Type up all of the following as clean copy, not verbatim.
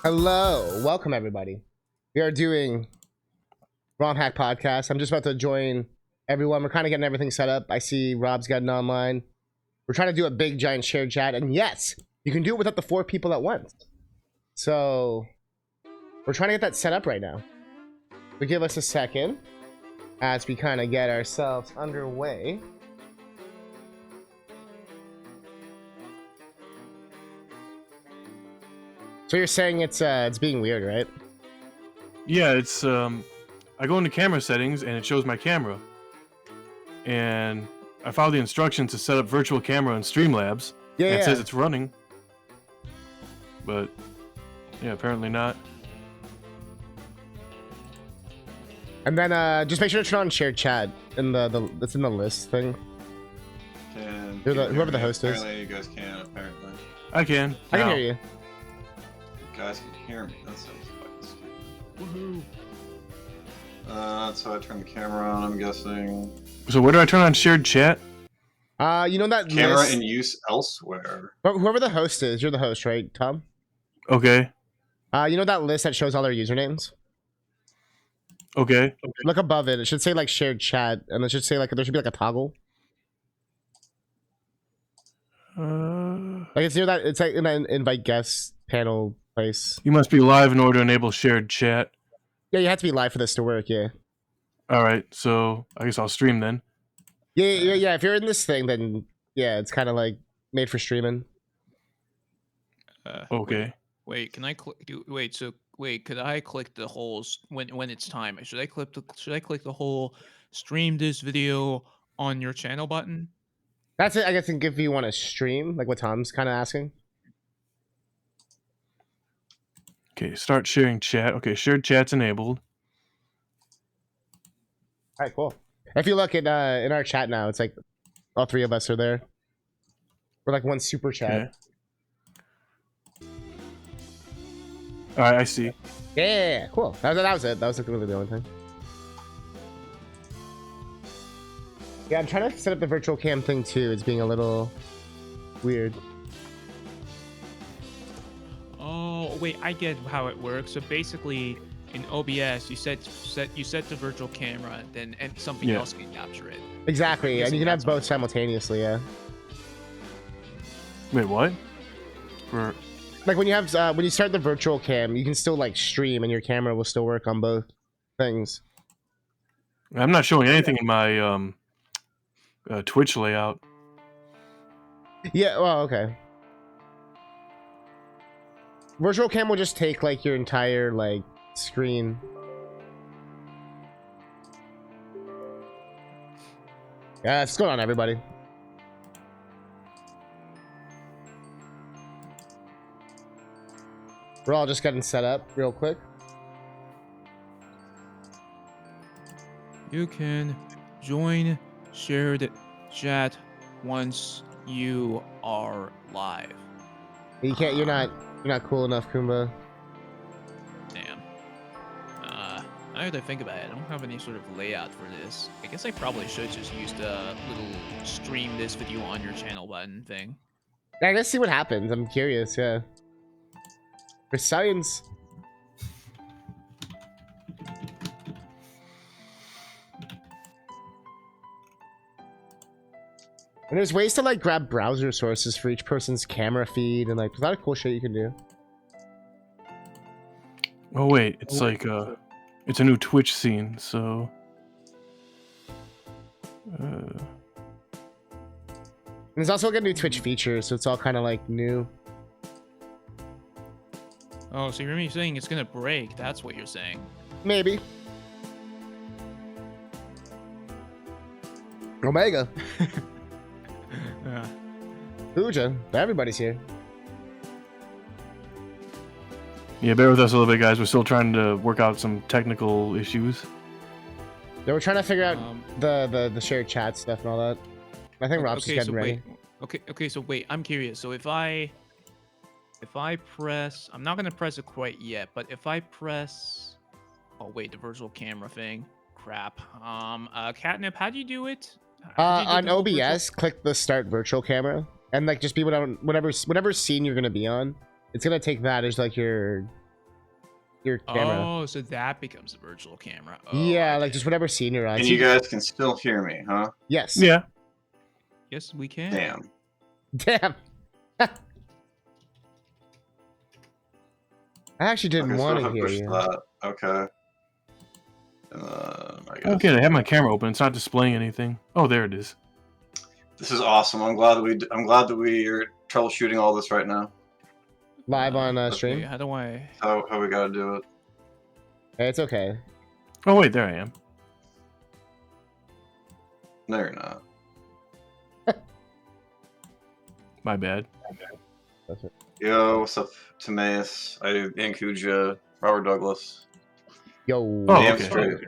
Hello, welcome everybody. We are doing ROMHACK podcast. I'm just about to join everyone. We're kind of getting everything set up. I see Rob's gotten online. We're trying to do a big giant shared chat, and yes, you can do it with up to 4 people at once. So we're trying to get that set up right now. So give us a second as we kind of get ourselves underway. So you're saying it's being weird, right? Yeah, it's I go into camera settings and it shows my camera. And I followed the instructions to set up virtual camera in Streamlabs. Yeah, and yeah. it says it's running. But yeah, apparently not. And then just make sure to turn on shared chat in that's in the list thing. Whoever the host is. Apparently you guys can, apparently. I can. I can now. hear you. You guys can hear me. That sounds fucking stupid. Woohoo. So I turn the camera on, I'm guessing. So where do I turn on shared chat? You know that Camera list? in use elsewhere. Whoever the host is, you're the host, right, Tom? Okay. You know that list that shows all their usernames? Okay. Look above it. It should say like shared chat, and it should say like there should be like a toggle. Like it's near that. It's like in that invite guest panel place. You must be live in order to enable shared chat. Yeah, you have to be live for this to work. Yeah. All right, so I guess I'll stream then. Yeah. If you're in this thing, then yeah, it's kind of like made for streaming. Okay. Wait, can I click? Wait, could I click the whole when it's time? Should I click the whole stream this video on your channel button? That's it. I guess if you want to stream, like what Tom's kind of asking. Okay, start sharing chat. Okay, shared chat's enabled. All right, cool. If you look at in our chat now, it's like all 3 of us are there. We're like one super chat. Okay. All right, I see. Yeah, cool. That was it. That was really the only thing. Yeah, I'm trying to set up the virtual cam thing too. It's being a little weird. Oh, wait, I get how it works. So basically, in OBS, you set the virtual camera, and something else can capture it. Exactly, and you can have both simultaneously. Yeah. Wait, what? Like when you have when you start the virtual cam, you can still like stream, and your camera will still work on both things. I'm not showing anything in my Twitch layout. Yeah. Well, okay. Virtual cam will just take like your entire like screen. Yeah, what's going on, everybody? We're all just getting set up real quick. You can join shared chat once you are live. You can't. You're not cool enough, Kumba. Damn. Now that I think about it, I don't have any sort of layout for this. I guess I probably should just use the little stream this video on your channel button thing. I guess see what happens. I'm curious. Yeah. For science. And there's ways to like grab browser sources for each person's camera feed, and like there's a lot of cool shit you can do. Oh wait, it's like it's a new Twitch scene, so And there's also like a new Twitch feature, so it's all kind of like new. Oh, so you're saying it's gonna break? That's what you're saying. Maybe. Omega. Yeah. Uja. Everybody's here. yeah, bear with us a little bit, guys. We're still trying to work out some technical issues. Yeah, we're trying to figure out the shared chat stuff and all that. I think Rob's just getting ready. Okay, so wait, I'm curious. So if I press, I'm not gonna press it quite yet, but if I press, oh wait, the virtual camera thing, crap. Catnip, how do you do it? On OBS, click the start virtual camera, and like just be whatever scene you're gonna be on. It's gonna take that as like your your camera. Oh, so that becomes a virtual camera. Oh, Yeah, like okay. just whatever scene you're on. And See- you guys can still hear me, huh? Yes. Yeah. Yes, we can. Damn. Damn. I actually didn't Okay, so want if to I hear push you. that, okay. I guess. Okay, I have my camera open. It's not displaying anything. Oh, there it is. This is awesome. I'm glad that we are troubleshooting all this right now. Live on Okay, stream. how do I? How we gotta do it. Hey, it's okay. Oh wait, there I am. No, you're not. My bad. That's it. Yo, what's up, Timaeus? Ankuja, Robert Douglas. Yo. Oh, Damn okay. straight.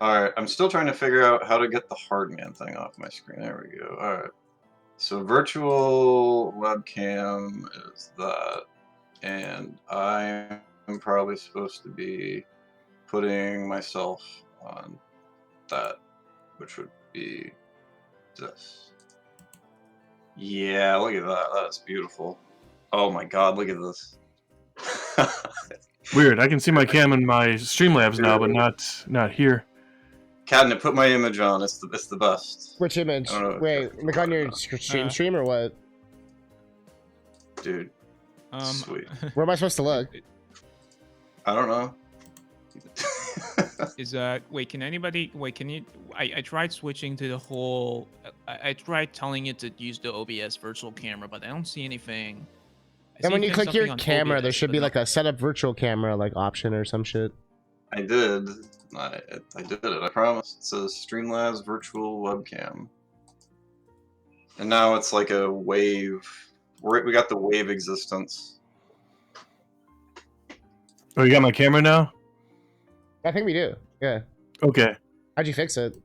Alright, I'm still trying to figure out how to get the hard man thing off my screen. There we go. Alright. So virtual webcam is that. And I'm probably supposed to be putting myself on that, which would be this. Yeah, look at that. That's beautiful. Oh my god, look at this. Weird. I can see my cam in my Streamlabs now, but not here. Catnip, put my image on. It's the best. Which image? I don't know. Wait, like on your stream or what? Dude, sweet. Where am I supposed to look? I don't know. Is wait? Can anybody? Wait, can you? I tried switching to the whole. I tried telling it to use the OBS virtual camera, but I don't see anything. And when you click your camera, there OBS, should but be not- like a setup virtual camera like option or some shit. I did. I did it. I promise. It says Streamlabs virtual webcam. And now it's like a wave. We got the wave existence. Oh, you got my camera now? I think we do. Yeah. Okay. How'd you fix it?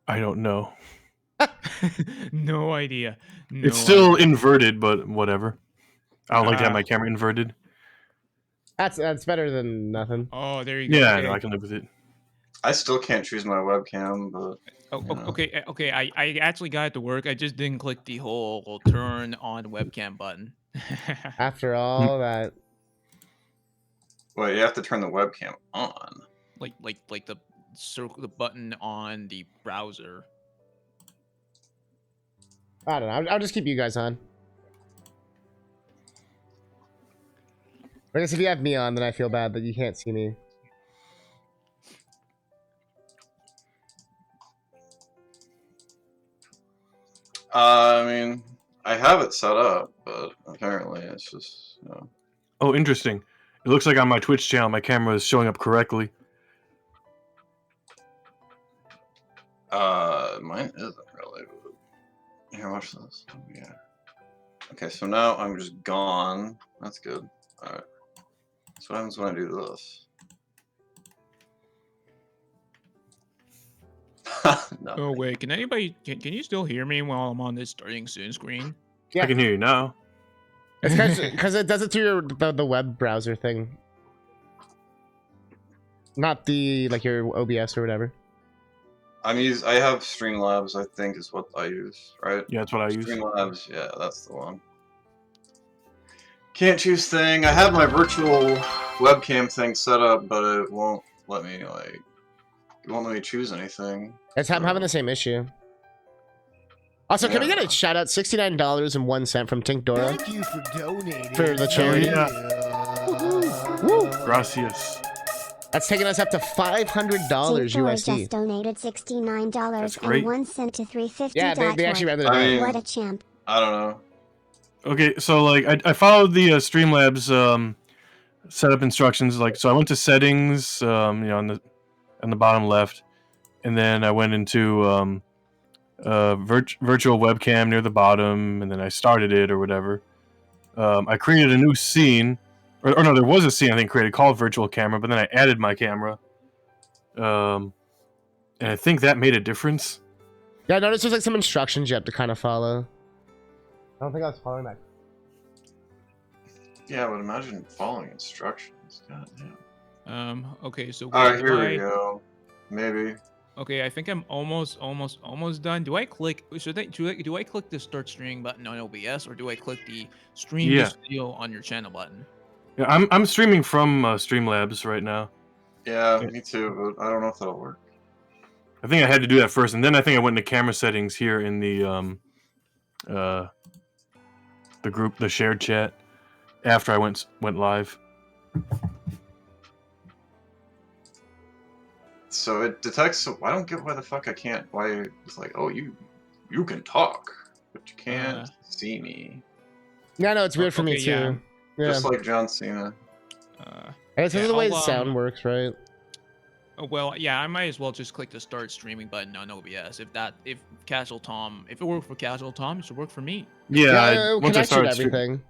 I don't know. No idea. No It's still idea. inverted, but whatever. I don't like to have my camera inverted. That's better than nothing. Oh, there you go. Yeah, Okay. no, I can live with it. I still can't choose my webcam, but Oh, you know. okay, okay. I actually got it to work. I just didn't click the whole turn on webcam button. After all that. Wait, you have to turn the webcam on. like the circle, the button on the browser. I don't know. I'll just keep you guys on. I guess if you have me on, then I feel bad that you can't see me. I mean, I have it set up, but apparently it's just, you know. Oh, interesting. It looks like on my Twitch channel, my camera is showing up correctly. Mine isn't really. Here, watch this. Yeah. Okay, so now I'm just gone. That's good. Alright. So what happens when I do this? No. Oh wait, can anybody? Can you still hear me while I'm on this starting soon screen? Yeah. I can hear you now. It's because it does it through the web browser thing. Not the, like, your OBS or whatever. I have Streamlabs, I think is what I use, right? Yeah, that's what I use. Streamlabs, yeah, that's the one. Can't choose thing. I have my virtual webcam thing set up, but it won't let me, like, it won't let me choose anything. I'm having the same issue. Also, can we get a shout out? $69.01 from Tink Dora. Thank you for donating. For the charity. Woo! Gracias. That's taking us up to $500 Just USD. donated $69.01 to 350. Yeah, they actually rather I mean, What a champ. I don't know. Okay, so like I followed the Streamlabs setup instructions. Like, so I went to settings, you know, on the bottom left, and then I went into virtual webcam near the bottom, and then I started it or whatever. I created a new scene, or no, there was a scene I think created called virtual camera, but then I added my camera, and I think that made a difference. Yeah, I noticed there's like some instructions you have to kind of follow. I don't think I was following that. Yeah, I would imagine following instructions. God damn. Okay, so Alright, do here we go. Maybe. Okay, I think I'm almost done. Do I click? Do I click the start streaming button on OBS, or do I click the stream Yeah. this video on your channel button? Yeah, I'm streaming from Streamlabs right now. Yeah, me too, but I don't know if that'll work. I think I had to do that first, and then I think I went into camera settings here in the group, the shared chat, after I went live. So it detects. I don't get why the fuck I can't. Why it's like, oh, you can talk, but you can't see me. Yeah, no, it's weird for me okay, too. Yeah. Just like John Cena. It's yeah, the way the I'll, sound works, right? Well, yeah, I might as well just click the start streaming button on OBS. If Casual Tom, if it worked for Casual Tom, it should work for me. Yeah, it'll once I connect you to started streaming. everything.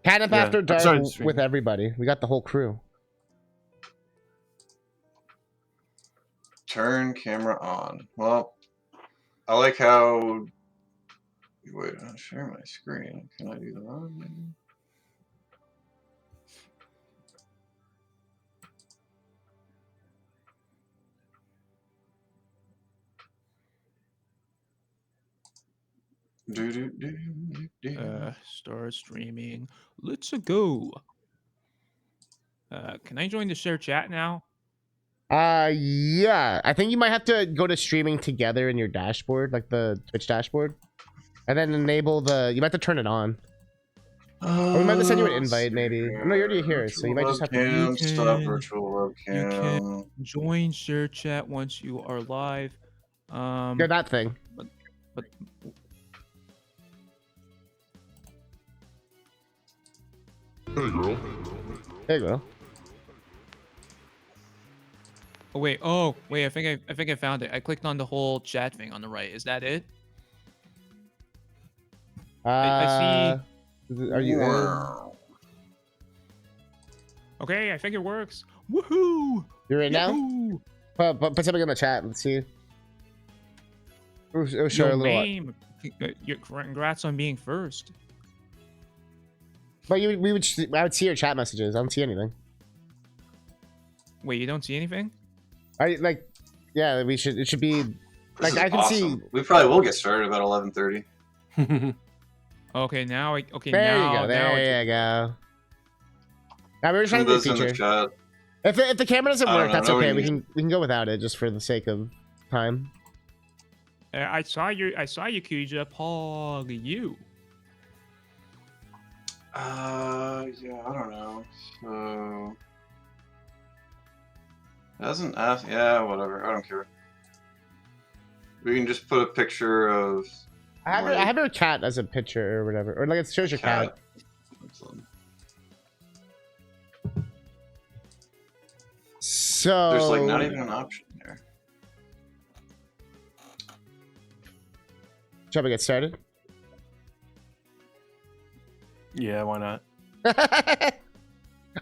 Catnip Yeah, After I Dark started with streaming. everybody. We got the whole crew. Turn camera on. Well, I like how. Wait, I'll share my screen. Can I do that? Maybe? Start streaming. Let's go. Can I join the share chat now? Yeah. I think you might have to go to streaming together in your dashboard, like the Twitch dashboard, and then enable the. You might have to turn it on. Or we might have to send you an invite, maybe. No, you're already here, so you might just have to. Stop virtual You can webcam. join share chat once you are live. Yeah, that thing. But Hey, girl. There you go. oh wait, I think I found it. I clicked on the whole chat thing on the right. Is that it? I see. Are you in? Okay, I think it works. Woohoo! You're in now? Yahoo! Put something in the chat. Let's see. It'll show a Yo, little. name. Congrats on being first. But I would see your chat messages. I don't see anything. Wait, you don't see anything? Yeah, we should. It should be like I can awesome. see. We probably will get started about 11:30. Okay, now There you go. There you go. Now we're just trying to do a feature. If the camera doesn't work, that's okay. We can go without it just for the sake of time. I saw you, Kuja. Pog you. Yeah, I don't know. So doesn't ask. Yeah, whatever. I don't care. We can just put a picture of. I have your cat as a picture or whatever, or like it shows your cat. So there's like not even an option here. Shall we get started? Yeah, why not?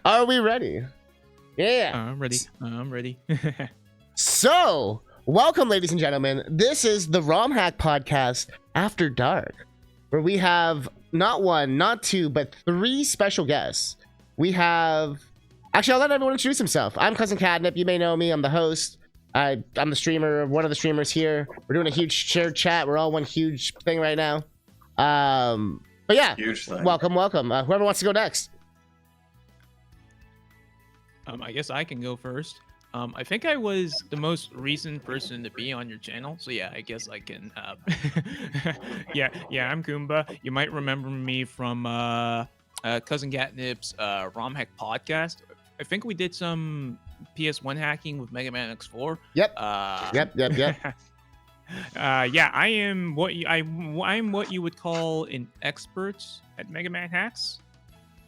Are we ready? Yeah. I'm ready. I'm ready. So, welcome, ladies and gentlemen. This is the ROMHACK podcast After Dark, where we have not one, not two, but three special guests. We have. Actually, I'll let everyone introduce himself. I'm CousinCatnip. You may know me. I'm the host. I'm the streamer, one of the streamers here. We're doing a huge shared chat. We're all one huge thing right now. But yeah, huge thing. Welcome. Whoever wants to go next. I guess I can go first. I think I was the most recent person to be on your channel, so yeah, I guess I can. Yeah, I'm Goomba. You might remember me from CousinCatnip's ROMHACK podcast. I think we did some PS1 hacking with Mega Man X4. Yep. Yep. Yeah, I'm what you would call an expert at Mega Man hacks,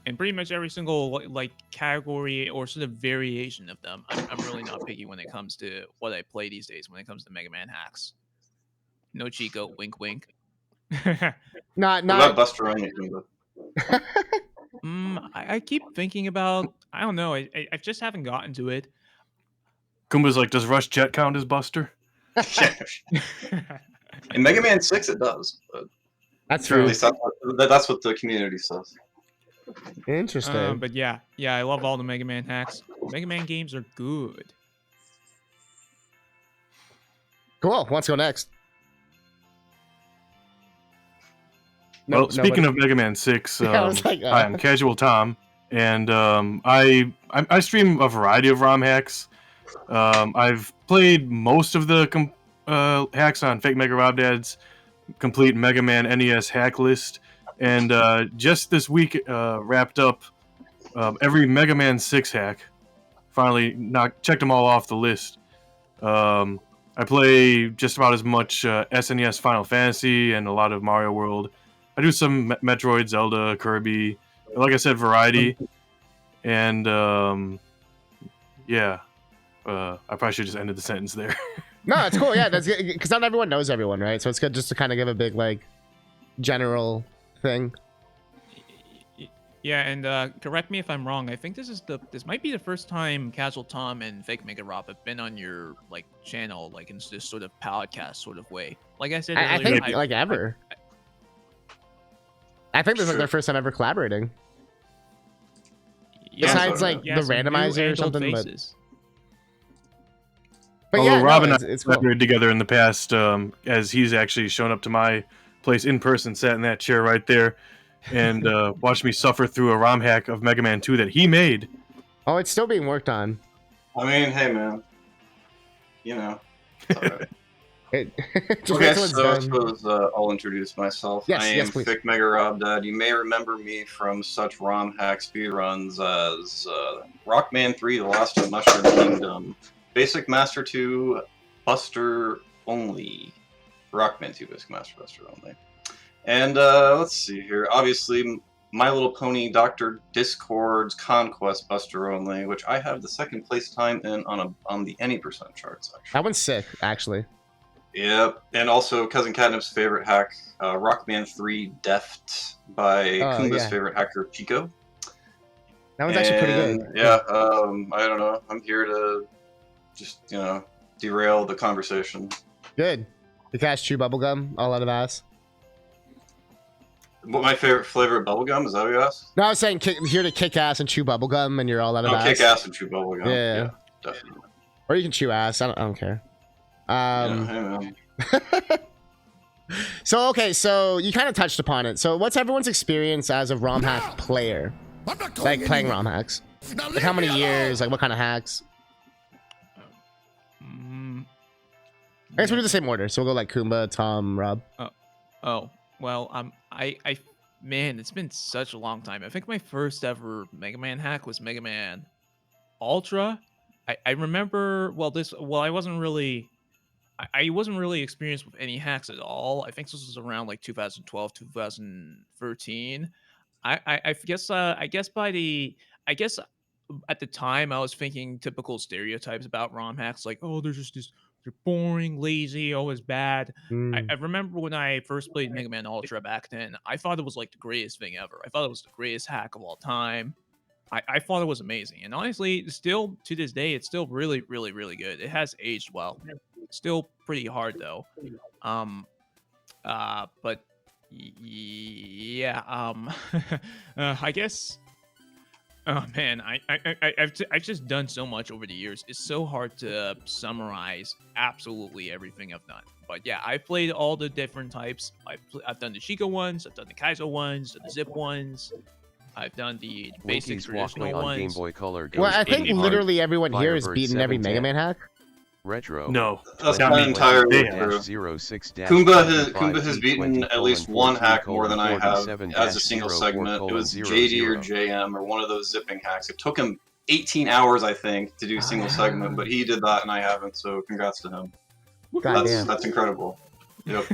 and pretty much every single like category or sort of variation of them. I'm really not picky when it comes to what I play these days. When it comes to Mega Man hacks, no Chico, wink, wink. not Buster Rhymes. I keep thinking about. I don't know. I just haven't gotten to it. Goomba's like, does Rush Jet count as Buster? In Mega Man 6, it does. But that's true. At least that's what the community says. Interesting. But yeah, I love all the Mega Man hacks. Mega Man games are good. Cool. Who wants to go next? Well, speaking of Mega Man 6, I was like, hi, I'm Casual Tom. and I stream a variety of ROM hacks. I've played most of the hacks on FakeMegaRobDad's complete Mega Man NES hack list, and just this week wrapped up every Mega Man 6 hack. Finally, checked them all off the list. I play just about as much SNES Final Fantasy and a lot of Mario World. I do some Metroid, Zelda, Kirby. Like I said, variety. And yeah, I probably should just ended the sentence there. No, it's cool. Yeah, that's because not everyone knows everyone, right? So it's good just to kind of give a big like general thing. Yeah, and correct me if I'm wrong. I think this might be the first time Casual Tom and FakeMegaRob have been on your like channel, like in this sort of podcast sort of way. Like I said I earlier, think like ever. I think this is like their first time ever collaborating. Yeah, Besides like the some new randomizer or and old something, faces. but Although yeah, Rob and I it's cool. collaborated together in the past, as he's actually shown up to my place in person, sat in that chair right there, and watched me suffer through a ROM hack of Mega Man 2 that he made. Oh, it's still being worked on. I mean, hey man, you know. It's all right. Just Okay, wait till it's so I done. suppose I'll introduce myself. Yes, I am yes, please. FakeMegaRobDad. You may remember me from such ROM hack speedruns as Rockman 3, The Last of Mushroom Kingdom, Basic Master 2, Buster Only, Rockman 2, Basic Master Buster Only. And let's see here. Obviously, My Little Pony, Dr. Discord's Conquest Buster Only, which I have the second place time in on the any percent charts, actually. That one's sick, actually. Yep, and also CousinCatnip's favorite hack, Rockman 3 Deft by Kumba's yeah. favorite hacker, Pico. That one's actually pretty good. Yeah, I don't know. I'm here to just, derail the conversation. Good. You guys chew bubblegum all out of ass. What my favorite flavor of bubblegum? Is that what you asked? No, I was saying here to kick ass and chew bubblegum, and you're all out of ass. Kick ass and chew bubblegum. Yeah. Definitely. Or you can chew ass. I don't care. Yeah, hey, man. So okay, so you kind of touched upon it. So what's everyone's experience as a ROM hack player? Like playing ROM hacks. Like how many years? Like what kind of hacks? I guess we'll do the same order. So we'll go like Kumba, Tom, Rob. Oh, well, man, it's been such a long time. I think my first ever Mega Man hack was Mega Man Ultra. I remember, I wasn't really experienced with any hacks at all. I think this was around like 2012, 2013. I guess at the time I was thinking typical stereotypes about ROM hacks, like, oh, they're boring, lazy, always bad. I remember when I first played Mega Man Ultra back then, I thought it was like the greatest thing ever. I thought it was the greatest hack of all time. I thought it was amazing. And honestly, still to this day, it's still really, really, really good. It has aged well. Still pretty hard though. But yeah, I guess. Oh man, I've just done so much over the years. It's so hard to summarize absolutely everything I've done. But yeah, I've played all the different types. I've done the Chico ones, I've done the Kaizo ones, the Zip ones. I've done the basic traditional ones. Game Boy Color Well, I think literally everyone here has beaten every Mega Man hack. Retro. No, That's not entirely true. Kumba Kumba has beaten at least one hack more than I have as a single segment. It was JD or JM or one of those zipping hacks. It took him 18 hours, I think, to do single segment, but he did that and I haven't, so congrats to him. That's incredible. Yep.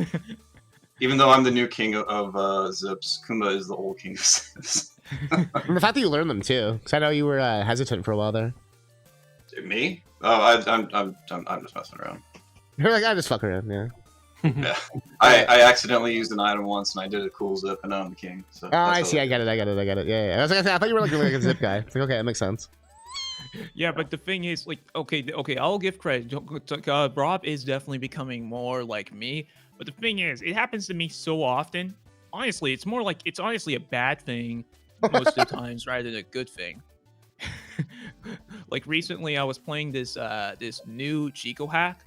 Even though I'm the new king of zips, Kumba is the old king of zips. And the fact that you learned them too, because I know you were hesitant for a while there. Me? Oh, I'm just messing around. You're like, I just fuck around, yeah. Yeah, I accidentally used an item once and I did a cool zip and now I'm the king. So oh, I see. I get it. Yeah. I was like, I thought you were like a zip guy. It's like, okay, that makes sense. Yeah, but the thing is, like, okay, I'll give credit. Rob is definitely becoming more like me. But the thing is, it happens to me so often. Honestly, it's more like it's honestly a bad thing most of the times rather than a good thing. Like recently, I was playing this new Chico hack.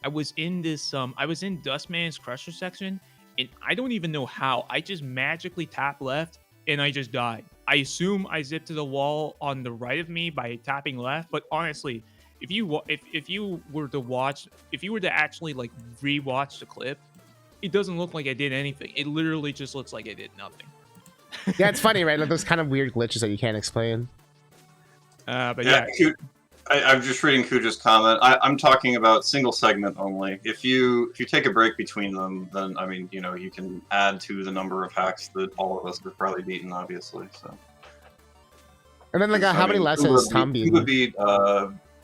I was in Dustman's Crusher section, and I don't even know how. I just magically tapped left, and I just died. I assume I zip to the wall on the right of me by tapping left, but honestly, if you were to actually like rewatch the clip, it doesn't look like I did anything. It literally just looks like I did nothing. Yeah, it's funny, right? Like those kind of weird glitches that you can't explain. But yeah. I'm just reading Kuja's comment. I'm talking about single segment only. If you take a break between them, then I mean, you know, you can add to the number of hacks that all of us have probably beaten, obviously. So. And then like, how many lessons Tom beat? He beat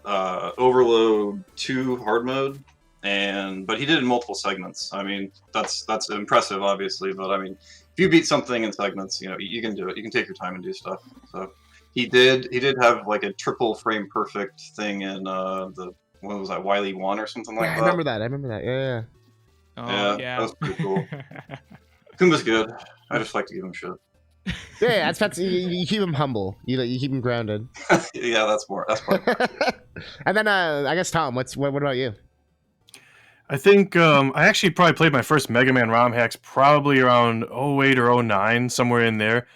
Overload 2 hard mode, but he did it in multiple segments. I mean, that's impressive, obviously. But I mean, if you beat something in segments, you know, you can do it. You can take your time and do stuff. So. He did have like a triple frame perfect thing in what was that, Wily 1 or something like that. I remember that. Yeah. Oh, yeah. That was pretty cool. Kumba's good. I just like to give him shit. Yeah, that's you keep him humble. You keep him grounded. Yeah, that's part. And then I guess Tom, what about you? I think I actually probably played my first Mega Man ROM hacks probably around 08 or 09, somewhere in there.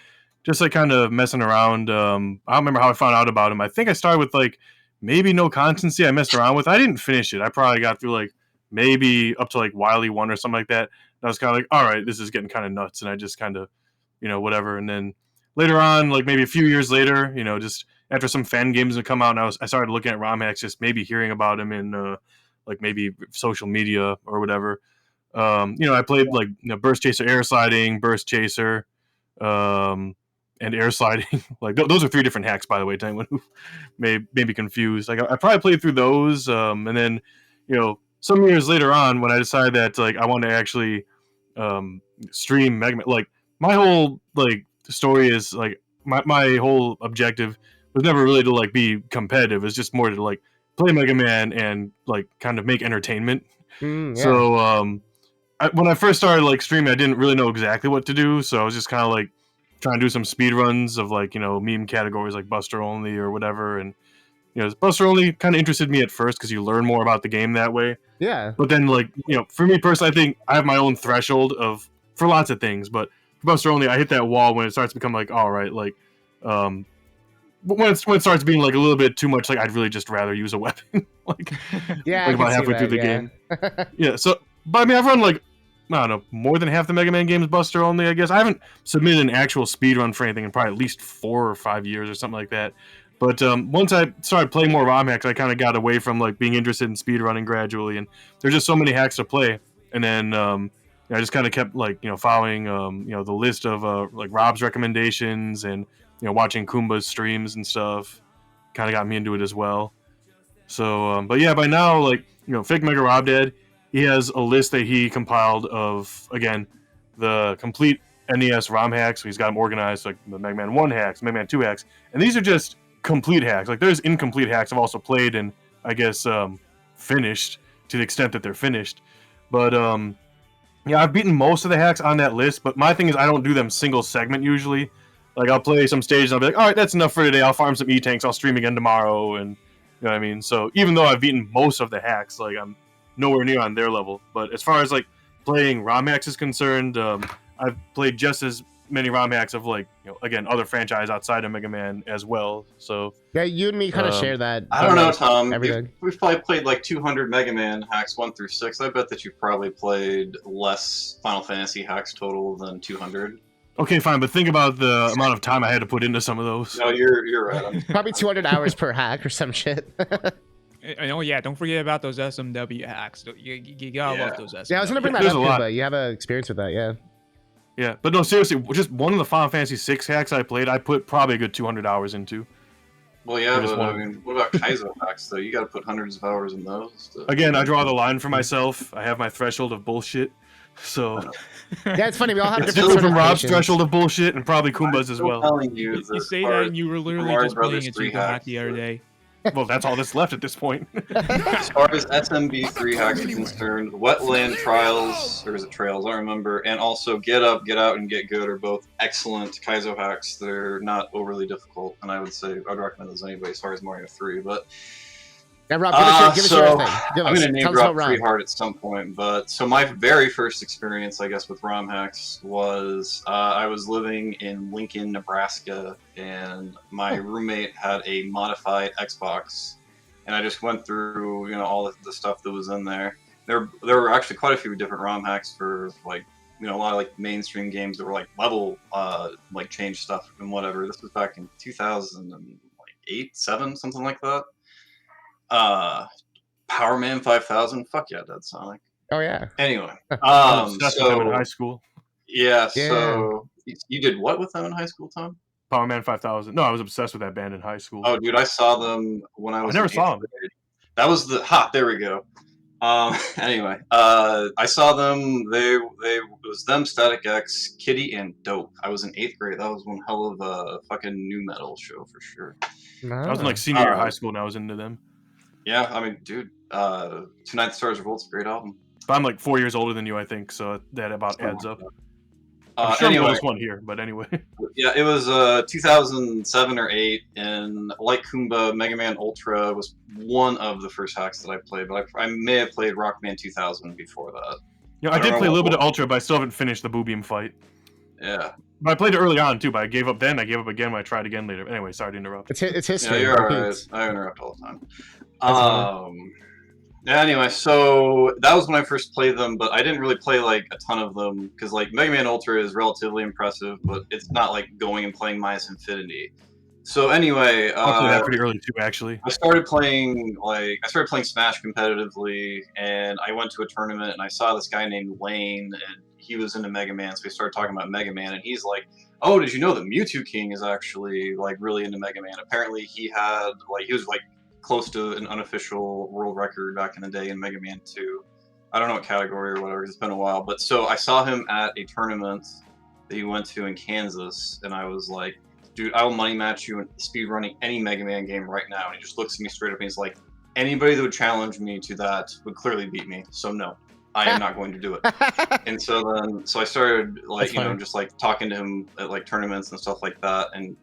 Just like kind of messing around. I don't remember how I found out about him. I think I started with like maybe No Constancy. I messed around with. I didn't finish it. I probably got through like maybe up to like Wily 1 or something like that. And I was kind of like, all right, this is getting kind of nuts. And I just kind of, you know, whatever. And then later on, like maybe a few years later, you know, just after some fan games would come out, and I started looking at ROM hacks, just maybe hearing about him in like maybe social media or whatever. You know, I played like, you know, Burst Chaser, Air Sliding, Burst Chaser, and air sliding. Like those are 3 different hacks, by the way, to anyone who may be confused. Like I probably played through those, and then, you know, some years later on, when I decided that like I want to actually stream Mega Man, like my whole like story is like my whole objective was never really to like be competitive. It's just more to like play Mega Man and like kind of make entertainment. Yeah. So when I first started like streaming, I didn't really know exactly what to do, so I was just kind of like trying to do some speed runs of like, you know, meme categories like Buster Only or whatever. And, you know, Buster Only kind of interested me at first because you learn more about the game that way. Yeah. But then, like, you know, for me personally, I think I have my own threshold for lots of things. But for Buster Only, I hit that wall when it starts to become like, all right, like, when it starts being like a little bit too much, like I'd really just rather use a weapon. Like, yeah, like about halfway through the game. Yeah. So, but I mean, I've run like, I don't know, more than half the Mega Man games Buster Only, I guess. I haven't submitted an actual speed run for anything in probably at least 4 or 5 years or something like that. But once I started playing more ROM hacks, I kind of got away from like being interested in speed running gradually, and there's just so many hacks to play. And then I just kind of kept like, you know, following you know, the list of like Rob's recommendations, and, you know, watching Kumba's streams and stuff. Kind of got me into it as well. So, but yeah, by now, like, you know, FakeMegaRobDad, he has a list that he compiled of, again, the complete NES ROM hacks. So he's got them organized, like the Mega Man 1 hacks, Mega Man 2 hacks. And these are just complete hacks. Like, there's incomplete hacks I've also played and, I guess, finished, to the extent that they're finished. But, yeah, I've beaten most of the hacks on that list. But my thing is, I don't do them single segment usually. Like, I'll play some stages and I'll be like, all right, that's enough for today. I'll farm some E-Tanks. I'll stream again tomorrow. And, you know what I mean? So, even though I've beaten most of the hacks, like, I'm nowhere near on their level. But as far as like playing ROM hacks is concerned, I've played just as many ROM hacks of, like, you know, again, other franchise outside of Mega Man as well. So yeah, you and me kind of share that. I don't know, Tom. Everything. We've probably played like 200 Mega Man hacks 1 through 6. I bet that you've probably played less Final Fantasy hacks total than 200. Okay, fine, but think about the amount of time I had to put into some of those. No, you're right. Probably 200 hours per hack or some shit. Oh yeah, don't forget about those SMW hacks. You gotta love those SMW. Yeah, I was gonna bring that up, but you have an experience with that, yeah. Yeah, but no, seriously, just one of the Final Fantasy 6 hacks I played, I put probably a good 200 hours into. Well, yeah, but I mean, what about Kaizo hacks, though? You gotta put hundreds of hours in those. Again, I draw the line for myself. I have my threshold of bullshit. So yeah, it's funny. We all have it's different from Rob's threshold of bullshit, and probably Kumba's as well. You say that, and you were literally just playing a Chico hack the other day. Well, that's all that's left at this point. As far as SMB3 hacks are concerned, Wetland Trials, or is it Trails, I don't remember, and also Get Up, Get Out, and Get Good are both excellent Kaizo hacks. They're not overly difficult, and I would recommend those anyway as far as Mario 3. But Yeah, Rob, give us your thing. I'm going to name drop pretty hard at some point, but so my very first experience, I guess, with ROMHACks was I was living in Lincoln, Nebraska, and my roommate had a modified Xbox, and I just went through, all the stuff that was in there. There were actually quite a few different ROMHacks for like, a lot of like mainstream games that were like level, like change stuff and whatever. This was back in 2008, 7, something like that. Power Man 5000, fuck yeah, Dead Sonic. Oh yeah. Anyway, I was obsessed with them in high school. Yeah. So you did what with them in high school, Tom? Power Man 5000. No, I was obsessed with that band in high school. Oh, dude, I saw them when I was. I never saw them. That was the There we go. Anyway, I saw them. It was them, Static X, Kitty, and Dope. I was in 8th grade. That was one hell of a fucking new metal show for sure. I was in like senior year of high school and I was into them. Yeah, I mean, dude, Tonight the Stars Revolt's a great album. But I'm like 4 years older than you, I think, so that about adds up. I'm sure anyway, there was one here, but anyway. Yeah, it was 2007 or 8, and like Kumba, Mega Man Ultra was one of the first hacks that I played, but I may have played Rockman 2000 before that. Yeah, I did play a little bit of Ultra, but I still haven't finished the Boo Beam fight. Yeah. But I played it early on, too, but I gave up then, I gave up again when I tried again later. Anyway, sorry to interrupt. It's history. Yeah, you're alright. I interrupt all the time. Anyway, so that was when I first played them, but I didn't really play like a ton of them because like Mega Man Ultra is relatively impressive, but it's not like going and playing minus infinity. So anyway, I played that pretty early too, actually. I started playing Smash competitively, and I went to a tournament and I saw this guy named Lane, and he was into Mega Man, so we started talking about Mega Man, and he's like, "Oh, did you know that Mewtwo King is actually like really into Mega Man? Apparently, he was close to an unofficial world record back in the day in Mega Man 2. I don't know what category or whatever, it's been a while. But so I saw him at a tournament that he went to in Kansas, and I was like, dude, I will money match you in speedrunning any Mega Man game right now. And he just looks at me straight up and he's like, anybody that would challenge me to that would clearly beat me. So no, I am not going to do it. And so I started just like talking to him at like tournaments and stuff like that. And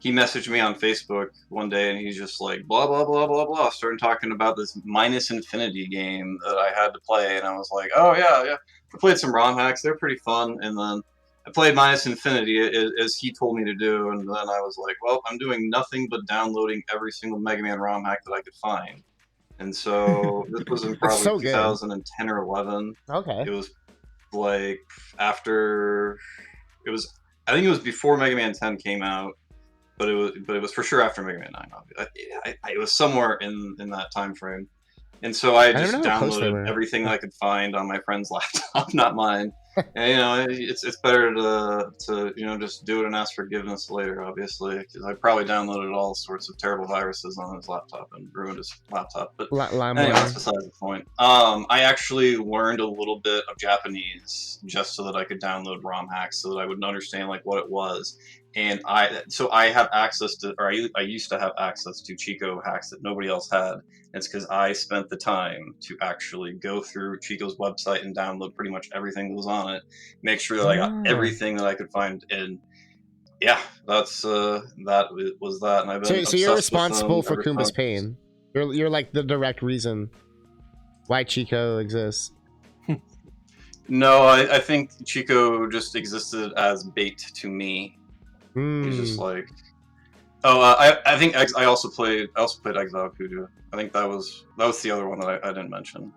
he messaged me on Facebook one day, and he's just like, blah, blah, blah, blah, blah, started talking about this minus infinity game that I had to play, and I was like, oh, yeah. I played some ROMHacks. They're pretty fun, and then I played minus infinity as he told me to do, and then I was like, well, I'm doing nothing but downloading every single Mega Man ROMHack that I could find. And so this was in probably 2010 or 11. Okay. It was like I think it was before Mega Man 10 came out. But it was for sure after Mega Man 9. It was somewhere in that time frame, and so I just downloaded everything I could find on my friend's laptop, not mine. And it's better to just do it and ask forgiveness later, obviously, because I probably downloaded all sorts of terrible viruses on his laptop and ruined his laptop. But anyway, that's besides the point. I actually learned a little bit of Japanese just so that I could download ROM hacks, so that I would understand like what it was. And I have access to, or I used to have access to Chico hacks that nobody else had. It's because I spent the time to actually go through Chico's website and download pretty much everything that was on it, make sure that I got everything that I could find. And yeah, that was that. And I've been so you're responsible for Kumba's pain. You're like the direct reason why Chico exists. No, I think Chico just existed as bait to me. He's just like, I think I also played Exile Kuju. I think that was the other one that I didn't mention,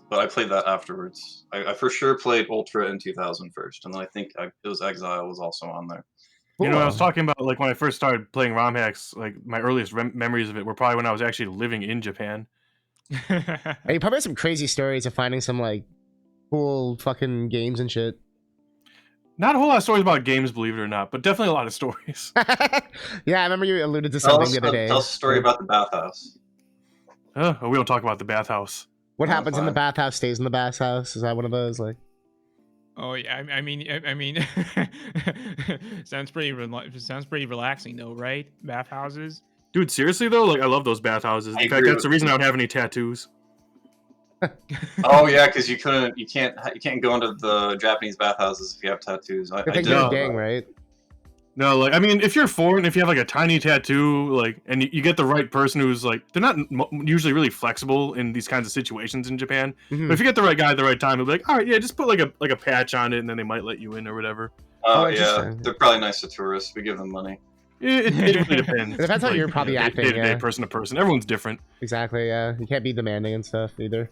but I played that afterwards. I for sure played Ultra in 2000 first, and then I think it was Exile was also on there. You know, I was talking about like when I first started playing ROM hacks. Like my earliest memories of it were probably when I was actually living in Japan. You probably have some crazy stories of finding some like cool fucking games and shit. Not a whole lot of stories about games, believe it or not, but definitely a lot of stories. Yeah, I remember you alluded to something the other day. Tell us a story about the bathhouse. We don't talk about the bathhouse. What happens in the bathhouse stays in the bathhouse. Is that one of those like? Oh yeah, I mean, sounds pretty relaxing though, right? Bathhouses. Dude, seriously though, like I love those bathhouses. In fact, that's the reason I don't have any tattoos. Oh yeah, because you can't go into the Japanese bathhouses if you have tattoos. I think you're a gang, right? No, like I mean, if you're foreign, if you have like a tiny tattoo, like, and you get the right person who's like, they're not usually really flexible in these kinds of situations in Japan. Mhm. But if you get the right guy at the right time, he'll be like, all right, yeah, just put like a patch on it, and then they might let you in or whatever. Oh, Oh, yeah, interesting. they're probably nice to tourists. We give them money. It really depends. It depends how you're probably acting, Day to day, yeah. person to person. Everyone's different. Exactly, yeah. You can't be demanding and stuff either.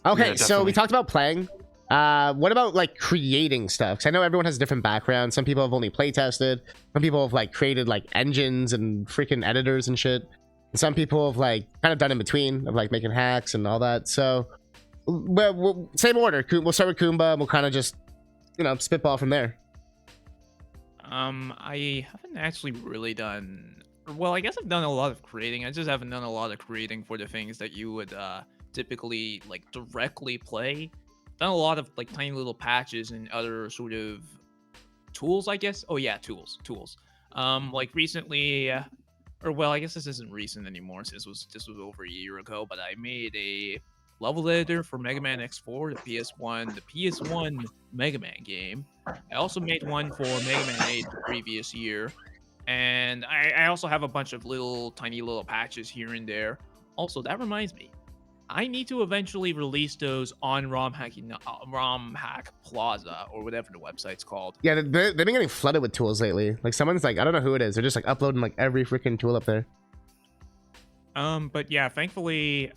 Okay, Yeah, so we definitely. talked about playing. What about like creating stuff? Because I know everyone has a different background. Some people have only play tested. Some people have like created like engines and freaking editors and shit. And some people have like kind of done in between of like making hacks and all that. So, same order. We'll start with Kumba and we'll kind of just, you know, spitball from there. I haven't actually really done. Well, I guess I've done a lot of creating. I just haven't done a lot of creating for the things that you would typically like directly play. Done a lot of like tiny little patches and other sort of tools, I guess. Oh yeah, tools. Like recently, or well, I guess this isn't recent anymore. Since this was over a year ago. But I made a level editor for Mega Man X4, the PS1 Mega Man game. I also made one for Mega Man 8 the previous year, and I also have a bunch of tiny little patches here and there. Also, that reminds me, I need to eventually release those on ROMHACK Plaza or whatever the website's called. Yeah, they've been getting flooded with tools lately. Like someone's like, I don't know who it is. They're just like uploading like every freaking tool up there. But yeah, thankfully,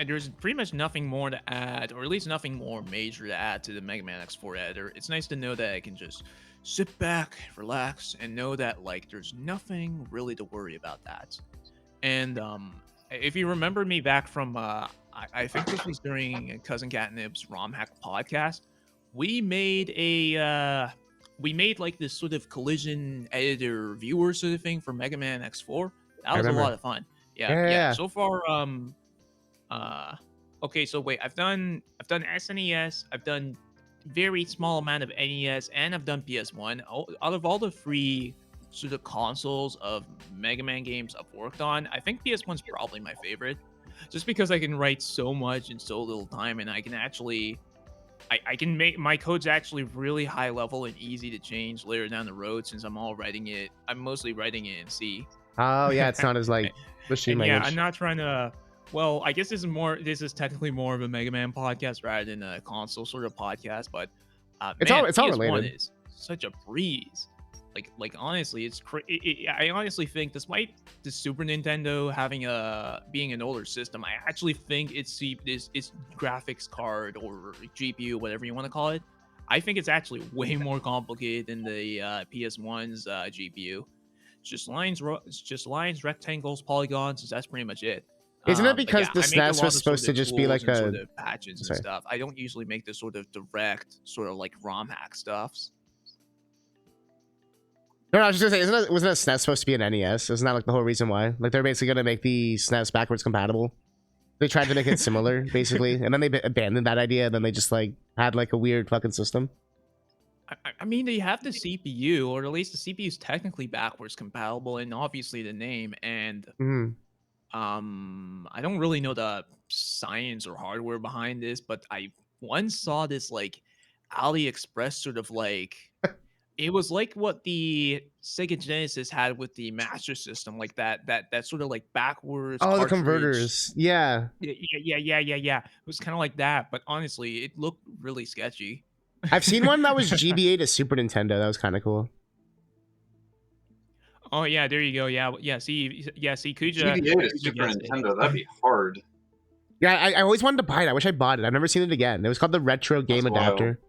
there's pretty much nothing more to add, or at least nothing more major to add to the Mega Man X4 editor. It's nice to know that I can just sit back, relax, and know that like there's nothing really to worry about that. And if you remember me back from I think this was during CousinCatnip's ROMHACK podcast, we made like this sort of collision editor viewer sort of thing for Mega Man X4. That was a lot of fun. Yeah. So far, okay. So wait, I've done SNES. I've done very small amount of NES, and I've done PS1. Out of all the free sort of consoles of Mega Man games I've worked on, I think PS1's probably my favorite, just because I can write so much in so little time, and I can actually, I can make my code's actually really high level and easy to change later down the road, since I'm mostly writing it in C. Oh yeah, it's not as like machine And language. yeah, I'm not trying to. Well, I guess this is technically more of a Mega Man podcast rather than a console sort of podcast. But It's man, all PS1 related. is such a breeze. Like honestly, I honestly think, despite the Super Nintendo being an older system, I actually think its graphics card or GPU, whatever you want to call it, I think it's actually way more complicated than the PS1's GPU. Just lines, rectangles, polygons. That's pretty much it. Isn't it But because yeah, the I make a SNES lot was of supposed sort to of just be like tools and a? sort of patches and Sorry. stuff. I don't usually make the sort of direct, sort of like ROM hack stuffs. No, I was just gonna say, wasn't a SNES supposed to be an NES? Isn't that like the whole reason why? Like they're basically gonna make the SNES backwards compatible. They tried to make it similar, basically, and then they abandoned that idea. And then they just like had like a weird fucking system. I mean, they have the CPU, or at least the CPU is technically backwards compatible, and obviously the name. And Mhm. I don't really know the science or hardware behind this, but I once saw this like AliExpress sort of like, it was like what the Sega Genesis had with the Master System, like that sort of like backwards Oh, the cartridge. converters. Yeah. Yeah. It was kind of like that, but honestly, it looked really sketchy. I've seen one that was GBA to Super Nintendo. That was kind of cool. Oh yeah, there you go. Yeah. See, Kuja. GBA to Super Nintendo, that'd be hard. Yeah, I always wanted to buy it. I wish I bought it. I've never seen it again. It was called the Retro Game That's wild. Adapter.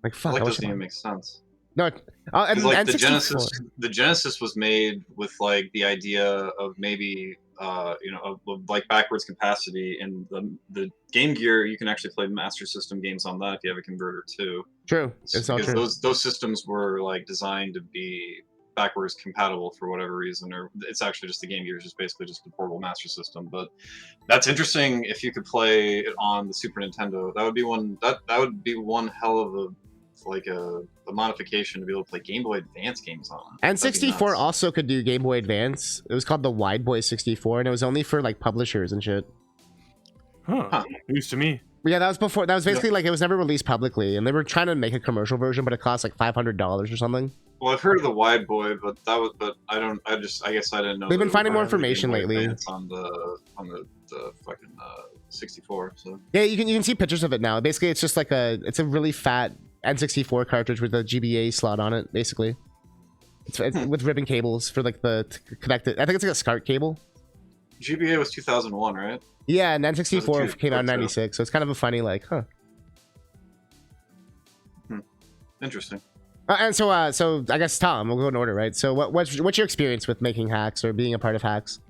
Like fuck, Like I wish doesn't I even bought it. make sense. No, and Like N64. the Genesis was made with like the idea of maybe of like backwards capacity, and the Game Gear, you can actually play Master System games on that if you have a converter too. True, it's all true. Those systems were like designed to be backwards compatible for whatever reason, or it's actually just the Game Gear is just basically just a portable Master System. But that's interesting. If you could play it on the Super Nintendo, that would be one hell of a modification to be able to play Game Boy Advance games on. And That'd be 64 nuts. also could do Game Boy Advance. It was called the Wide Boy 64, and it was only for like publishers and shit. Huh. News to me. But yeah, that was before. That was basically like it was never released publicly, and they were trying to make a commercial version, but it cost like $500 or something. Well, I've heard of the Wide Boy, but I guess I didn't know. They've been that finding more the Game information Boy lately. Advance on the fucking 64. So Yeah, you can see pictures of it now. Basically, it's just like it's a really fat N64 cartridge with a GBA slot on it. Basically, it's with ribbon cables for like to connect it. I think it's like a SCART cable. GBA was 2001, right? Yeah, and N64 came out in so. '96, so it's kind of a funny like, huh? Interesting. And so I guess Tom, we'll go in order, right? So what's your experience with making hacks or being a part of hacks?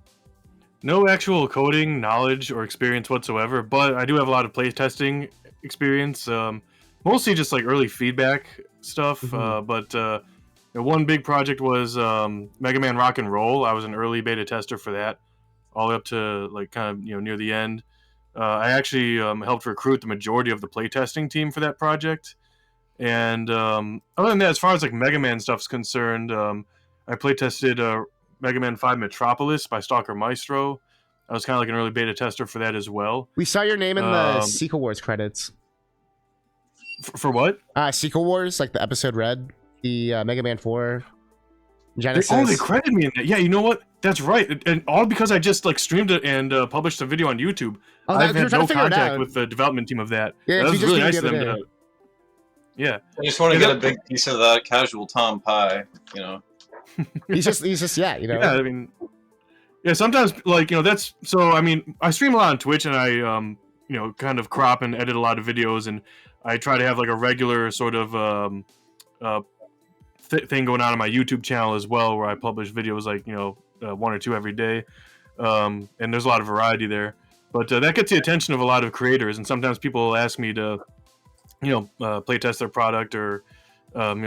No actual coding knowledge or experience whatsoever, but I do have a lot of playtesting experience. Mostly just like early feedback stuff. But one big project was Mega Man Rock and Roll. I was an early beta tester for that, all the way up to like kind of near the end. I actually helped recruit the majority of the playtesting team for that project. And other than that, as far as like Mega Man stuff's concerned, I playtested Mega Man 5 Metropolis by Stalker Maestro. I was kind of like an early beta tester for that as well. We saw your name in the Sequel Wars credits. For what? Sequel Wars, like the episode Red, the Mega Man 4 Genesis. They credited me in that. Yeah, you know what? That's right. And all because I just like streamed it and published a video on YouTube. I've had no contact with the development team of that. Yeah, that was really nice of them to... Yeah, I just want to get a big piece of that Casual Tom pie, he's just yeah, Yeah, I mean, yeah. Sometimes like that's so. I mean, I stream a lot on Twitch, and I kind of crop and edit a lot of videos, and I try to have like a regular sort of thing going on my YouTube channel as well, where I publish videos like 1 or 2 every day, and there's a lot of variety there. But that gets the attention of a lot of creators, and sometimes people will ask me to play test their product or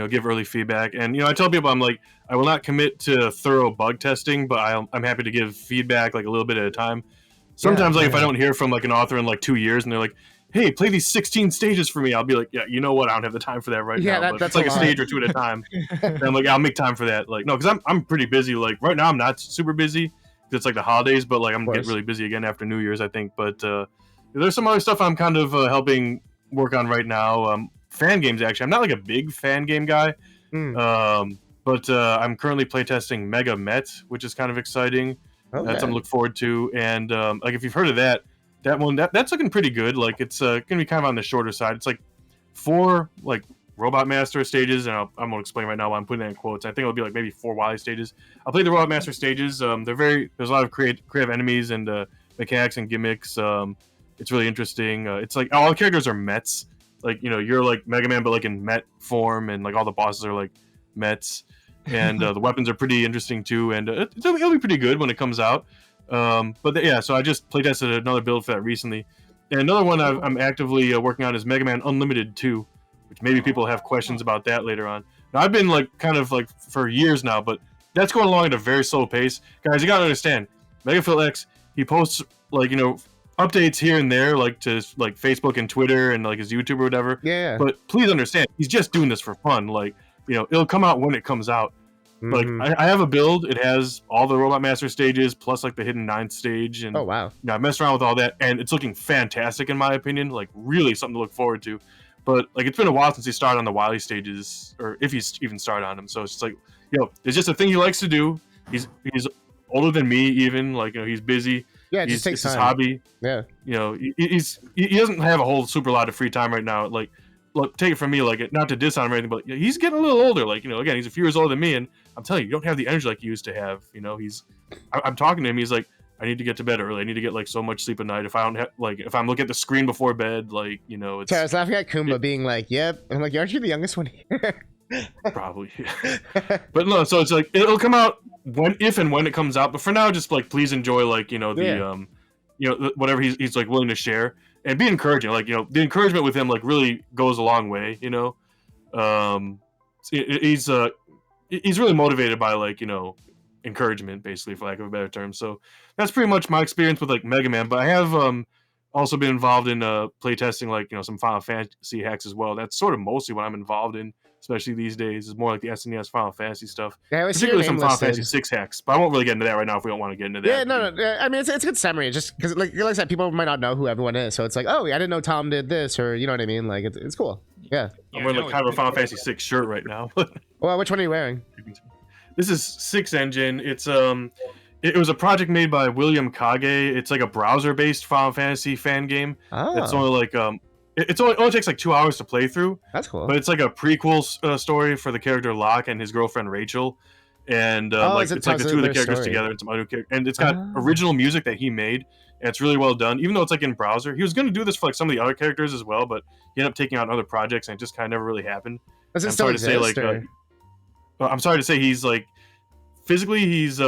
give early feedback. And I tell people, I'm like, I will not commit to thorough bug testing, but I'm happy to give feedback like a little bit at a time. Sometimes if I don't hear from like an author in like 2 years and they're like, hey, play these 16 stages for me, I'll be like, yeah, you know what, I don't have the time for that right now. But that's like a stage or 2 at a time. And I'm like, I'll make time for that. Like, no, because I'm pretty busy. Like right now I'm not super busy because it's like the holidays, but like I'm getting really busy again after New Year's, I think. But there's some other stuff I'm kind of helping work on right now. Fan games, actually. I'm not like a big fan game guy, but I'm currently playtesting Mega Met, which is kind of exciting. That's something to look forward to. And like if you've heard of that one, that's looking pretty good. Like it's gonna be kind of on the shorter side. It's like 4 like Robot Master stages, and I'm gonna explain right now why I'm putting that in quotes. I think it'll be like maybe 4 Wily stages. I'll play the Robot Master stages. There's a lot of creative enemies and mechanics and gimmicks. It's really interesting. It's like all the characters are Mets. Like you're like Mega Man, but like in Met form, and like all the bosses are like Mets, and the weapons are pretty interesting too. And it'll be pretty good when it comes out. But so I just playtested another build for that recently, and another one I'm actively working on is Mega Man Unlimited 2, which maybe people have questions about that later on. Now I've been like kind of like for years now, but that's going along at a very slow pace, guys. You gotta understand, Megaphil X, he posts like updates here and there, like to like Facebook and Twitter and like his YouTube or whatever. Yeah. But please understand, he's just doing this for fun. Like, it'll come out when it comes out. Like, I have a build. It has all the Robot Master stages plus like the hidden 9th stage. And oh wow. I messed around with all that, and it's looking fantastic in my opinion. Like, really something to look forward to. But like, it's been a while since he started on the Wily stages, or if he's even started on them. So it's just like, it's just a thing he likes to do. He's older than me, even. Like, he's busy. Yeah, it just takes time. His hobby. Yeah. He doesn't have a whole super lot of free time right now. Like, look, take it from me, like, not to diss on him or anything, but he's getting a little older. Like, again, he's a few years older than me, and I'm telling you, you don't have the energy like you used to have. I'm talking to him. He's like, I need to get to bed early. I need to get like so much sleep at night. If I don't have, like, if I'm looking at the screen before bed, like, it's. Sorry, I was laughing at Kumba being like, "Yep." I'm like, "Aren't you the youngest one here?" Probably. But no, so it's like it'll come out if and when it comes out. But for now, just like please enjoy like whatever he's like willing to share, and be encouraging. Like the encouragement with him like really goes a long way. He's really motivated by like encouragement, basically, for lack of a better term. So that's pretty much my experience with like Mega Man. But I have also been involved in playtesting like some Final Fantasy hacks as well. That's sort of mostly what I'm involved in, especially these days. Is more like the SNES Final Fantasy stuff. Yeah, particularly some Final Fantasy 6 hacks. But I won't really get into that right now if we don't want to get into that. Yeah, no. I mean, it's a good summary. Just because, like I said, people might not know who everyone is, so it's like, oh, I didn't know Tom did this, or you know what I mean. Like, it's cool. Yeah. I'm wearing like kind of a Final Fantasy 6 shirt right now. Well, which one are you wearing? This is 6 Engine. It's it was a project made by William Kage. It's like a browser-based Final Fantasy fan game. It's only like it only takes like 2 hours to play through. That's cool. But it's like a prequel story for the character Locke and his girlfriend Rachel, and like it's like the two of the characters together and some other characters. And it's got original music that he made, and it's really well done. Even though it's like in browser, he was going to do this for like some of the other characters as well, but he ended up taking on other projects, and it just kind of never really happened. Does it I'm still sorry exist, to say, like, I'm sorry to say he's like physically he's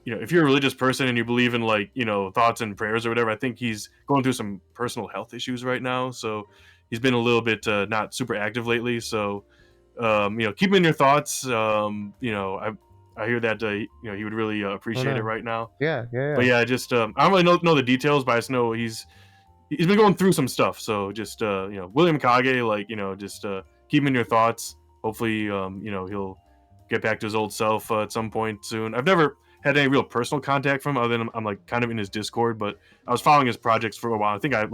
you know, if you're a religious person and you believe in like, you know, thoughts and prayers or whatever, I think he's going through some personal health issues right now. So he's been a little bit not super active lately. So, you know, keep him in your thoughts. You know, I hear that, you know, he would really appreciate it right now. Yeah. But yeah, just, I don't really know the details, but I just know he's been going through some stuff. So just, you know, William Kage, like, you know, just keep him in your thoughts. Hopefully, you know, he'll get back to his old self at some point soon. I've never had any real personal contact from him other than I'm like kind of in his Discord, but I was following his projects for a while. I think I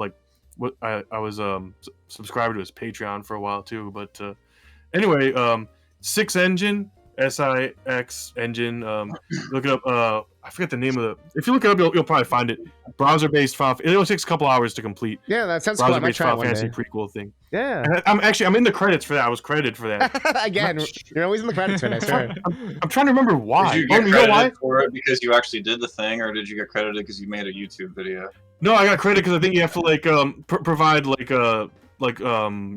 was subscribed to his Patreon for a while too. But anyway, 6 Engine, SIX Engine. Look it up. I forget the name of the. If you look it up, you'll probably find it. Browser-based Final. It only takes a couple hours to complete. Yeah, that sounds cool. I might try it one Fantasy day. prequel thing. Yeah. And I'm in the credits for that. I was credited for that. Again, you're always in the credits for that. Sure. I'm trying to remember why. Did you get credited for it because you actually did the thing, or did you get credited because you made a YouTube video? No, I got credit because I think you have to like provide like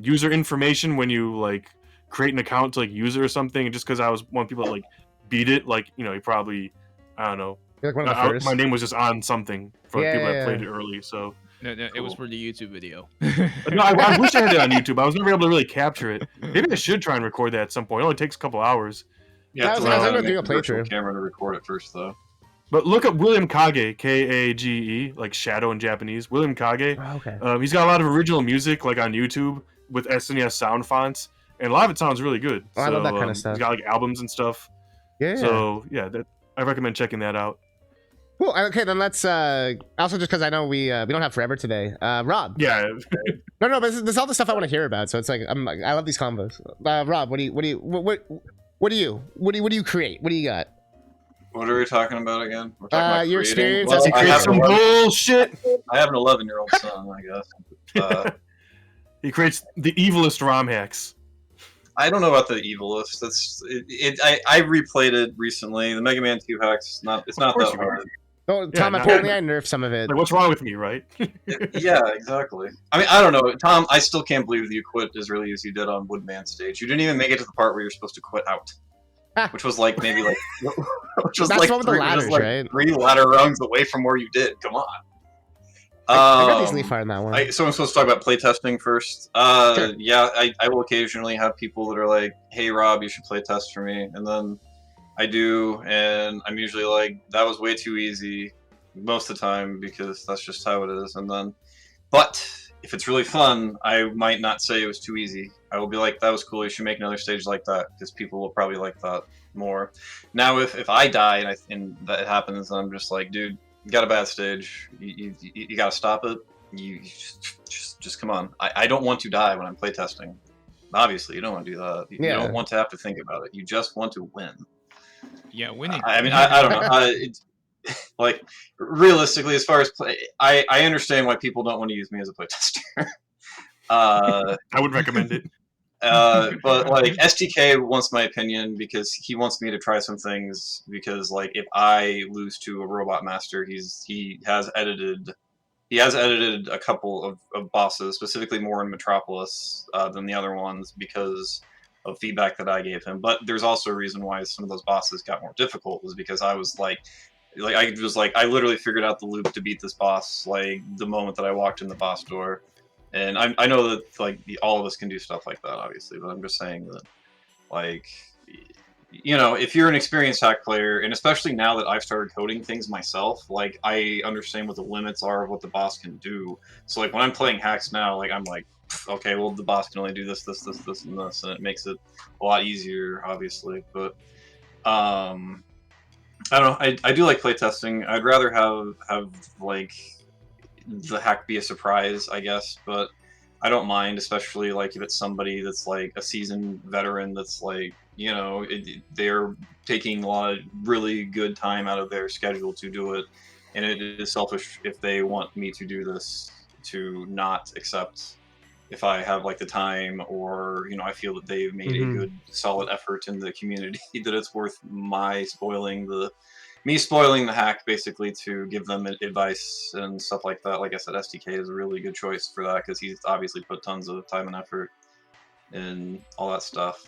user information when you like create an account to like use it or something. And just because I was one of the people that like beat it, like, you know, you probably, I don't know. You're like one of the first. My name was just on something for people that played it early. So no, it was for the YouTube video. No, I wish I had it on YouTube. I was never able to really capture it. Maybe I should try and record that at some point. It only takes a couple hours. Yeah, I was gonna do a playthrough. Camera to record it first, though. But look up William Kage, Kage, like shadow in Japanese. William Kage. Oh, okay. He's got a lot of original music, like on YouTube, with SNES sound fonts, and a lot of it sounds really good. Oh, I love that kind of stuff. He's got like albums and stuff. Yeah. So yeah, I recommend checking that out. Cool. Okay, then let's also just because I know we don't have forever today. Rob. Yeah. No, but this is all the stuff I want to hear about. So it's like I love these combos. Rob, what do you create? What do you got? What are we talking about again? We're talking about your creating. experience. Well, As He creates some bullshit. I have an 11-year-old son, I guess. He creates the evilest ROM hacks. I don't know about the evilest. I replayed it recently. The Mega Man 2 hack's it's not that hard. Oh, Tom, apparently I nerfed some of it. Like, what's wrong with me, right? Yeah, exactly. I mean, I don't know, Tom. I still can't believe that you quit as early as you did on Woodman stage. You didn't even make it to the part where you're supposed to quit out, which was like maybe like, which was That's like, one with the ladders, right? 3 ladder rungs away from where you did. Come on. I got easily far in that one. So I'm supposed to talk about playtesting first. Sure. Yeah, I will occasionally have people that are like, "Hey, Rob, you should play test for me," and then I do, and I'm usually like, "That was way too easy," most of the time because that's just how it is. And then, but if it's really fun, I might not say it was too easy. I will be like, "That was cool. You should make another stage like that," because people will probably like that more. Now, if I die and that happens, I'm just like, "Dude, you got a bad stage. You got to stop it. You just come on. I don't want to die when I'm playtesting. Obviously, you don't want to do that. You don't want to have to think about it. You just want to win." Yeah, winning. I mean, I don't know. Like, realistically, as far as play, I understand why people don't want to use me as a playtester. I would recommend it. But like STK wants my opinion because he wants me to try some things because like if I lose to a robot master, he has edited a couple of bosses, specifically more in Metropolis than the other ones because of feedback that I gave him. But there's also a reason why some of those bosses got more difficult was because I was like I literally figured out the loop to beat this boss like the moment that I walked in the boss door. And I know that like all of us can do stuff like that, obviously, but I'm just saying that, like, you know, if you're an experienced hack player, and especially now that I've started coding things myself, like I understand what the limits are of what the boss can do. So like when I'm playing hacks now, like I'm like, okay, well the boss can only do this, and this, and it makes it a lot easier, obviously. But I don't know. I do like playtesting. I'd rather have like the hack be a surprise, I guess, but I don't mind, especially like if it's somebody that's like a seasoned veteran that's like, you know, they're taking a lot of really good time out of their schedule to do it, and it is selfish if they want me to do this to not accept if I have like the time, or you know, I feel that they've made a good solid effort in the community that it's worth me spoiling the hack basically to give them advice and stuff like that. Like I said, SDK is a really good choice for that because he's obviously put tons of time and effort in all that stuff.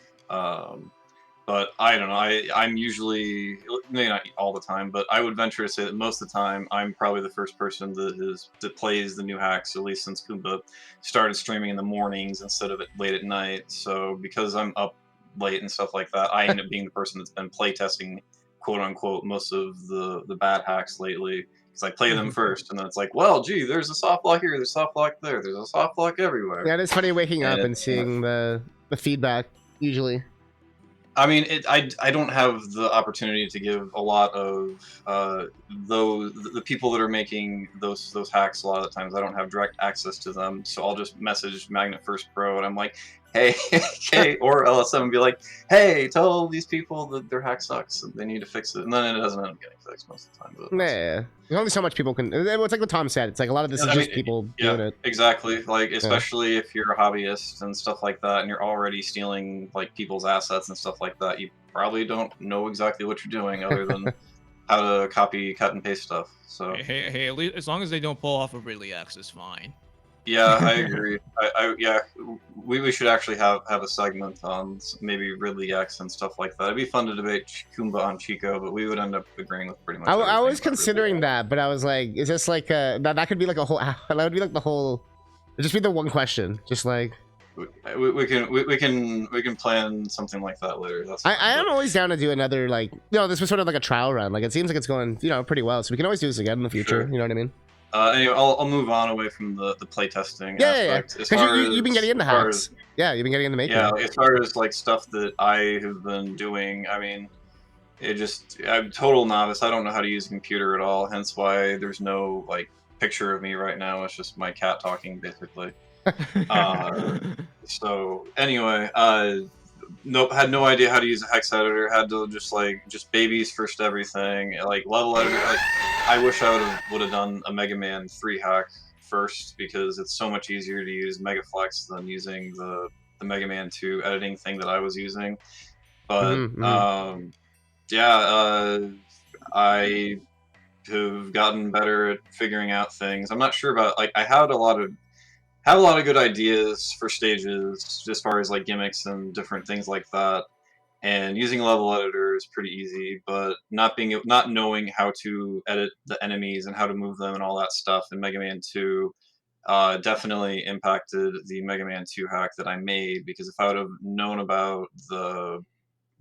But I don't know. I'm usually, maybe not all the time, but I would venture to say that most of the time I'm probably the first person that plays the new hacks, at least since Kumba started streaming in the mornings instead of late at night. So because I'm up late and stuff like that, I end up being the person that's been playtesting, quote unquote, most of the bad hacks lately. Because I play them first, and then it's like, well, gee, there's a soft lock here, there's a soft lock there, there's a soft lock everywhere. Yeah, it's funny waking up and seeing the feedback usually. I mean, I don't have the opportunity to give a lot of the people that are making those hacks. A lot of the times, I don't have direct access to them, so I'll just message Magnet First Pro, and I'm like, hey, or LSM, and be like, hey, tell these people that their hack sucks and they need to fix it, and then it doesn't end up getting fixed most of the time. But there's only so much people can. It's like what Tom said. It's like a lot of this is just people doing it. Exactly. Like especially if you're a hobbyist and stuff like that, and you're already stealing like people's assets and stuff like that, you probably don't know exactly what you're doing other than how to copy, cut, and paste stuff. So hey, at least as long as they don't pull off a Ridley X, it's fine. Yeah, I agree. Yeah, we should actually have a segment on maybe Ridley X and stuff like that. It'd be fun to debate Kumba on Chico, but we would end up agreeing with pretty much. I was considering that, but I was like, is this like that could be like a whole? That would be like the whole. It'd just be the one question, just like. We can plan something like that later. I am always down to do another like this was sort of like a trial run. Like it seems like it's going pretty well, so we can always do this again in the future. Sure. You know what I mean? Anyway, I'll move on away from the playtesting aspect. Yeah. Because you've been getting into hacks. Yeah, you've been getting into making. Yeah, as far as like stuff that I have been doing, I mean, I'm a total novice. I don't know how to use a computer at all. Hence why there's no like picture of me right now. It's just my cat talking basically. So anyway, nope, had no idea how to use a hex editor. Had to just babies first everything. Like level editor. Like I wish I would have done a Mega Man 3 hack first because it's so much easier to use Megaflex than using the Mega Man 2 editing thing that I was using. But I have gotten better at figuring out things. I'm not sure about I had a lot of good ideas for stages as far as like gimmicks and different things like that. And using a level editor is pretty easy, but not knowing how to edit the enemies and how to move them and all that stuff in Mega Man 2 definitely impacted the Mega Man 2 hack that I made, because if I would have known about the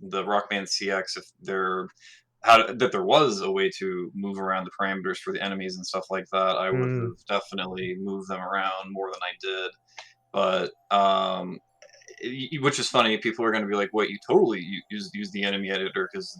Rockman CX, that there was a way to move around the parameters for the enemies and stuff like that, I would have definitely moved them around more than I did. But which is funny, people are going to be like, "Wait, you totally use the enemy editor because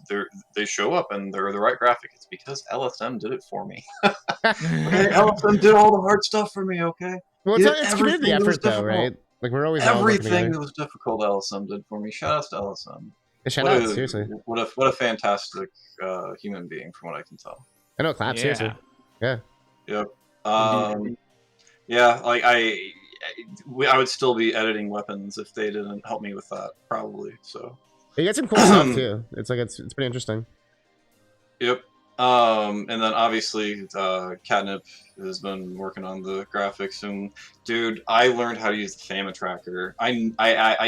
they show up and they're the right graphic." It's because LSM did it for me. Okay, LSM did all the hard stuff for me. Okay, well, it's community effort though, right? Like we're always everything that was difficult, LSM did for me. Shout out to LSM. Shout out, seriously. What a fantastic human being, from what I can tell. I know, clap, seriously. Yeah. Yep. Yeah, like I would still be editing weapons if they didn't help me with that, probably. So you get some cool stuff too. It's like it's pretty interesting. Yep. And then obviously Catnip has been working on the graphics, and dude, I learned how to use the Fama tracker. I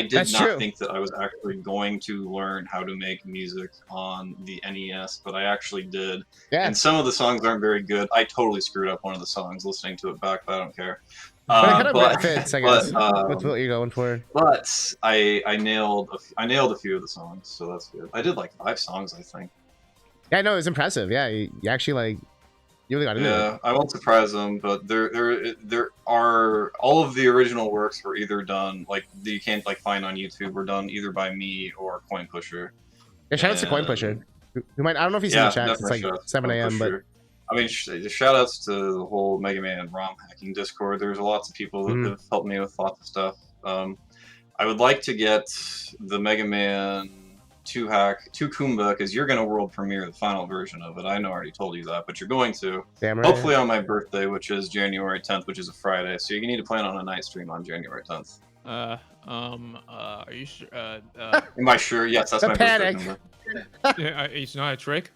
did not think that I was actually going to learn how to make music on the NES, but I actually did. Yeah. And some of the songs aren't very good. I totally screwed up one of the songs listening to it back, but I don't care. But it kind of fits, I guess. That's what you're going for. But I nailed a few of the songs, so that's good. I did like 5 songs, I think. Yeah, no, it was impressive. Yeah, you actually you really got into it. Yeah, I won't surprise them, but there are all of the original works were either done that you can't find on YouTube, were done either by me or Coin Pusher. Yeah, shout out to Coin Pusher. Who might, I don't know if he's in the chat. It's like 7 a.m. but I mean, shout outs to the whole Mega Man ROM hacking Discord. There's lots of people that have helped me with lots of stuff. I would like to get the Mega Man 2 hack to Kumba, because you're going to world premiere the final version of it. I know I already told you that, but you're going to. Damn right. Hopefully on my birthday, which is January 10th, which is a Friday. So you need to plan on a night stream on January 10th. Are you sure? Am I sure? Yes, that's The my panic. birthday number. It's not a trick.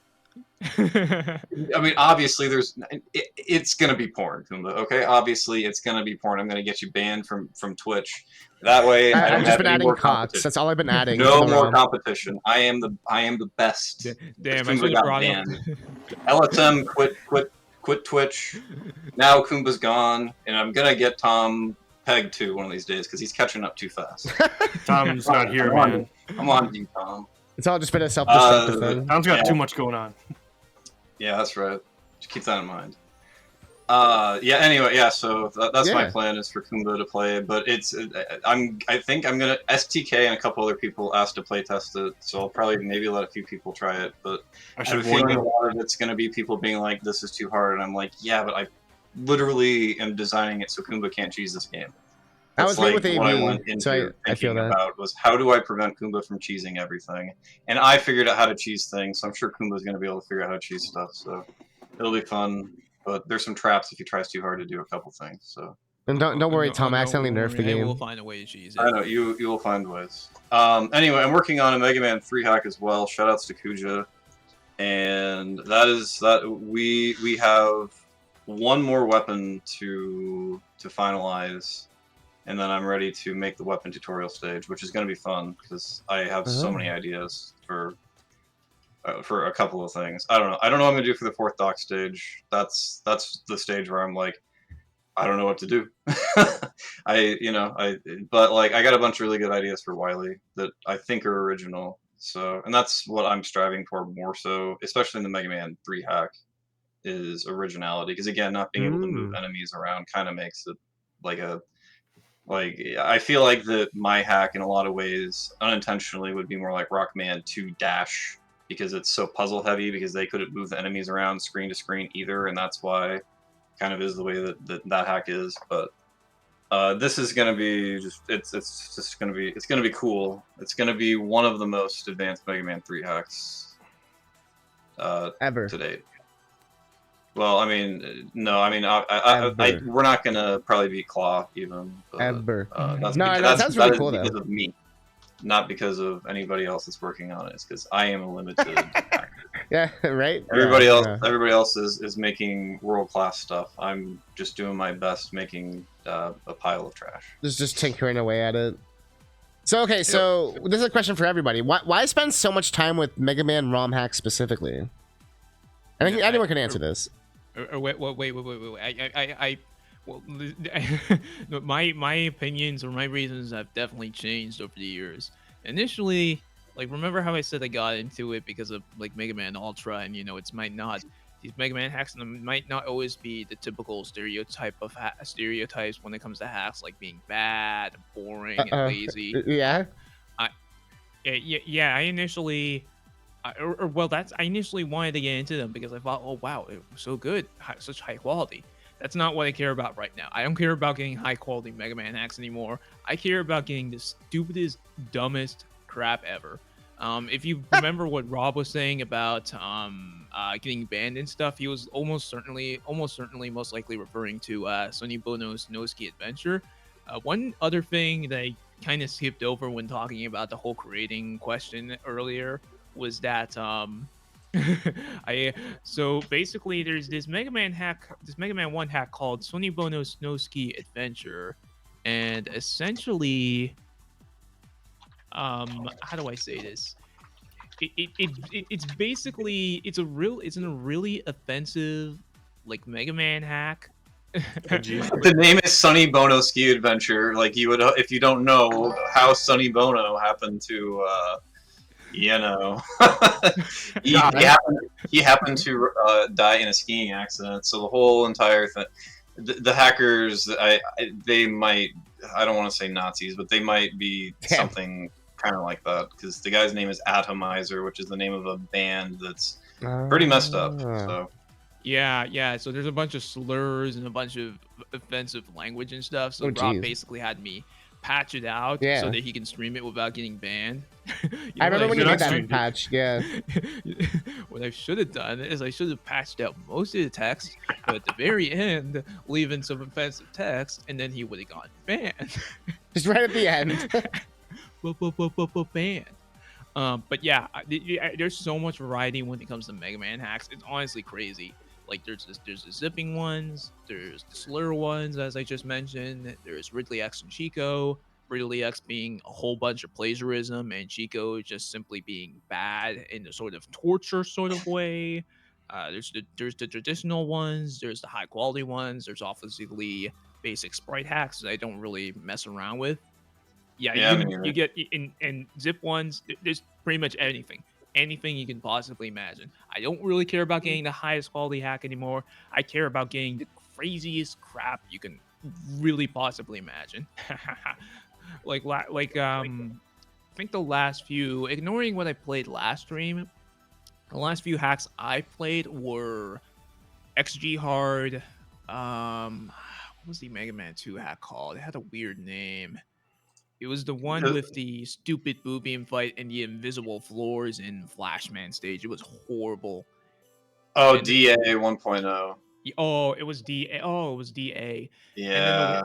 I mean, obviously, it's gonna be porn, Kumba. Okay, obviously, it's gonna be porn. I'm gonna get you banned from Twitch. That way, I don't I've just have been any adding more cocks. competition. That's all I've been adding. No more competition. I am the best. Damn, I Kumba should have got brought banned. up. LSM quit Twitch. Now Kumba's gone, and I'm gonna get Tom pegged too one of these days because he's catching up too fast. Tom's not here, Come on, man. Come on, you Tom. It's all just been a self-destructive thing. Tom's got too much going on. Yeah, that's right. Just keep that in mind. Yeah. Anyway, yeah. So that's my plan, is for Kumba to play, but I think I'm gonna STK and a couple other people asked to play test it, so I'll probably maybe let a few people try it. But I have a feeling a lot of it's gonna be people being like, "This is too hard," and I'm like, "Yeah, but I literally am designing it so Kumba can't cheese this game." That That's was me with what I went AV, into so I feel thinking that. about was how do I prevent Kumba from cheesing everything, and I figured out how to cheese things, so I'm sure Kumba's gonna be able to figure out how to cheese stuff. So it'll be fun. But there's some traps if he tries too hard to do a couple things. So And don't worry, Tom. I accidentally nerfed the game. We'll find a way to cheese it. I know you will find ways. Anyway, I'm working on a Mega Man 3 hack as well. Shoutouts to Kuja, and we have one more weapon to finalize, and then I'm ready to make the weapon tutorial stage, which is going to be fun because I have so many ideas for a couple of things. I don't know what I'm gonna do for the 4th dock stage. That's the stage where I'm like, I don't know what to do. But I got a bunch of really good ideas for Wily that I think are original. So, and that's what I'm striving for more so, especially in the Mega Man 3 hack, is originality. Because again, not being able to move enemies around kind of makes it I feel like that my hack in a lot of ways unintentionally would be more like Rockman 2 Dash, because it's so puzzle heavy, because they couldn't move the enemies around screen to screen either, and that's why kind of is the way that hack is. But this is gonna be it's gonna be cool. It's gonna be one of the most advanced Mega Man 3 hacks Ever to date. Well, I mean, no, I mean, we're not gonna probably beat Claw even. But, ever. That sounds really cool because though. of me, not because of anybody else that's working on it. It's because I am a limited hacker. Yeah, right. Everybody else is making world-class stuff. I'm just doing my best making a pile of trash. Just tinkering away at it. So okay, so this is a question for everybody. Why spend so much time with Mega Man ROM hack specifically? I think anyone can answer this. Wait. No, my opinions or my reasons have definitely changed over the years. Initially, like, remember how I said I got into it because of like Mega Man Ultra, and these Mega Man hacks might not always be the typical stereotypes when it comes to hacks, like being bad, boring, and lazy. Yeah. I initially. I initially wanted to get into them because I thought, oh wow, it was so good, such high quality. That's not what I care about right now. I don't care about getting high quality Mega Man hacks anymore. I care about getting the stupidest, dumbest crap ever. If you remember what Rob was saying about getting banned and stuff, he was most likely referring to Sonny Bono's No Ski Adventure. One other thing that I kind of skipped over when talking about the whole creating question earlier was that so basically there's this Mega Man 1 hack called Sonny Bono's No Ski Adventure, and essentially how do I say this? It's basically it's a really offensive like Mega Man hack. The name is Sonny Bono Ski Adventure. Like, you would, if you don't know how Sonny Bono happened to he happened to die in a skiing accident. So the whole entire thing, the hackers, they might, I don't want to say Nazis, but they might be something kind of like that, because the guy's name is Atomizer, which is the name of a band that's pretty messed up. So Yeah. So there's a bunch of slurs and a bunch of offensive language and stuff. So Oh, Rob geez. basically had me patch it out so Yeah. that he can stream it without getting banned. I remember when you made that streamed it. patch. Yeah. What I should have done is I should have patched out most of the text, but at the very end, leaving some offensive text, and then he would have gone banned. Just right at the end. Banned. But yeah, there's so much variety when it comes to Mega Man hacks. It's honestly crazy. Like there's the zipping ones, there's the slur ones, as I just mentioned. There's Ridley X and Chico. Ridley X being a whole bunch of plagiarism, and Chico just simply being bad in a sort of torture sort of way. There's the traditional ones. There's the high quality ones. There's obviously basic sprite hacks that I don't really mess around with. Yeah, You get in zip ones. There's pretty much anything you can possibly imagine. I don't really care about getting the highest quality hack anymore. I care about getting the craziest crap you can really possibly imagine. I think the last few, ignoring what I played last stream, the last few hacks I played were XG Hard. What was the Mega Man 2 hack called? It had a weird name. It was the one with the stupid boobian fight and the invisible floors in Flashman stage. It was horrible. Oh, And DA 1.0. Oh, it was DA. Oh, it was DA. Yeah.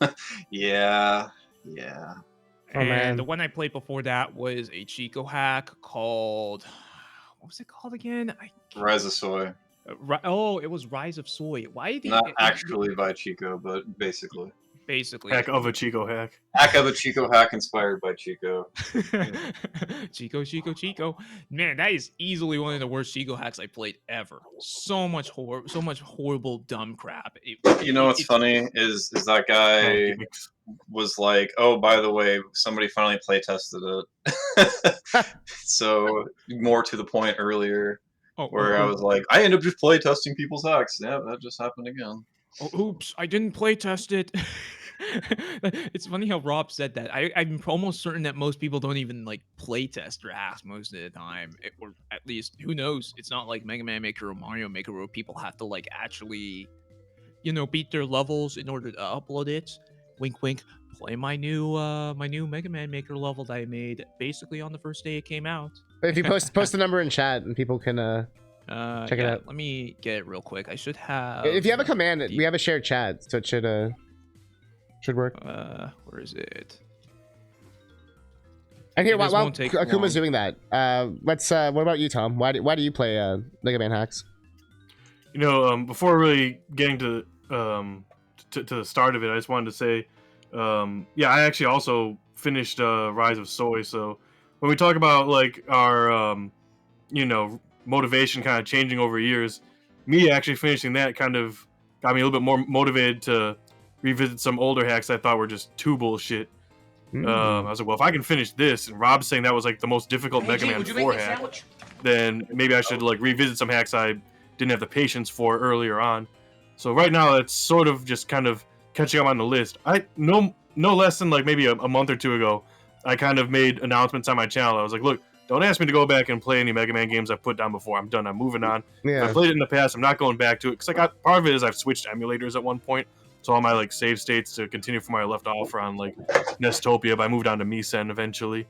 And Yeah. Oh, and man. the one I played before that was a Chico hack called, what was it called again? Rise of Soy. It was Rise of Soy. Why did Not actually by Chico, but basically. Heck of a Chico hack. Hack of a Chico hack inspired by Chico. Chico. Man, that is easily one of the worst Chico hacks I played ever. So much horrible dumb crap. You know what's funny is that guy was like, oh, by the way, somebody finally play tested it. So more to the point earlier, where I was like, I end up just play testing people's hacks. Yeah, that just happened again. Oh, oops, I didn't play test it. It's funny how Rob said that. I'm almost certain that most people don't even like play test their hacks most of the time, or at least who knows. It's not like Mega Man Maker or Mario Maker where people have to like actually, beat their levels in order to upload it. Wink, wink. Play my new Mega Man Maker level that I made basically on the first day it came out. But if you post the number in chat and people can check it out. Let me get it real quick. I should have. If you have a command, we have a shared chat, so it should work. Where is it? And here, while Akuma's doing that, what about you, Tom? Why do you play Mega Man hacks? Before really getting to the start of it, I just wanted to say, I actually also finished Rise of Soy. So when we talk about like our, motivation kind of changing over years, me actually finishing that kind of got me a little bit more motivated to revisit some older hacks I thought were just too bullshit. I was like, well, if I can finish this, and Rob's saying that was like the most difficult Mega Man 4 hack, then maybe I should like revisit some hacks I didn't have the patience for earlier on. So right now, it's sort of just kind of catching up on the list. No less than like maybe a month or two ago, I kind of made announcements on my channel. I was like, look, don't ask me to go back and play any Mega Man games I've put down before. I'm done. I'm moving on. Yeah. If I played it in the past, I'm not going back to it. Because part of it is I've switched emulators at one point. So all my like save states to continue from where I left off are on like Nestopia, but I moved on to Misen eventually.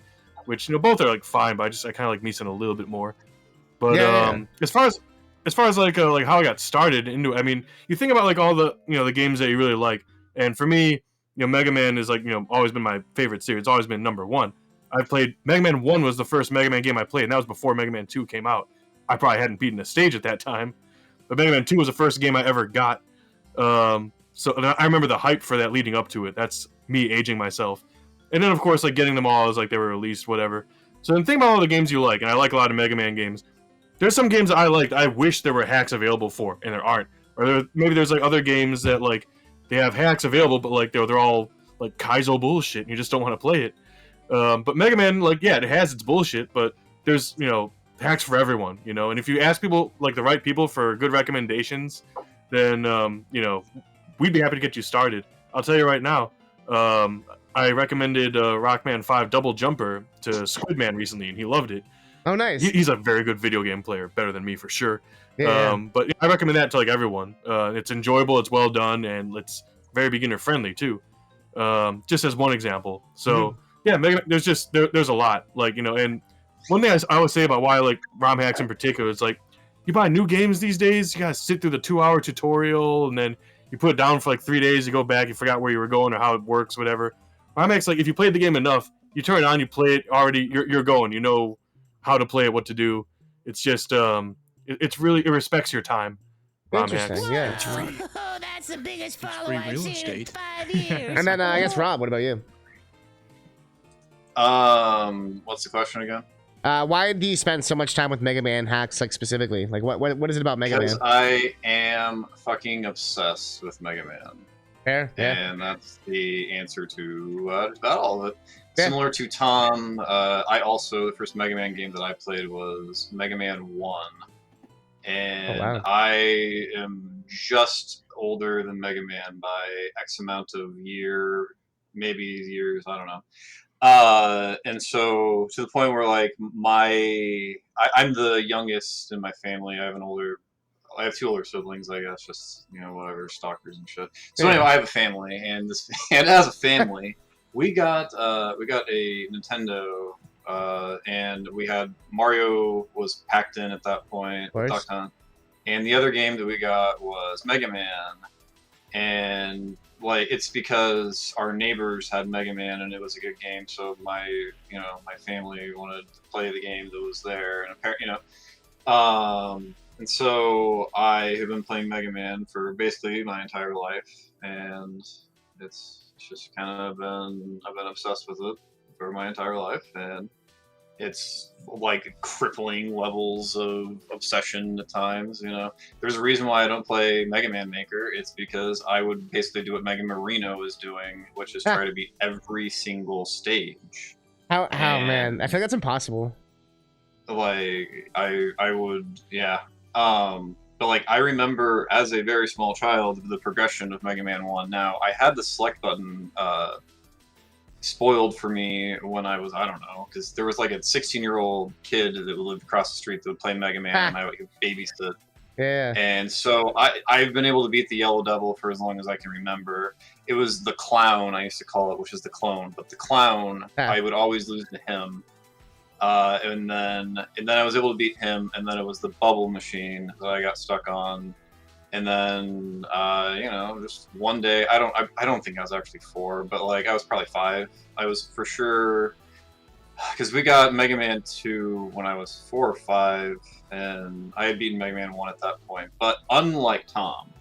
Which, both are like fine, but I kind of like Misen a little bit more. But as far as like how I got started into it, I mean, you think about like all the the games that you really like, and for me, Mega Man is like always been my favorite series. It's always been number one. I played Mega Man 1 was the first Mega Man game I played, and that was before Mega Man 2 came out. I probably hadn't beaten a stage at that time, but Mega Man 2 was the first game I ever got. So I remember the hype for that leading up to it. That's me aging myself. And then of course like getting them all as like they were released, whatever. So then think about all the games you like, and I like a lot of Mega Man games. There's some games that I liked I wish there were hacks available for, and there aren't. Or maybe there's like other games that like they have hacks available, but like they're all like Kaizo bullshit, and you just don't want to play it. But Mega Man, like, yeah, it has its bullshit, but there's, hacks for everyone, and if you ask people, like, the right people for good recommendations, then, we'd be happy to get you started. I'll tell you right now, I recommended Rockman 5 Double Jumper to Squidman recently, and he loved it. Oh, nice. He's a very good video game player, better than me for sure. Yeah. But I recommend that to like everyone. It's enjoyable, it's well done, and it's very beginner friendly too. Just as one example. So yeah, there's a lot, like, you know. And one thing I always say about why I like ROMHACks in particular is like, you buy new games these days, you gotta sit through the 2-hour tutorial, and then you put it down for like 3 days, you go back, you forgot where you were going or how it works, whatever. ROMHACks, like, if you played the game enough, you turn it on, you play it already, you're going, you know how to play it, what to do. It's just it's really, it respects your time. Interesting. ROMHACks. Yeah. It's free. Oh, that's the biggest It's follow free I've real seen estate. in 5 years. And then I guess Rob, what about you? What's the question again? Why do you spend so much time with Mega Man hacks, like specifically? Like, what is it about Mega Man? Because I am fucking obsessed with Mega Man. Fair, yeah. And that's the answer to just about all of it. Yeah. Similar to Tom, the first Mega Man game that I played was Mega Man 1. And wow. I am just older than Mega Man by X amount of maybe years, I don't know. And so to the point where like I'm the youngest in my family. I have 2 older siblings, I guess, just, you know, whatever, stalkers and shit. So anyway, I have a family, and and as a family, we got a Nintendo, and we had Mario was packed in at that point, Duck Hunt, and the other game that we got was Mega Man, and like it's because our neighbors had Mega Man and it was a good game, so my family wanted to play the game that was there, and apparently, and so I have been playing Mega Man for basically my entire life, and it's just kind of I've been obsessed with it for my entire life, and it's like crippling levels of obsession at times. You know, there's a reason why I don't play Mega Man Maker. It's because I would basically do what Mega Marino is doing, which is try to beat every single stage. How man? I feel like that's impossible. Like I would, yeah. But like I remember as a very small child the progression of Mega Man 1. Now I had the select button spoiled for me when I was, I don't know, because there was like a 16-year-old kid that lived across the street that would play Mega Man, and I would babysit. Yeah. And so I've been able to beat the Yellow Devil for as long as I can remember. It was the clown, I used to call it, which is the clone. But the clown, I would always lose to him. And then I was able to beat him, and then it was the bubble machine that I got stuck on. And then, just one day, I don't think I was actually 4, but like I was probably 5. I was for sure, because we got Mega Man 2 when I was 4 or 5, and I had beaten Mega Man 1 at that point. But unlike Tom,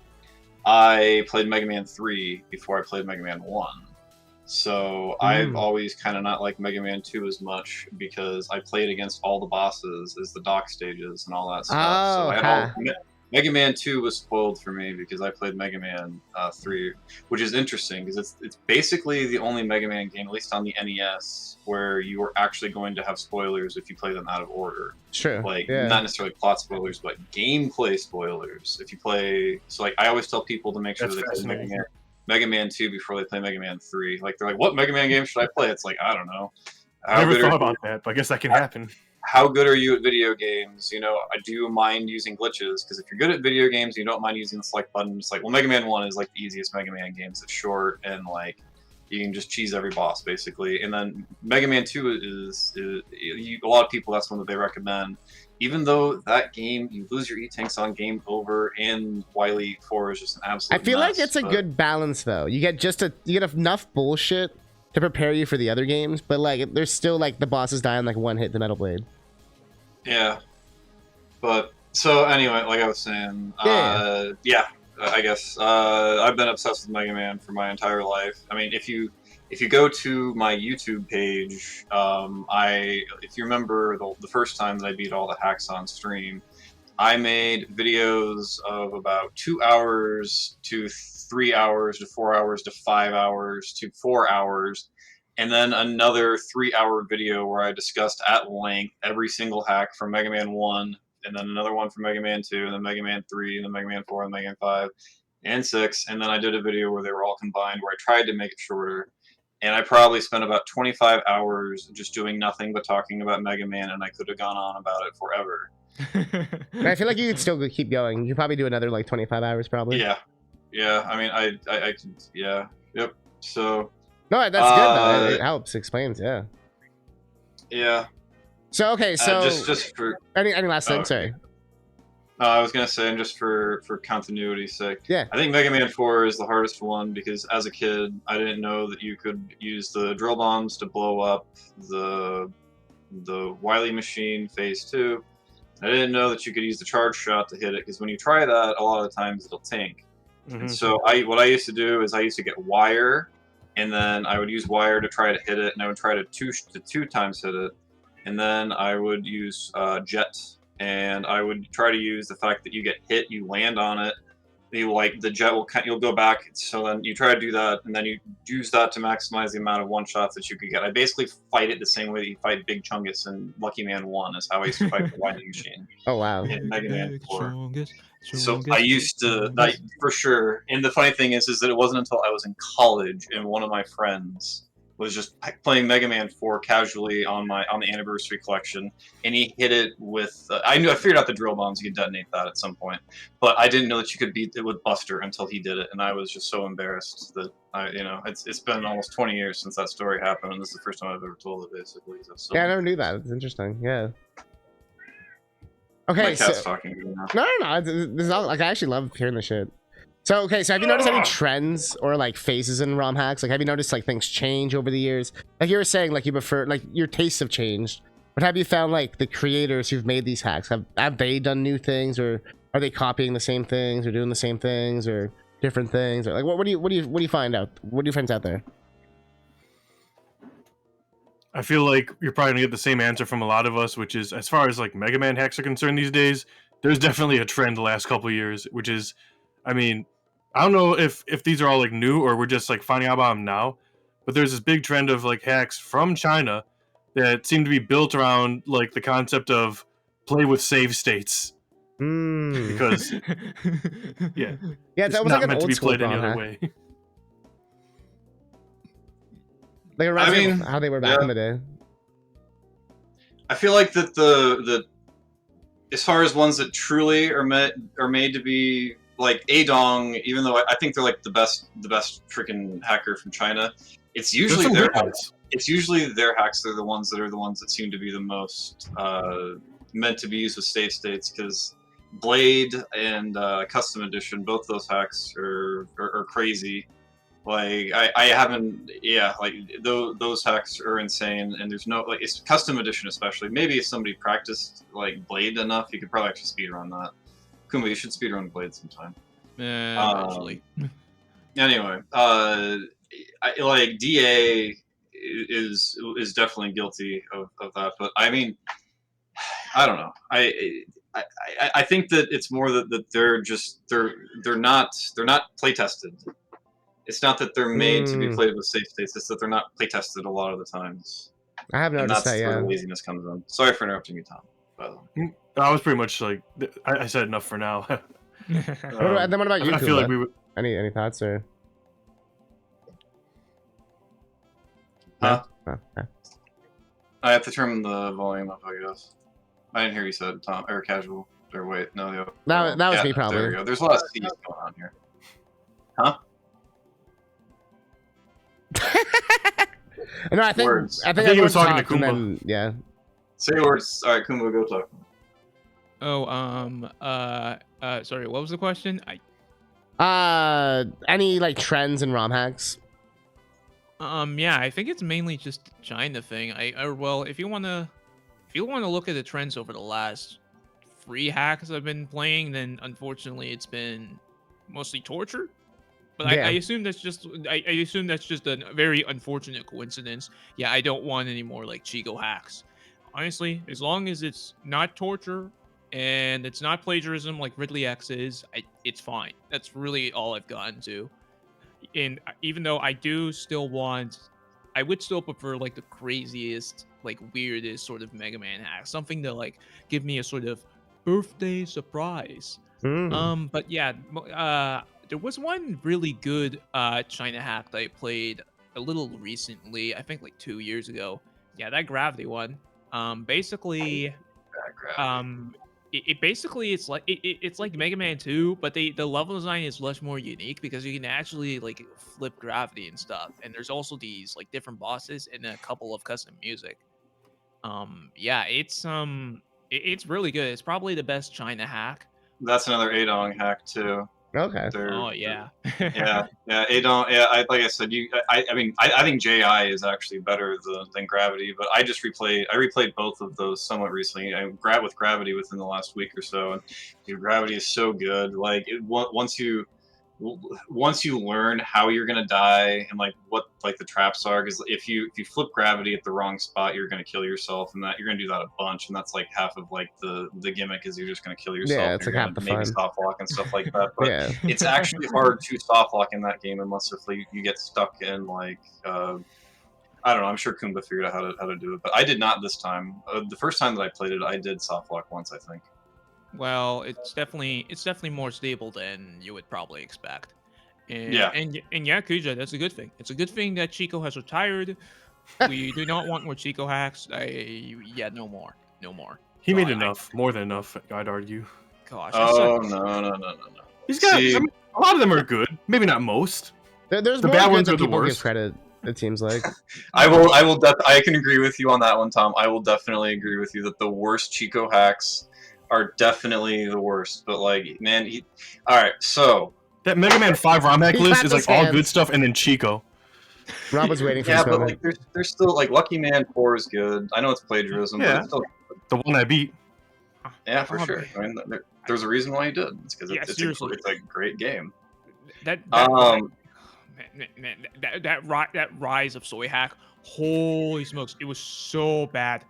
I played Mega Man 3 before I played Mega Man 1. So I've always kind of not liked Mega Man 2 as much because I played against all the bosses as the dock stages and all that stuff. So I had Mega Man 2 was spoiled for me because I played Mega Man 3, which is interesting because it's basically the only Mega Man game, at least on the NES, where you are actually going to have spoilers if you play them out of order. True. Like, not necessarily plot spoilers, but gameplay spoilers. If you play... So, like, I always tell people to make sure that they play Mega Man 2 before they play Mega Man 3. Like, they're like, what Mega Man game should I play? It's like, I don't know. I never thought about that, but I guess that can happen. How good are you at video games? You know, I do mind using glitches, because if you're good at video games, you don't mind using the select button. It's like, well, Mega Man 1 is like the easiest Mega Man games. It's short, and like, you can just cheese every boss, basically. And then Mega Man 2 is a lot of people, that's one that they recommend. Even though that game, you lose your E-Tanks on game over, and Wily 4 is just an absolute I feel mess, like it's a good balance, though. You get enough bullshit to prepare you for the other games, but like there's still like the bosses die on like one hit the Metal Blade. Yeah, but so anyway, like I was saying, I guess I've been obsessed with Mega Man for my entire life. I mean, if you go to my YouTube page, if you remember the first time that I beat all the hacks on stream, I made videos of about 2 hours to 3 hours to 4 hours to 5 hours to 4 hours, and then another 3-hour video where I discussed at length every single hack from Mega Man 1, and then another one from Mega Man 2, and then Mega Man 3, and then Mega Man 4, and Mega Man 5, and 6, and then I did a video where they were all combined where I tried to make it shorter. and I probably spent about 25 hours just doing nothing but talking about Mega Man, and I could have gone on about it forever. And I feel like you could still keep going. You could probably do another like 25 hours, probably. Yeah, yeah. I mean, I could, yeah, yep. So No, that's good though. It helps, explains, yeah. yeah. So okay, so just for any last thing? okay. Sorry. I was gonna say, and just for continuity's sake, Yeah. I think Mega Man 4 is the hardest one because as a kid, I didn't know that you could use the drill bombs to blow up the Wily machine phase 2. I didn't know that you could use the charge shot to hit it because when you try that, a lot of the times it'll tank. And so what I used to do is I used to get wire, and then I would use wire to try to hit it, and I would try to two times hit it, and then I would use jet, and I would try to use the fact that you get hit, you land on it, the jet will you'll go back. So then you try to do that, and then you use that to maximize the amount of one shots that you could get. I basically fight it the same way that you fight Big Chungus and Lucky Man 1 is how I used to fight the Winding Machine. Oh wow. In Mega Man 4. So I used to, for sure. And the funny thing is that it wasn't until I was in college and one of my friends was just playing Mega Man 4 casually on the anniversary collection, and he hit it with. I figured out the drill bombs. You could detonate that at some point, but I didn't know that you could beat it with Buster until he did it, and I was just so embarrassed that it's been almost 20 years since that story happened, and this is the first time I've ever told it, basically. So yeah, I never knew that. It's interesting. Yeah. Okay, my cat's talking to me now. No. This is all like I actually love hearing the shit. So okay, so have you noticed any trends or like phases in ROM hacks? Like, have you noticed like things change over the years? Like you were saying, like you prefer, like your tastes have changed, but have you found like the creators who've made these hacks have they done new things, or are they copying the same things, or doing the same things, or different things, or like what do you find out? What do you find out there? I feel like you're probably gonna get the same answer from a lot of us, which is as far as like Mega Man hacks are concerned these days, there's definitely a trend the last couple of years, which is, I mean, I don't know if these are all like new or we're just like finding out about them now, but there's this big trend of like hacks from China that seem to be built around like the concept of play with save states. Because yeah, that was not like an meant to old be school played any ROM other hack. way. Like it reminds me of how they were back in the day. I feel like that the as far as ones that truly are made to be like Adong, even though I think they're like the best freaking hacker from China, it's usually their hacks. It's usually their hacks. They're the ones that seem to be the most meant to be used with save states, because Blade and Custom Edition, both those hacks are crazy. Like I haven't, like those hacks are insane, and there's no like it's Custom Edition especially. Maybe if somebody practiced like Blade enough, you could probably actually speedrun that. Kuma, you should speedrun Blade sometime. Eventually. Anyway, like DA is definitely guilty of that, but I mean, I don't know. I think that it's more that they're not play tested. It's not that they're made to be played with safe states. It's that they're not play tested a lot of the times. I have noticed that's that. where Yeah. the laziness comes in. Sorry for interrupting you, Tom. By the way. I was pretty much like I said enough for now. Then what about you? I feel like we would. Any thoughts or? Huh? No? Okay. I have to turn the volume up, I guess. I didn't hear you said Tom or casual or wait no. That was me probably. There we go. There's a lot of C's going on here. Huh? No, I think Words. I think he was talking to talked and Kumba. then, yeah. Say words. All right, Kumba, go talk. Sorry, what was the question? Any like trends in ROM hacks? Yeah, I think it's mainly just the China thing. Well, if you wanna look at the trends over the last 3 hacks I've been playing, then unfortunately it's been mostly torture. But Yeah. I assume that's just I assume that's just a very unfortunate coincidence. Yeah, I don't want any more like Chigo hacks. Honestly, as long as it's not torture and it's not plagiarism like Ridley X is, it's fine. That's really all I've gotten to. And even though I would still prefer like the craziest, like weirdest sort of Mega Man hack, something to like give me a sort of birthday surprise. But yeah, there was one really good China hack that I played a little recently. I think like 2 years ago. Yeah, that gravity one. Basically, Bad gravity. it basically it's like Mega Man 2, but the level design is much more unique because you can actually like flip gravity and stuff. And there's also these like different bosses and a couple of custom music. Yeah, it's really good. It's probably the best China hack. That's another Adong hack too. Okay. Oh yeah. Yeah, Adong. Yeah, like I said, I think JI is actually better than Gravity, but I replayed both of those somewhat recently. With Gravity within the last week or so, and dude, Gravity is so good. Like once you learn how you're gonna die and like what like the traps are, because if you flip Gravity at the wrong spot, you're gonna kill yourself, and that you're gonna do that a bunch, and that's like half of like the gimmick is you're just gonna kill yourself. Yeah, it's you're like gonna half the maybe fun. soft lock and stuff like that, but Yeah. it's actually hard to soft lock in that game unless if you get stuck in like I don't know. I'm sure Kumba figured out how to do it, but I did not this time. The first time that I played it, I did soft lock once, I think. Well, it's definitely more stable than you would probably expect. And, Yeah. and yeah, Kuja, that's a good thing. It's a good thing that Chico has retired. We do not want more Chico hacks. Yeah, no more. He made God, enough, more than enough, I'd argue. Gosh. Oh no. He's got. See, I mean, a lot of them are good. Maybe not most. There's The more bad good ones than are the people give worst. credit. It seems like. I can agree with you on that one, Tom. I will definitely agree with you that the worst Chico hacks are definitely the worst. But like, man, all right. So That Mega Man 5 ROMHACK He list clapped is like his all hands. good stuff, and then Chico. Rob was waiting for yeah, this but moment. like, there's still like Lucky Man 4 is good. I know it's plagiarism, but Yeah. it's still The one I beat. yeah, for Oh, sure. man. I mean, there's a reason why he did. It's because Yeah, it's seriously. a great game. That rise of soy hack. Holy smokes! It was so bad.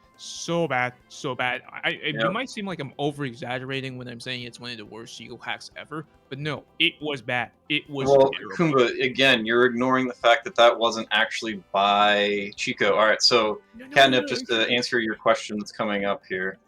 You Yep. might seem like I'm over exaggerating when I'm saying it's one of the worst Chico hacks ever, but no, it was bad. It was Well, terrible. Kumba, again, you're ignoring the fact that wasn't actually by Chico. All right, so Catnip, just to answer your question that's coming up here,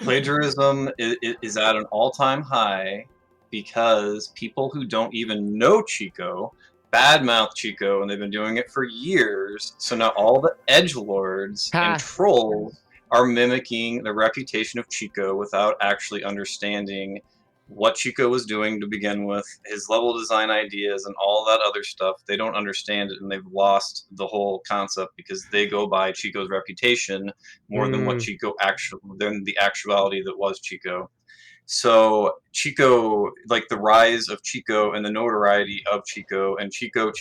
plagiarism is at an all-time high because people who don't even know Chico badmouth Chico, and they've been doing it for years. So now all the edgelords and trolls are mimicking the reputation of Chico without actually understanding what Chico was doing to begin with, his level design ideas, and all that other stuff. They don't understand it, and they've lost the whole concept because they go by Chico's reputation more than what than the actuality that was Chico. So Chico, like the rise of Chico and the notoriety of Chico and Chico,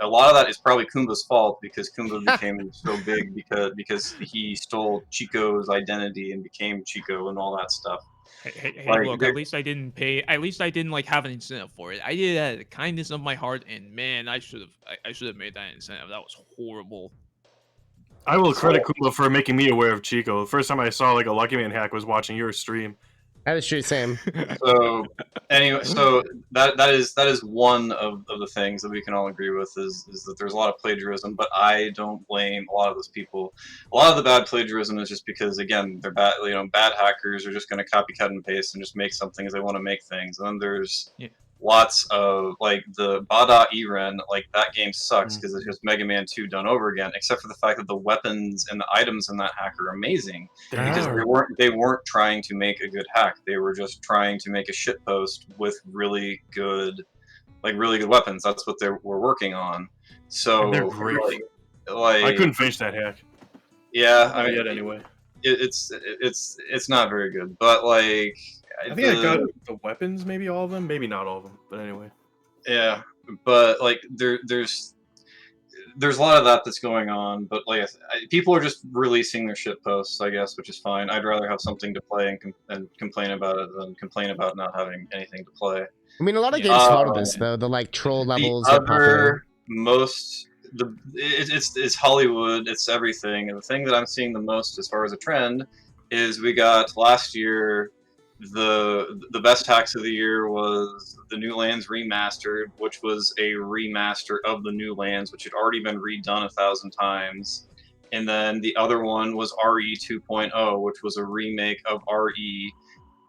a lot of that is probably Kumba's fault because Kumba became so big because he stole Chico's identity and became Chico and all that stuff. Hey, Like, look, at least I didn't pay. At least I didn't like have an incentive for it. I did it out of the kindness of my heart, and man, I should have made that incentive. That was horrible. I will credit Kumba for making me aware of Chico. The first time I saw like a Lucky Man hack was watching your stream. That is true, same. So anyway, so that is one of the things that we can all agree with is that there's a lot of plagiarism, but I don't blame a lot of those people. A lot of the bad plagiarism is just because again they're bad. Bad hackers are just going to copy, cut, and paste and just make something as they want to make things. And then there's lots of like the Bada Eren, like that game sucks because it's just Mega Man 2 done over again, except for the fact that the weapons and the items in that hack are amazing because they weren't trying to make a good hack. They were just trying to make a shitpost with really good weapons. That's what they were working on. So And they're great. Like I couldn't finish that hack. Yeah, Not yet anyway. It's not very good, but like I think I got the weapons, maybe all of them, maybe not all of them, but anyway. Yeah, but like there's a lot of that's going on, but like people are just releasing their shit posts, I guess, which is fine. I'd rather have something to play and complain about it than complain about not having anything to play. I mean, a lot of games follow this though. The like troll levels The get popular. It's Hollywood, it's everything, and the thing that I'm seeing the most as far as a trend is we got last year. The best hacks of the year was the New Lands Remastered, which was a remaster of the New Lands, which had already been redone 1,000 times. And then the other one was RE 2.0, which was a remake of RE.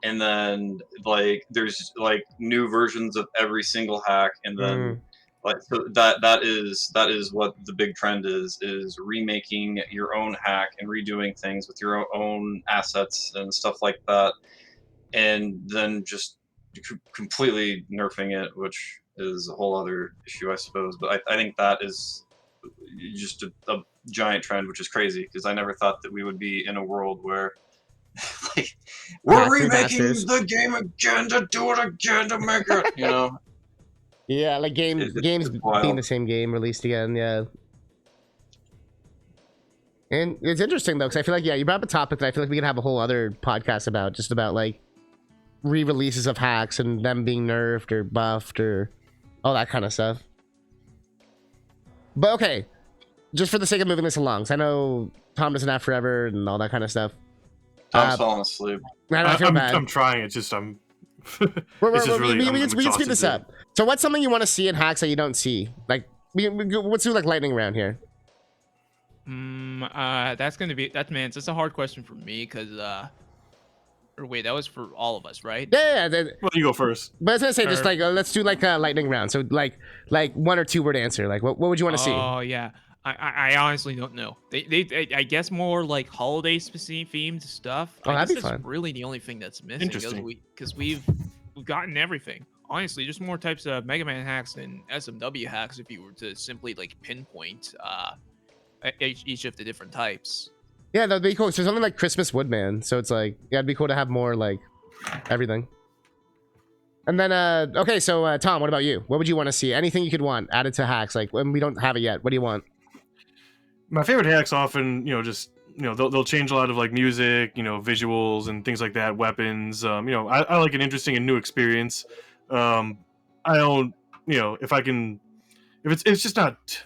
And then like there's like new versions of every single hack, and then Like so that is what the big trend is remaking your own hack and redoing things with your own assets and stuff like that, and then just completely nerfing it, which is a whole other issue, I suppose. But I think that is just a giant trend, which is crazy because I never thought that we would be in a world where like we're remaking the game again to do it again to make it, you know. Yeah, like games being the same game released again, yeah. And it's interesting though, because I feel like, yeah, you brought up a topic that I feel like we can have a whole other podcast about, just about like re-releases of hacks and them being nerfed or buffed or all that kind of stuff. But okay, just for the sake of moving this along, because I know Tom doesn't have forever and all that kind of stuff. Tom's falling asleep. I'm trying. It's just we can speed this up. So what's something you want to see in hacks that you don't see? Like, let's do like lightning round here. That's a hard question for me because or wait, that was for all of us, right? Yeah. Well, you go first. But I was gonna say, just like let's do like a lightning round. So like 1 or 2 word answer. Like what would you want to see? Oh yeah. I honestly don't know. I guess more like holiday specific themed stuff. Oh, that'd be that's fun. Really the only thing that's missing. Interesting. Because we've gotten everything. Honestly, just more types of Mega Man hacks and SMW hacks if you were to simply like pinpoint each of the different types. Yeah, that'd be cool. So something like Christmas Woodman. So it's like, yeah, it'd be cool to have more like everything. And then okay, so Tom, what about you? What would you want to see? Anything you could want added to hacks? Like when we don't have it yet, what do you want? My favorite hacks often, just they'll change a lot of like music, visuals and things like that, weapons. I like an interesting and new experience. I don't, if it's just not.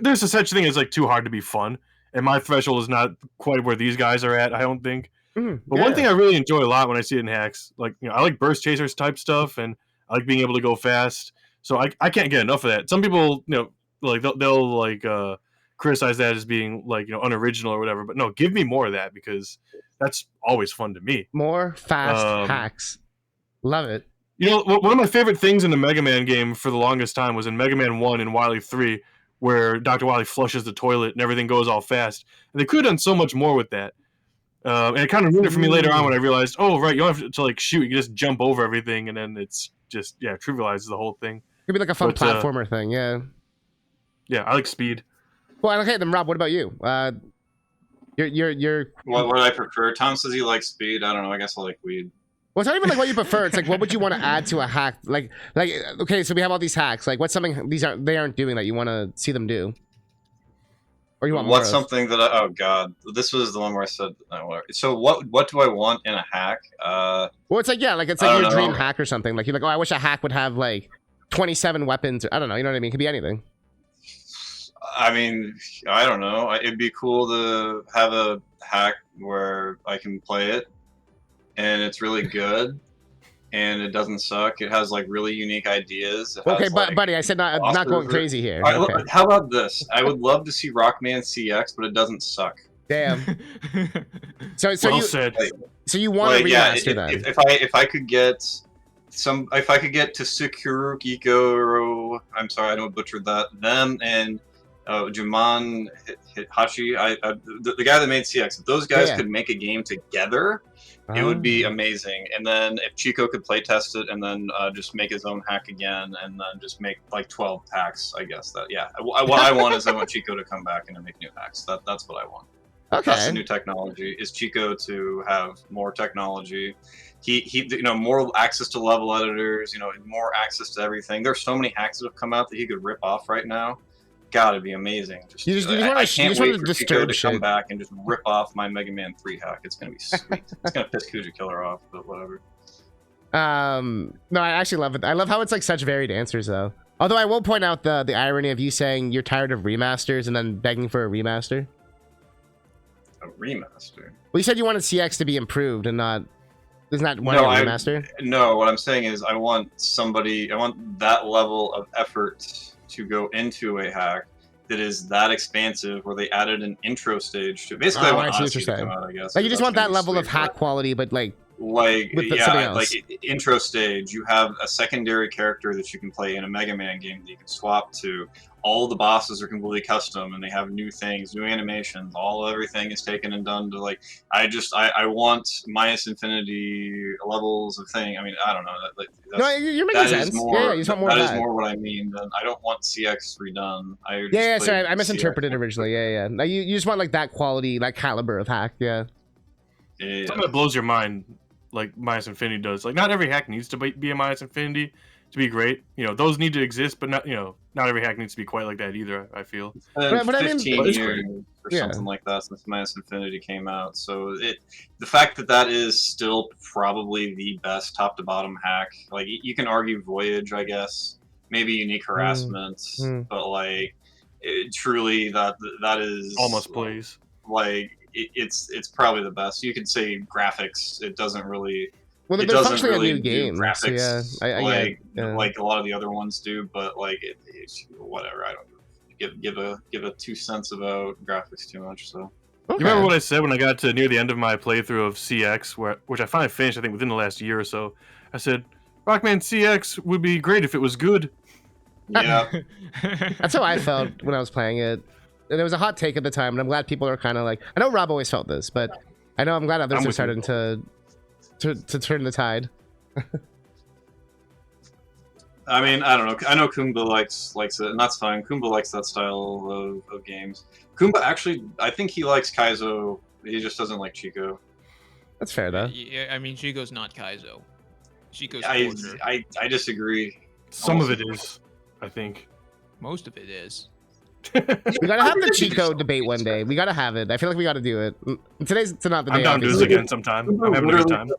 There's a such thing as like too hard to be fun, and my threshold is not quite where these guys are at. I don't think. But one thing I really enjoy a lot when I see it in hacks, like I like burst chasers type stuff, and I like being able to go fast. So I can't get enough of that. Some people, like they'll like criticize that as being like unoriginal or whatever, but no, give me more of that because that's always fun to me. More fast hacks, love it. One of my favorite things in the Mega Man game for the longest time was in Mega Man 1 and Wily 3, where Dr. Wily flushes the toilet and everything goes all fast. And they could have done so much more with that. And it kind of ruined it for me later on when I realized, oh, right, you don't have to like shoot, you can just jump over everything, and then it's just, trivializes the whole thing. Could be like a fun platformer thing, yeah. Yeah, I like speed. Well, okay, then Rob, what about you? You're what would I prefer? Tom says he likes speed. I don't know. I guess I like weed. Well, it's not even like what you prefer. It's like what would you want to add to a hack? Like okay, so we have all these hacks. Like what's something they aren't doing that you want to see them do? Or you want more What's something that oh god, this was the one where I said so what do I want in a hack? Well, it's like it's like your dream hack or something. Like you're like, oh, I wish a hack would have like 27 weapons. Or, I don't know. You know what I mean? It could be anything. I mean, I don't know. It'd be cool to have a hack where I can play it, and it's really good, and it doesn't suck. It has like really unique ideas. Okay, but buddy, I said not going crazy here. Right, okay. How about this? I would love to see Rockman CX, but it doesn't suck. Damn. So well you said. So you want a remaster then? If I could get to Sekiro Giko, I'm sorry, I don't butchered that. Them and Juman Hachi, the guy that made CX, if those guys could make a game together, it would be amazing. And then if Chico could playtest it and then just make his own hack again and then just make like 12 hacks, I guess what I want is I want Chico to come back and to make new hacks. That's what I want. Okay. That's the new technology, is Chico to have more technology. He more access to level editors, more access to everything. There's so many hacks that have come out that he could rip off right now. God, it'd be amazing. I can't wait for Chico to come back and just rip off my Mega Man 3 hack. It's gonna be sweet. It's gonna piss Kuja Killer off, but whatever. No, I actually love it. I love how it's like such varied answers though. Although I will point out the irony of you saying you're tired of remasters and then begging for a remaster. A remaster? Well, you said you wanted CX to be improved and not. Isn't that one remaster? No, what I'm saying is I want that level of effort to go into a hack that is that expansive, where they added an intro stage to basically I want Odyssey to come out, I guess. Like you just want that level of hack quality, but like like With something yeah, else. like intro stage, you have a secondary character that you can play in a Mega Man game that you can swap to. All the bosses are completely custom, and they have new things, new animations. Everything is taken and done to like. I want minus infinity levels of thing. I mean, I don't know. No, you're making sense. Yeah, you just want more of that is that. more what I mean. I don't want CX redone. Yeah, sorry, I CX misinterpreted originally. Yeah. Now you just want like that quality, that caliber of hack. Yeah. Yeah. Something that blows your mind, like minus infinity does. Like, not every hack needs to be a minus infinity to be great. You know, those need to exist, but not every hack needs to be quite like that either. I feel. It's been But I mean, 15 it's years or yeah. something like that since Minus Infinity came out. So the fact that is still probably the best top to bottom hack. Like you can argue Voyage, I guess, maybe Unique Harassment, but like truly that is Almost plays. Like it's probably the best. You could say graphics. It doesn't really. Well, It they're doesn't functionally really a new game. do So yeah, graphics I like a lot of the other ones do, but like it's whatever. I don't give a 2 cents about graphics too much. So You remember what I said when I got to near the end of my playthrough of CX, which I finally finished, I think, within the last year or so? I said, Rockman CX would be great if it was good. yeah, That's how I felt when I was playing it. And it was a hot take at the time, and I'm glad people are kind of like. I know Rob always felt this, but I'm glad others are starting to turn the tide. I mean, I don't know. I know Kumba likes it, and that's fine. Kumba likes that style of games. Kumba actually, I think he likes Kaizo. He just doesn't like Chico. That's fair though. Yeah, I mean, Chico's not Kaizo. Chico's torture. I disagree. Some of it is, I think. Most of it is. We gotta have the Chico debate one day. We gotta have it. I feel like we gotta do it. Today's not the day. I'm down to do this again sometime. I'm having a good time.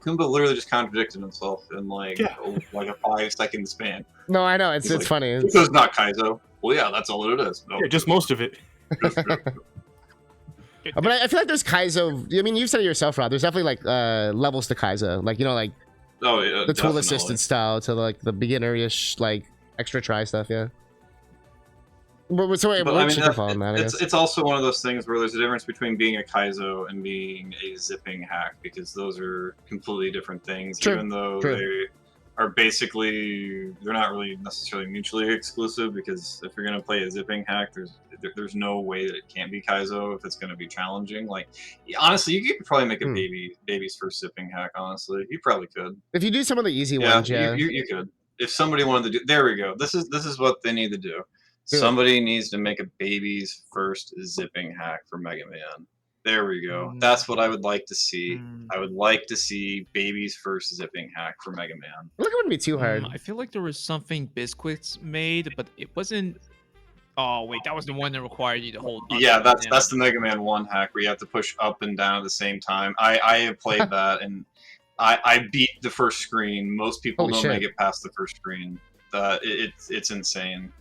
Kumba literally just contradicted himself in like a 5-second span. No, I know. It's funny. Chico's not Kaizo. Well, yeah, that's all it is. No. Yeah, just most of it. But I feel like there's Kaizo. I mean, you've said it yourself, Rod. There's definitely like levels to Kaizo. Like like the tool assisted style to like the beginner-ish like extra try stuff. Yeah. But I mean, it's also one of those things where there's a difference between being a Kaizo and being a zipping hack, because those are completely different things. True. Even though they are basically, they're not really necessarily mutually exclusive, because if you're going to play a zipping hack, there's no way that it can't be Kaizo if it's going to be challenging. Like, honestly, you could probably make a baby's first zipping hack. Honestly, you probably could. If you do some of the easy ones, yeah, you could. If somebody wanted to do, there we go. This is what they need to do. Somebody needs to make a baby's first zipping hack for Mega Man. There we go. That's what I would like to see. I would like to see baby's first zipping hack for Mega Man. Look, it wouldn't be too hard. I feel like there was something Biscuits made, but it wasn't. Oh wait, that was the one that required you to hold. Yeah, that's the Mega Man 1 hack where you have to push up and down at the same time. I have played that, and I beat the first screen. Most people don't make it past the first screen. It's insane.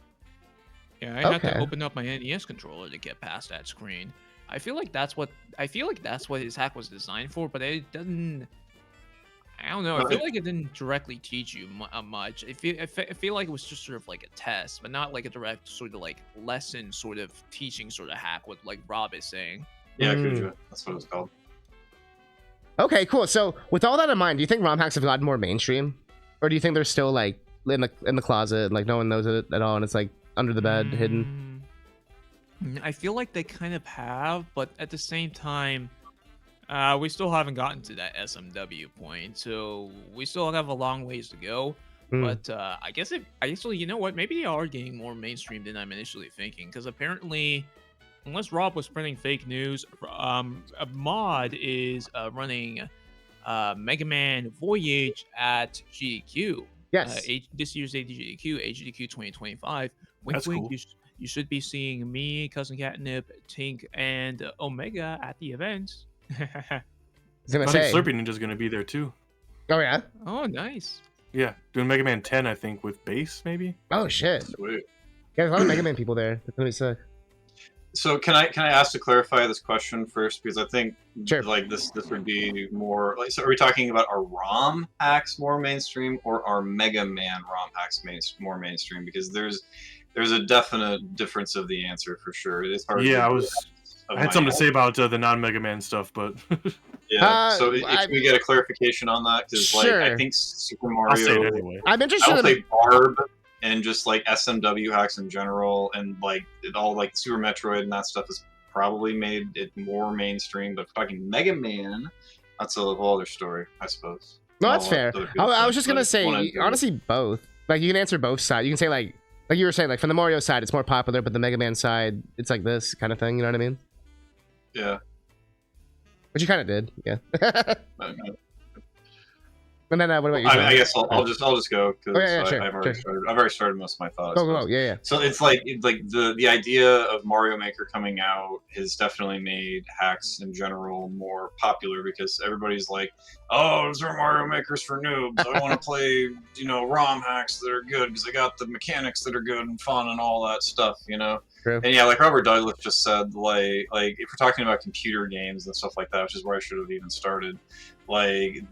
Yeah, I had to open up my NES controller to get past that screen. I feel like that's what his hack was designed for, but it doesn't. I don't know. I feel like it didn't directly teach you much. I feel like it was just sort of like a test, but not like a direct sort of like lesson, sort of teaching sort of hack. What like Rob is saying. Yeah, Kuja. That's what it's called. Okay, cool. So with all that in mind, do you think ROM hacks have gotten more mainstream, or do you think they're still like in the closet and like no one knows it at all, and it's like under the bed, hidden? I feel like they kind of have, but at the same time, we still haven't gotten to that SMW point, so we still have a long ways to go. But I guess you know what? Maybe they are getting more mainstream than I'm initially thinking, because apparently, unless Rob was printing fake news, a mod is running Mega Man Voyage at GDQ. Yes. This year's AGDQ 2025. That's cool. You should be seeing me, CousinCatnip, Tink, and Omega at the event. I think Slurpee Ninja's going to be there too. Oh yeah. Oh nice. Yeah, doing Mega Man 10, I think, with bass maybe. Oh shit. Sweet. Yeah, there's a lot of Mega Man people there. That's gonna be sick. So can I ask to clarify this question first, because I think like this would be more like, so are we talking about our ROM hacks more mainstream, or our Mega Man ROM hacks more mainstream? Because there's a definite difference of the answer for sure. It's hard. Yeah, I had something to say about the non-Mega Man stuff, but Yeah. So can we get a clarification on that? Because Sure. like I think Super I'll say it Mario. anyway. I'm I interested will in play Barb and just like SMW hacks in general, and like it all like Super Metroid and that stuff has probably made it more mainstream. But fucking Mega Man, that's a whole other story, I suppose. No, that's fair. I was just gonna say, honestly, both. Like, you can answer both sides. You can say like you were saying, like from the Mario side, it's more popular, but the Mega Man side, it's like this kind of thing. You know what I mean? Yeah. Which you kind of did, yeah. And then what about you? I guess I'll just go because sure, I've already started most of my thoughts. Go, yeah. So it's like the idea of Mario Maker coming out has definitely made hacks in general more popular because everybody's like, oh, those are Mario Makers for noobs. I want to play ROM hacks that are good because I got the mechanics that are good and fun and all that stuff. True. And yeah, like Robert Douglas just said, like if we're talking about computer games and stuff like that, which is where I should have even started. Like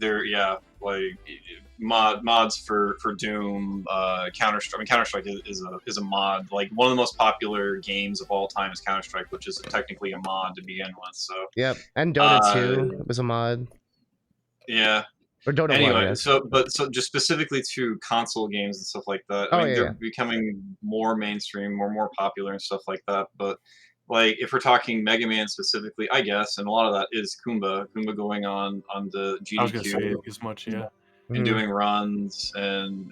mods for Doom, Counter-Strike. Counter-Strike is a mod. Like one of the most popular games of all time is Counter-Strike, which is technically a mod to begin with. So yep, and Dota 2 was a mod. Yeah. Or Dota anyway, 1, so just specifically to console games and stuff like that. I mean, they're becoming more mainstream, more popular and stuff like that. But like, if we're talking Mega Man specifically, I guess, and a lot of that is Kumba going on the GDQ. I was gonna say as much, yeah. And doing runs, and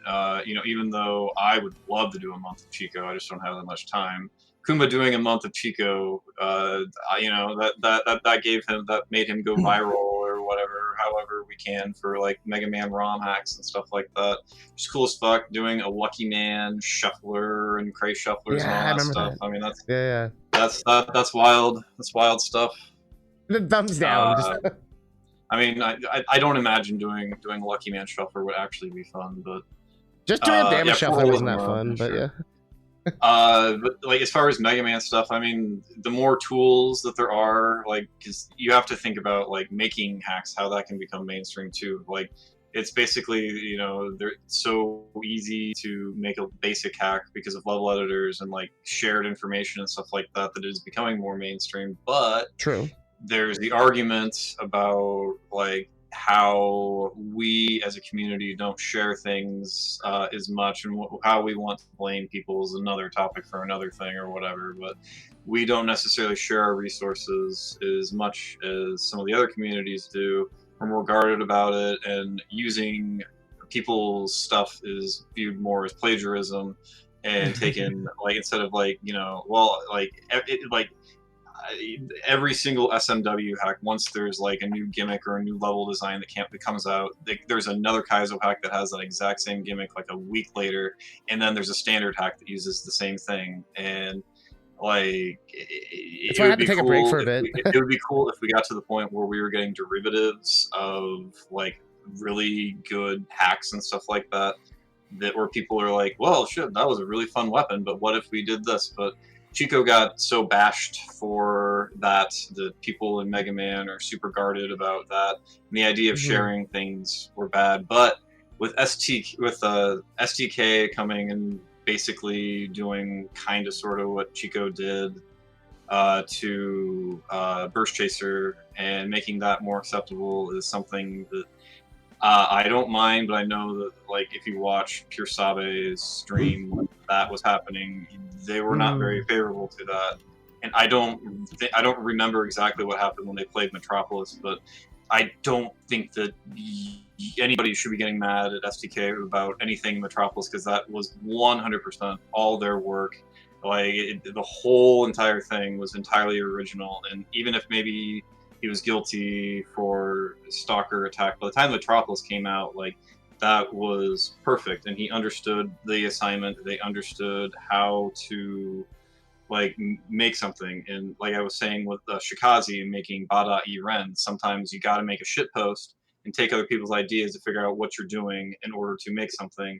even though I would love to do a month of Chico, I just don't have that much time. Kumba doing a month of Chico, that made him go viral or whatever, however we can for like Mega Man ROM hacks and stuff like that. Just cool as fuck. Doing a Lucky Man shuffler and Cray shufflers and all that stuff. That. I mean, that's wild. That's wild stuff. The thumbs down. I mean, I don't imagine doing Lucky Man Shuffler would actually be fun, but just doing a damage shuffler wasn't that fun, but sure. But like as far as Mega Man stuff, I mean, the more tools that there are, like, because you have to think about like making hacks, how that can become mainstream too. Like, it's basically they're so easy to make a basic hack because of level editors and like shared information and stuff like that it is becoming more mainstream. But true. There's the argument about like how we as a community don't share things as much, and how we want to blame people is another topic for another thing or whatever. But we don't necessarily share our resources as much as some of the other communities do. We're more guarded about it, and using people's stuff is viewed more as plagiarism and taken like instead of like every single SMW hack, once there's like a new gimmick or a new level design that comes out, there's another Kaizo hack that has that exact same gimmick like a week later, and then there's a standard hack that uses the same thing. And like, that's why I had to take a break for a bit. It would be cool if we got to the point where we were getting derivatives of like really good hacks and stuff like that, where people are like, well, shit, that was a really fun weapon, but what if we did this? But Chico got so bashed for that people in Mega Man are super guarded about that, and the idea of sharing things were bad. But with STK coming and basically doing kind of sort of what Chico did to Burst Chaser and making that more acceptable is something that I don't mind, but I know that like if you watch Pure Sabe's stream when that was happening, they were not very favorable to that. And I don't remember exactly what happened when they played Metropolis, but I don't think that anybody should be getting mad at STK about anything in Metropolis, because that was 100% all their work. Like the whole entire thing was entirely original, and even if maybe he was guilty for Stalker attack, by the time Metropolis came out, like that was perfect, and he understood the assignment. They understood how to like make something. And like I was saying with Shikazi making Bada Ren, sometimes you got to make a shit post and take other people's ideas to figure out what you're doing in order to make something.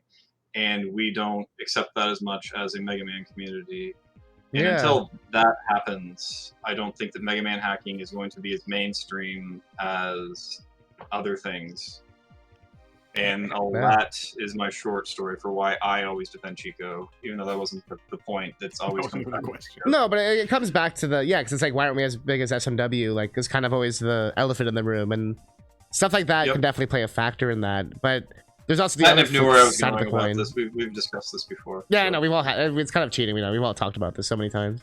And we don't accept that as much as a Mega Man community. And until that happens, I don't think that Mega Man hacking is going to be as mainstream as other things. And that is my short story for why I always defend Chico, even though that wasn't the point. That's always That wasn't the question. No, but it comes back to because it's like, why aren't we as big as SMW? Like, it's kind of always the elephant in the room, and stuff like that can definitely play a factor in that. But there's also the other knew where I was side of going the about coin. this. We've discussed this before. Yeah, so. no, we've all had. It's kind of cheating. We've all talked about this so many times.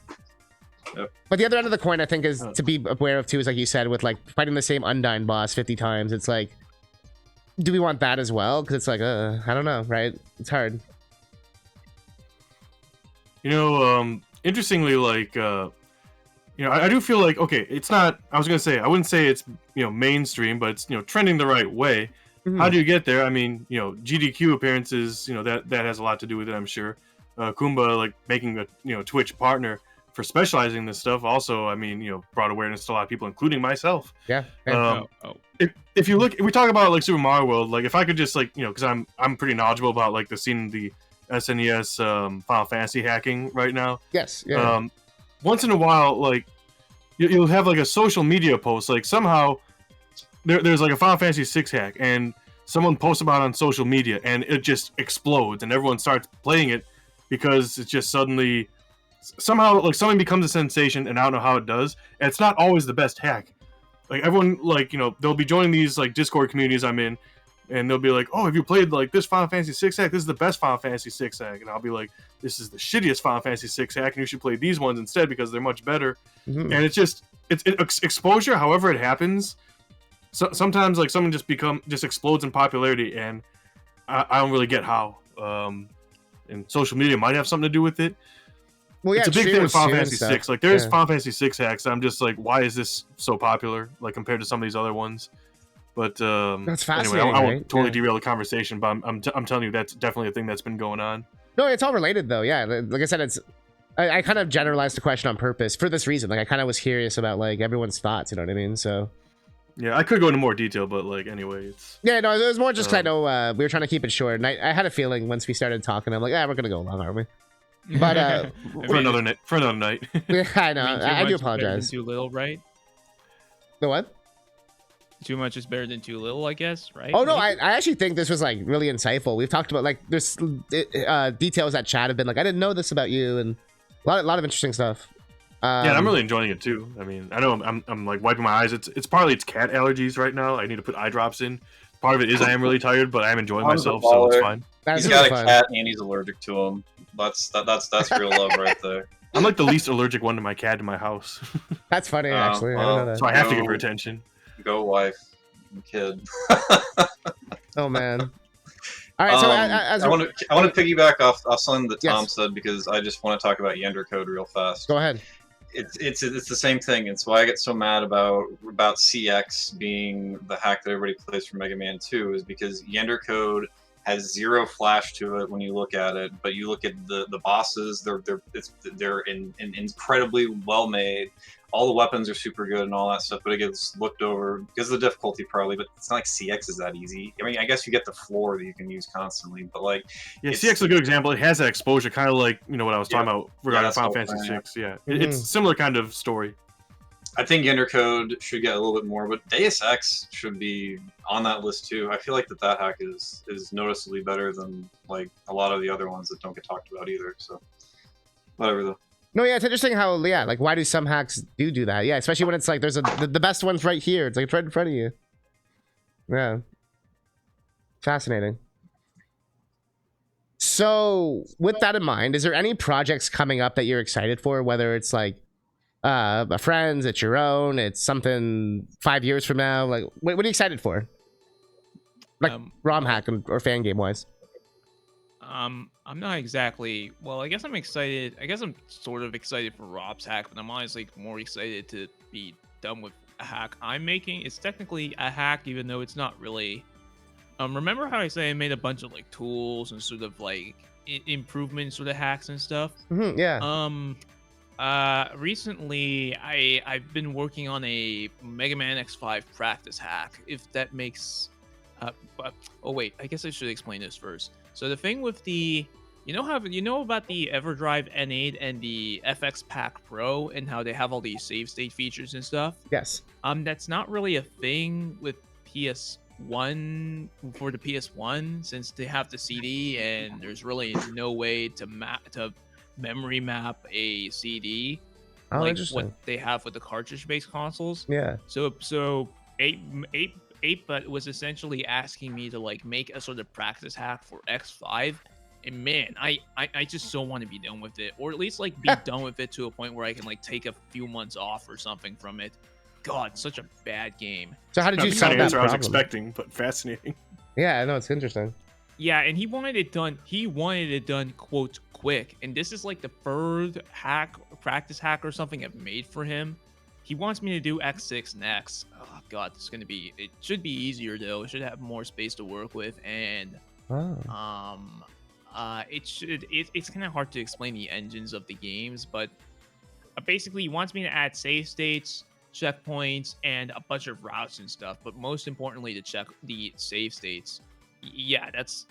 Yep. But the other end of the coin, I think, is to be aware of too, is like you said, with like fighting the same Undyne boss 50 times. It's like, do we want that as well? Because it's like, I don't know, right? It's hard. You know, interestingly, like, you know, I do feel like, okay, it's not, I was gonna say, I wouldn't say it's, you know, mainstream, but it's, you know, trending the right way. How do you get there? I mean, you know, GDQ appearances, you know, that has a lot to do with it, I'm sure. Kumba, like, making a, you know, Twitch partner for specializing in this stuff also, I mean, you know, brought awareness to a lot of people, including myself. Yeah. If you look, if we talk about like Super Mario World, like if I could just like, you know, because I'm pretty knowledgeable about like the scene, the SNES Final Fantasy hacking right now. Yes. Yeah. Once in a while, like you'll have like a social media post, like somehow there's like a Final Fantasy 6 hack, and someone posts about it on social media, and it just explodes, and everyone starts playing it because it's just suddenly somehow like something becomes a sensation, and I don't know how it does. And it's not always the best hack. Like everyone, like, you know, they'll be joining these like Discord communities I'm in, and they'll be like, "Oh, have you played like this Final Fantasy 6 hack? This is the best Final Fantasy 6 hack." And I'll be like, "This is the shittiest Final Fantasy 6 hack, and you should play these ones instead because they're much better." And it's just it's exposure. However it happens, so sometimes like someone just explodes in popularity, and I don't really get how. And social media might have something to do with it. Well, yeah, it's a big thing with Final Fantasy stuff. 6. Like, there's Final Fantasy 6 hacks. I'm just like, why is this so popular? Like, compared to some of these other ones. But that's anyway, fascinating. I won't totally derail the conversation. But I'm telling you, that's definitely a thing that's been going on. No, it's all related though. Yeah, like I said, it's. I kind of generalized the question on purpose for this reason. Like, I kind of was curious about like everyone's thoughts. You know what I mean? So. Yeah, I could go into more detail, but like anyway, it's. Yeah, no, it was more just kind of we were trying to keep it short, and I had a feeling once we started talking, I'm like, we're gonna go long, aren't we? But for another night. Yeah, I know. I do apologize. Too little, right? The what? Too much is better than too little, I guess, right? Oh no, I actually think this was like really insightful. We've talked about like there's details that chat have been like, I didn't know this about you, and a lot of interesting stuff. Yeah, I'm really enjoying it too. I mean, I know I'm like wiping my eyes. It's partly cat allergies right now. I need to put eye drops in. Part of it is I am really tired, but I am enjoying myself, so it's fine. He's got a cat and he's allergic to him. That's real love right there. I'm like the least allergic one to my cat in my house. That's funny, actually. I don't know that. So I have to give her attention. Go wife and kid. Oh man. All right, so I want to piggyback off something that Tom said, because I just want to talk about Yender Code real fast. Go ahead. It's the same thing. It's why I get so mad about CX being the hack that everybody plays for Mega Man 2, is because Yender Code has zero flash to it when you look at it, but you look at the bosses, they're incredibly well made. All the weapons are super good and all that stuff, but it gets looked over because of the difficulty probably, but it's not like CX is that easy. I mean, I guess you get the floor that you can use constantly, but like... Yeah, CX is a good example. It has that exposure, kind of like, you know, what I was talking about regarding Final Fantasy 6. Yeah, it's a similar kind of story. I think Yender Code should get a little bit more, but Deus Ex should be on that list too. I feel like that hack is noticeably better than like a lot of the other ones that don't get talked about either, so... Whatever though. No, yeah, it's interesting how, like, why do some hacks do that? Yeah, especially when it's like, there's the best one's right here. It's like, it's right in front of you. Yeah. Fascinating. So, with that in mind, is there any projects coming up that you're excited for? Whether it's like, a friend's, it's your own, it's something 5 years from now? Like, what are you excited for? Like, ROMHACK or fan game wise? I'm not exactly. Well, I guess I'm excited. I guess I'm sort of excited for Rob's hack, but I'm honestly more excited to be done with a hack I'm making. It's technically a hack, even though it's not really. Remember how I say I made a bunch of like tools and sort of like improvements sort of hacks and stuff? Yeah. Recently I've been working on a Mega Man X5 practice hack. If that makes. Oh wait, I guess I should explain this first. So the thing with the, you know about the EverDrive N8 and the FX Pack Pro and how they have all these save state features and stuff? Yes. That's not really a thing with one for the PS1 since they have the CD and there's really no way to memory map a CD like interesting. what they have with the cartridge-based consoles. Yeah. So 8-Bit was essentially asking me to like make a sort of practice hack for X5. And man, I just so want to be done with it, or at least like be done with it to a point where I can like take a few months off or something from it. God, such a bad game. So how did you That's solve the that answer I was problem? expecting, but fascinating. Yeah, I know, it's interesting. Yeah, and he wanted it done. He wanted it done, quote, quick. And this is like the third practice hack or something I've made for him. He wants me to do X6 next. Oh God, this is gonna be. It should be easier though. It should have more space to work with, and it's kind of hard to explain the engines of the games, but basically he wants me to add save states, checkpoints, and a bunch of routes and stuff, but most importantly to check the save states. Yeah, that's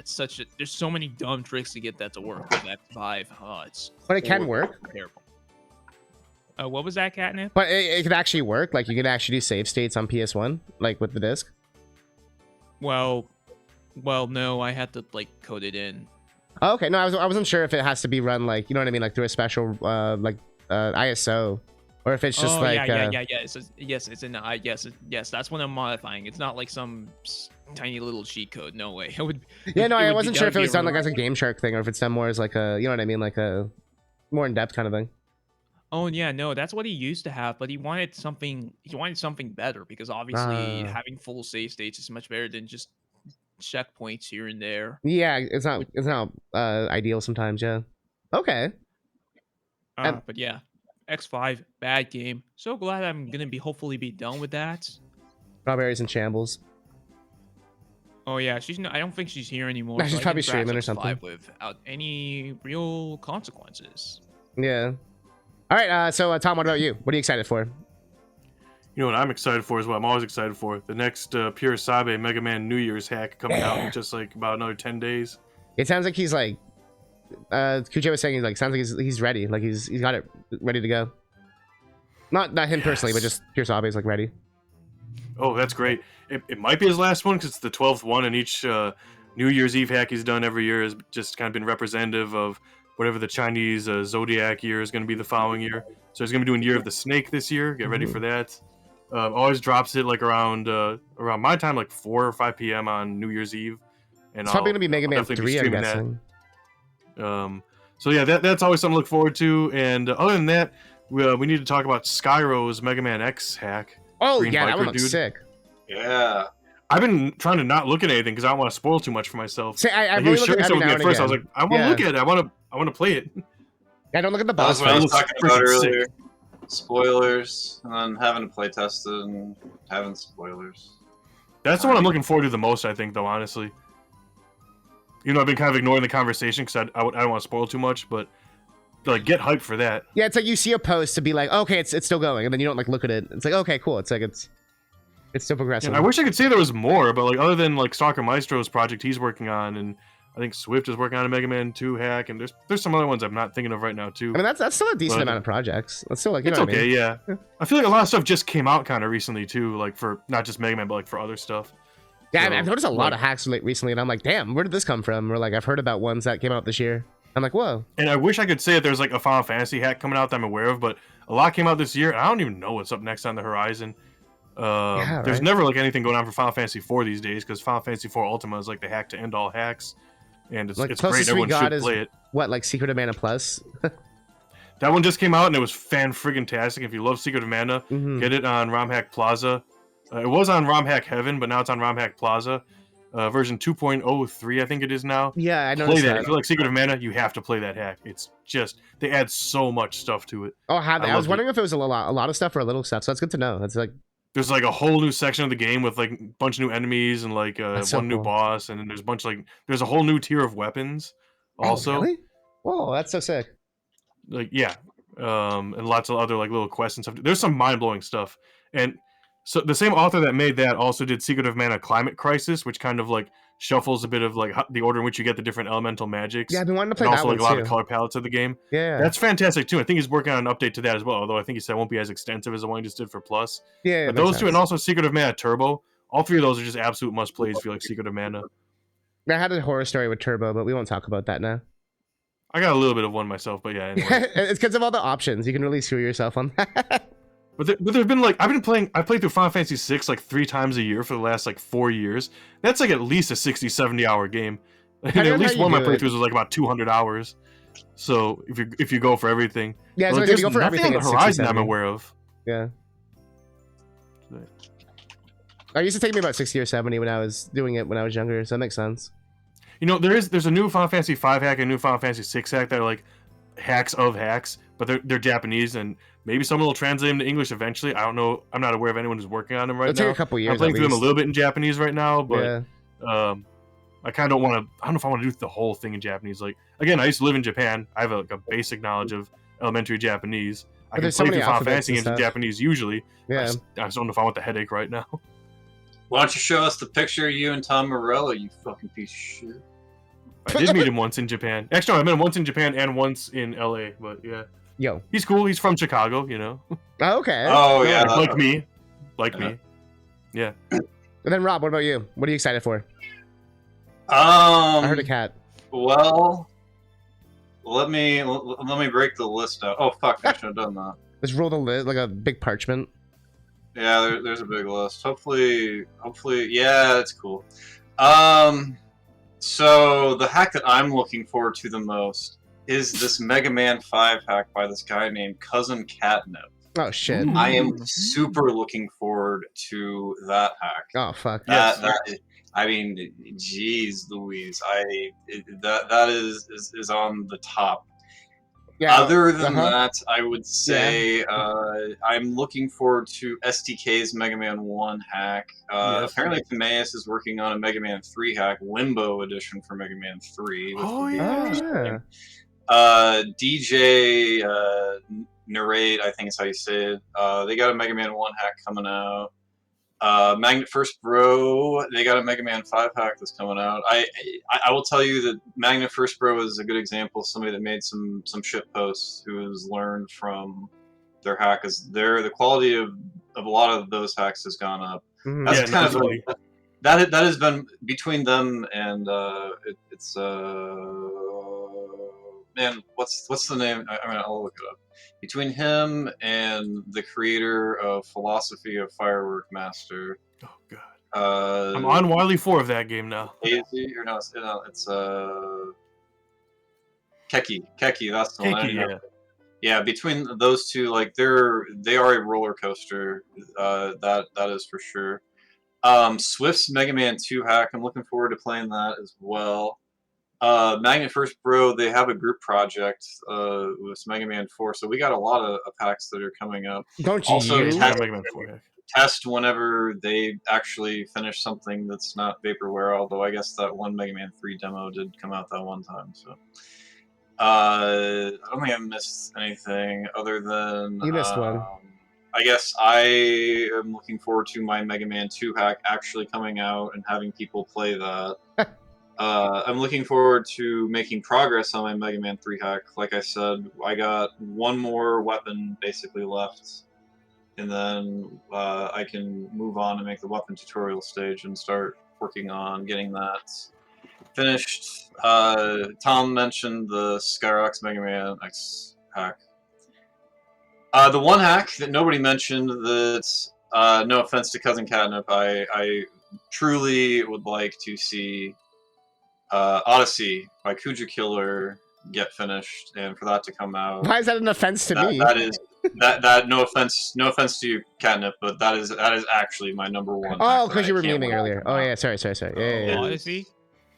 such a, there's so many dumb tricks to get that to work with X5. But it can work. Terrible. What was that, Catnip? But it could actually work. Like you could actually do save states on PS1, like with the disc. Well, no, I had to like code it in. Oh, okay, no, I wasn't sure if it has to be run like, you know what I mean, like through a special ISO, or if it's just like yes, that's what I'm modifying. It's not like some tiny little cheat code. No way. I wasn't sure if it was done like as a Game Shark thing, or if it's done more as like a, you know what I mean, like a more in depth kind of thing. Oh yeah, no, that's what he used to have, but he wanted something better, because obviously having full save states is much better than just checkpoints here and there. Yeah, it's not ideal sometimes. Yeah. Okay. But yeah, X5, bad game. So glad I'm gonna hopefully be done with that. Strawberries in shambles. Oh yeah, I don't think she's here anymore. She's probably streaming or something without any real consequences. Yeah. All right. So Tom, what about you? What are you excited for? You know what I'm excited for is what I'm always excited for. The next Pure Sabe Mega Man New Year's hack coming out in just like about another 10 days. It sounds like he's like, Kuja was saying, like, sounds like he's ready. Like he's got it ready to go. Not him personally, but just Pure Sabe is like ready. Oh, that's great. It might be his last one because it's the 12th one, and each New Year's Eve hack he's done every year has just kind of been representative of whatever the Chinese zodiac year is going to be the following year. So he's going to be doing Year of the Snake this year. Get ready for that. Always drops it like around my time, like 4 or 5 p.m. on New Year's Eve. And it's probably gonna be Mega Man 3, I'm guessing. So yeah, that's always something to look forward to. And other than that, we need to talk about Skyro's Mega Man X hack. Oh Green yeah, Biker that one looks dude. sick. Yeah. I've been trying to not look at anything because I don't want to spoil too much for myself. See, I he was really sharing look at something it with me at first. I was like, I want to look at it. I want to play it. Yeah, don't look at the That was boss what I was fight. talking about earlier. Spoilers, and then having to play test it and having spoilers. That's the one I'm looking forward to the most, I think, though, honestly. You know, I've been kind of ignoring the conversation because I don't want to spoil too much, but like, get hyped for that. Yeah, it's like you see a post to be like, okay, it's still going, and then you don't like look at it. It's like, okay, cool. It's like it's still progressing. Yeah, I wish I could say there was more, but like other than like Stalker Maestro's project he's working on, and I think Swift is working on a Mega Man 2 hack, and there's some other ones I'm not thinking of right now too. I mean, that's still a decent amount of projects. That's still like, you it's know okay, what I mean? yeah. I feel like a lot of stuff just came out kind of recently too, like for not just Mega Man, but like for other stuff. Yeah, So, I've noticed a lot like, of hacks recently, and I'm like, damn, where did this come from? Or like, I've heard about ones that came out this year. I'm like, whoa. And I wish I could say that there's like a Final Fantasy hack coming out that I'm aware of, but a lot came out this year, and I don't even know what's up next on the horizon. There's never like anything going on for Final Fantasy 4 these days because Final Fantasy 4 Ultima is like the hack to end all hacks, and it's Like, great. closest we Everyone got should is play it. what, like Secret of Mana Plus? That one just came out and it was fan-friggin-tastic. If you love Secret of Mana, get it on ROMHACK Plaza. It was on ROMHACK Heaven, but now it's on ROMHACK Plaza. Version 2.03, I think it is now. Yeah, I know. Play that. If you like Secret of Mana, you have to play that hack. It's just, they add so much stuff to it. Oh, I was wondering if it was a lot of stuff or a little stuff, so that's good to know. It's like, there's like a whole new section of the game with like a bunch of new enemies and like one new boss, and then there's a bunch there's a whole new tier of weapons also. Oh, really? Whoa, that's so sick. Like, yeah. And lots of other like little quests and stuff. There's some mind-blowing stuff. And so the same author that made that also did Secret of Mana Climate Crisis, which kind of like shuffles a bit of like the order in which you get the different elemental magics. Yeah, I've been wanting to play and that also one like a lot too. of color palettes of the game. Yeah, that's fantastic too. I think he's working on an update to that as well. Although I think he said it won't be as extensive as the one he just did for Plus. Yeah, but those two, and also Secret of Mana Turbo, all three of those are just absolute must plays if you like Secret of Mana. I had a horror story with Turbo, but we won't talk about that now. I got a little bit of one myself, but yeah. Anyway. It's because of all the options. You can really screw yourself on that. But there's been like I played through Final Fantasy 6 like 3 times a year for the last like 4 years. That's like at least a 60-70 hour game. And at least one of my playthroughs was like about 200 hours. So if you go for everything, yeah, so like, if there's you go for nothing everything, on the it's horizon 60, I'm aware of. Yeah. It used to take me about 60 or 70 when I was doing it when I was younger, so that makes sense. You know, there's a new Final Fantasy 5 hack and a new Final Fantasy 6 hack that are like hacks of hacks, but they're Japanese, and maybe someone will translate them to English eventually. I don't know. I'm not aware of anyone who's working on them right now. It'll take a couple years. I'm playing through them a little bit in Japanese right now, but I kind of don't want to. I don't know if I want to do the whole thing in Japanese. Like again, I used to live in Japan. I have a basic knowledge of elementary Japanese. I can play through Final Fantasy games in Japanese usually. Yeah. I just don't know if I want the headache right now. Why don't you show us the picture of you and Tom Morello, you fucking piece of shit? I did meet him once in Japan. Actually, no, I met him once in Japan and once in LA, but yeah. Yo. He's cool. He's from Chicago, you know. Okay. Oh, yeah. Like me. Me. Yeah. And then Rob, what about you? What are you excited for? I heard a cat. Well, let me break the list out. Oh, fuck, I should have done that. Just roll the lid like a big parchment. Yeah, there's a big list. Hopefully, yeah, it's cool. So the hack that I'm looking forward to the most is this Mega Man 5 hack by this guy named CousinCatnip. Oh shit! I am super looking forward to that hack. Oh fuck! I mean, geez, Louise, that is on the top. Yeah, Other than that, I would say I'm looking forward to STK's Mega Man 1 hack. Apparently, Timaeus is working on a Mega Man 3 hack, Limbo Edition for Mega Man 3. Oh, yeah. DJ Narrate, I think is how you say it. They got a Mega Man 1 hack coming out. Magnet First Bro, they got a Mega Man 5 hack that's coming out. I will tell you that Magnet First Bro is a good example of somebody that made some shit posts who has learned from their hack. Because the quality of a lot of those hacks has gone up. That's kind of like, that has been between them and it's man, what's the name? I mean, I'll look it up. Between him and the creator of Philosophy of Firework Master. Oh god. I'm on Wily 4 of that game now. Hazy, or no, it's Keki. Keki, that's the one. Yeah. Yeah, between those two, like they are a roller coaster. That is for sure. Swift's Mega Man 2 hack. I'm looking forward to playing that as well. Magnet First Bro, they have a group project with Mega Man 4, so we got a lot of packs that are coming up. Don't you? Also, Mega Man 4 test whenever they actually finish something that's not vaporware, although I guess that one Mega Man 3 demo did come out that one time. So I don't think I missed anything other than... You missed one. I guess I am looking forward to my Mega Man 2 hack actually coming out and having people play that. I'm looking forward to making progress on my Mega Man 3 hack. Like I said, I got one more weapon basically left, and then I can move on and make the weapon tutorial stage and start working on getting that finished. Tom mentioned the Skyrox Mega Man X hack. The one hack that nobody mentioned that's, no offense to CousinCatnip, I truly would like to see Odyssey by Kuja Killer get finished, and for that to come out. Why is that an offense to me? That is that no offense to you, Catnip, but that is actually my number one. Oh, because you were memeing earlier. Oh yeah, sorry. Yeah. Odyssey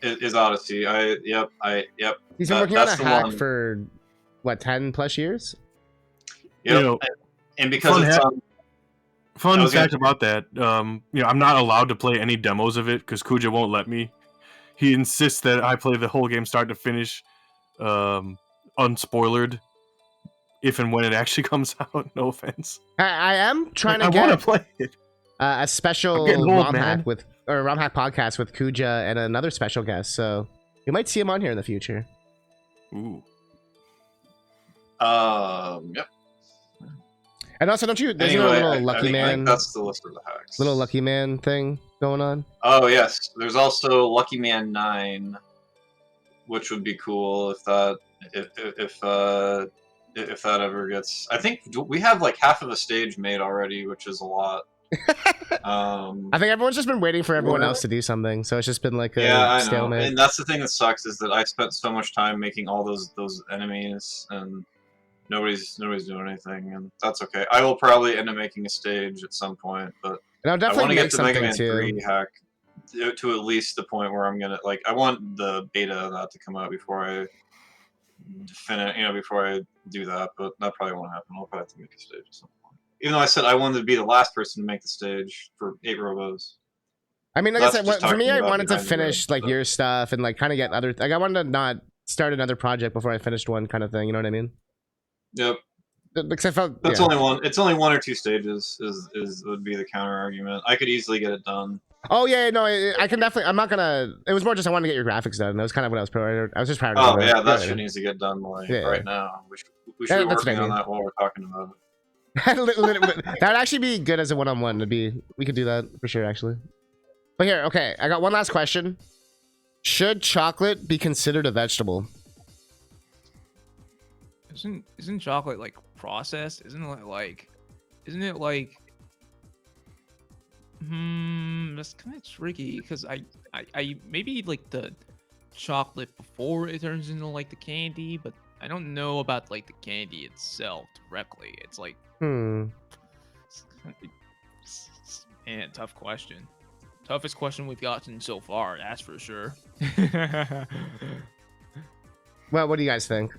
is Odyssey. Yep. He's been working on a hack for what, 10+ years? Yep. You know, and because it's fun fact about that, I'm not allowed to play any demos of it because Kuja won't let me. He insists that I play the whole game start to finish, unspoilered, if and when it actually comes out. No offense. I am trying to I get want to play it. A special ROMHAck ROMHAck podcast with Kuja and another special guest, so you might see him on here in the future. Ooh. Yep. And also, don't you? There's a little lucky I man. think that's the list of the hacks. Little lucky man thing going on. Oh yes, there's also Lucky Man 9, which would be cool if that ever gets. I think we have like half of a stage made already, which is a lot. I think everyone's just been waiting for everyone else to do something, so it's just been like a stalemate. And that's the thing that sucks is that I spent so much time making all those enemies, and nobody's doing anything, and that's okay. I will probably end up making a stage at some point, but and I'll definitely I want to get the Mega Man too. 3 hack to at least the point where I'm gonna I want the beta of that to come out before I finish, before I do that, but that probably won't happen. I'll probably have to make a stage at some point. Even though I said I wanted to be the last person to make the stage for 8 Robos. I mean, like I said, for me, I wanted to finish like your stuff and like kind of get other. Like I wanted to not start another project before I finished one, kind of thing. You know what I mean? Yep. Because I felt that's only one. It's only 1 or 2 stages. Would be the counter argument. I could easily get it done. Oh yeah, no, I can definitely. I'm not gonna. It was more just I wanted to get your graphics done. That was kind of what I was prioritized. I was just prioritizing. Oh yeah, that shit needs to get done right now. We should be working on that while we're talking about it. That would actually be good as a one-on-one. We could do that for sure, actually. But here, okay, I got one last question. Should chocolate be considered a vegetable? Isn't chocolate like processed? Isn't it like that's kind of tricky because I maybe like the chocolate before it turns into like the candy, but I don't know about like the candy itself directly. It's like man, tough question. Toughest question we've gotten so far, that's for sure. Well, what do you guys think?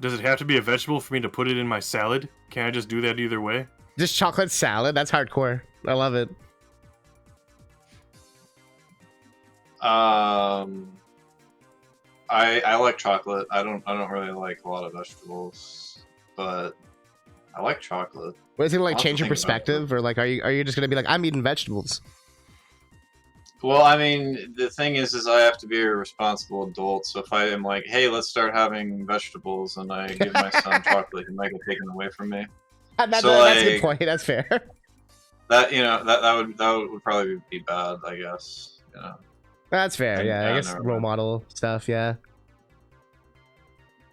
Does it have to be a vegetable for me to put it in my salad? Can I just do that either way? Just chocolate salad? That's hardcore. I love it. I like chocolate. I don't really like a lot of vegetables, but I like chocolate. What is it like? Change your perspective, or like, are you just gonna be like, I'm eating vegetables? Well, I mean, the thing is I have to be a responsible adult. So if I am like, hey, let's start having vegetables, and I give my son chocolate, he might get taken away from me. That's a good point. That's fair. That that would probably be bad, I guess. That's fair. Yeah, I guess role model stuff. Yeah.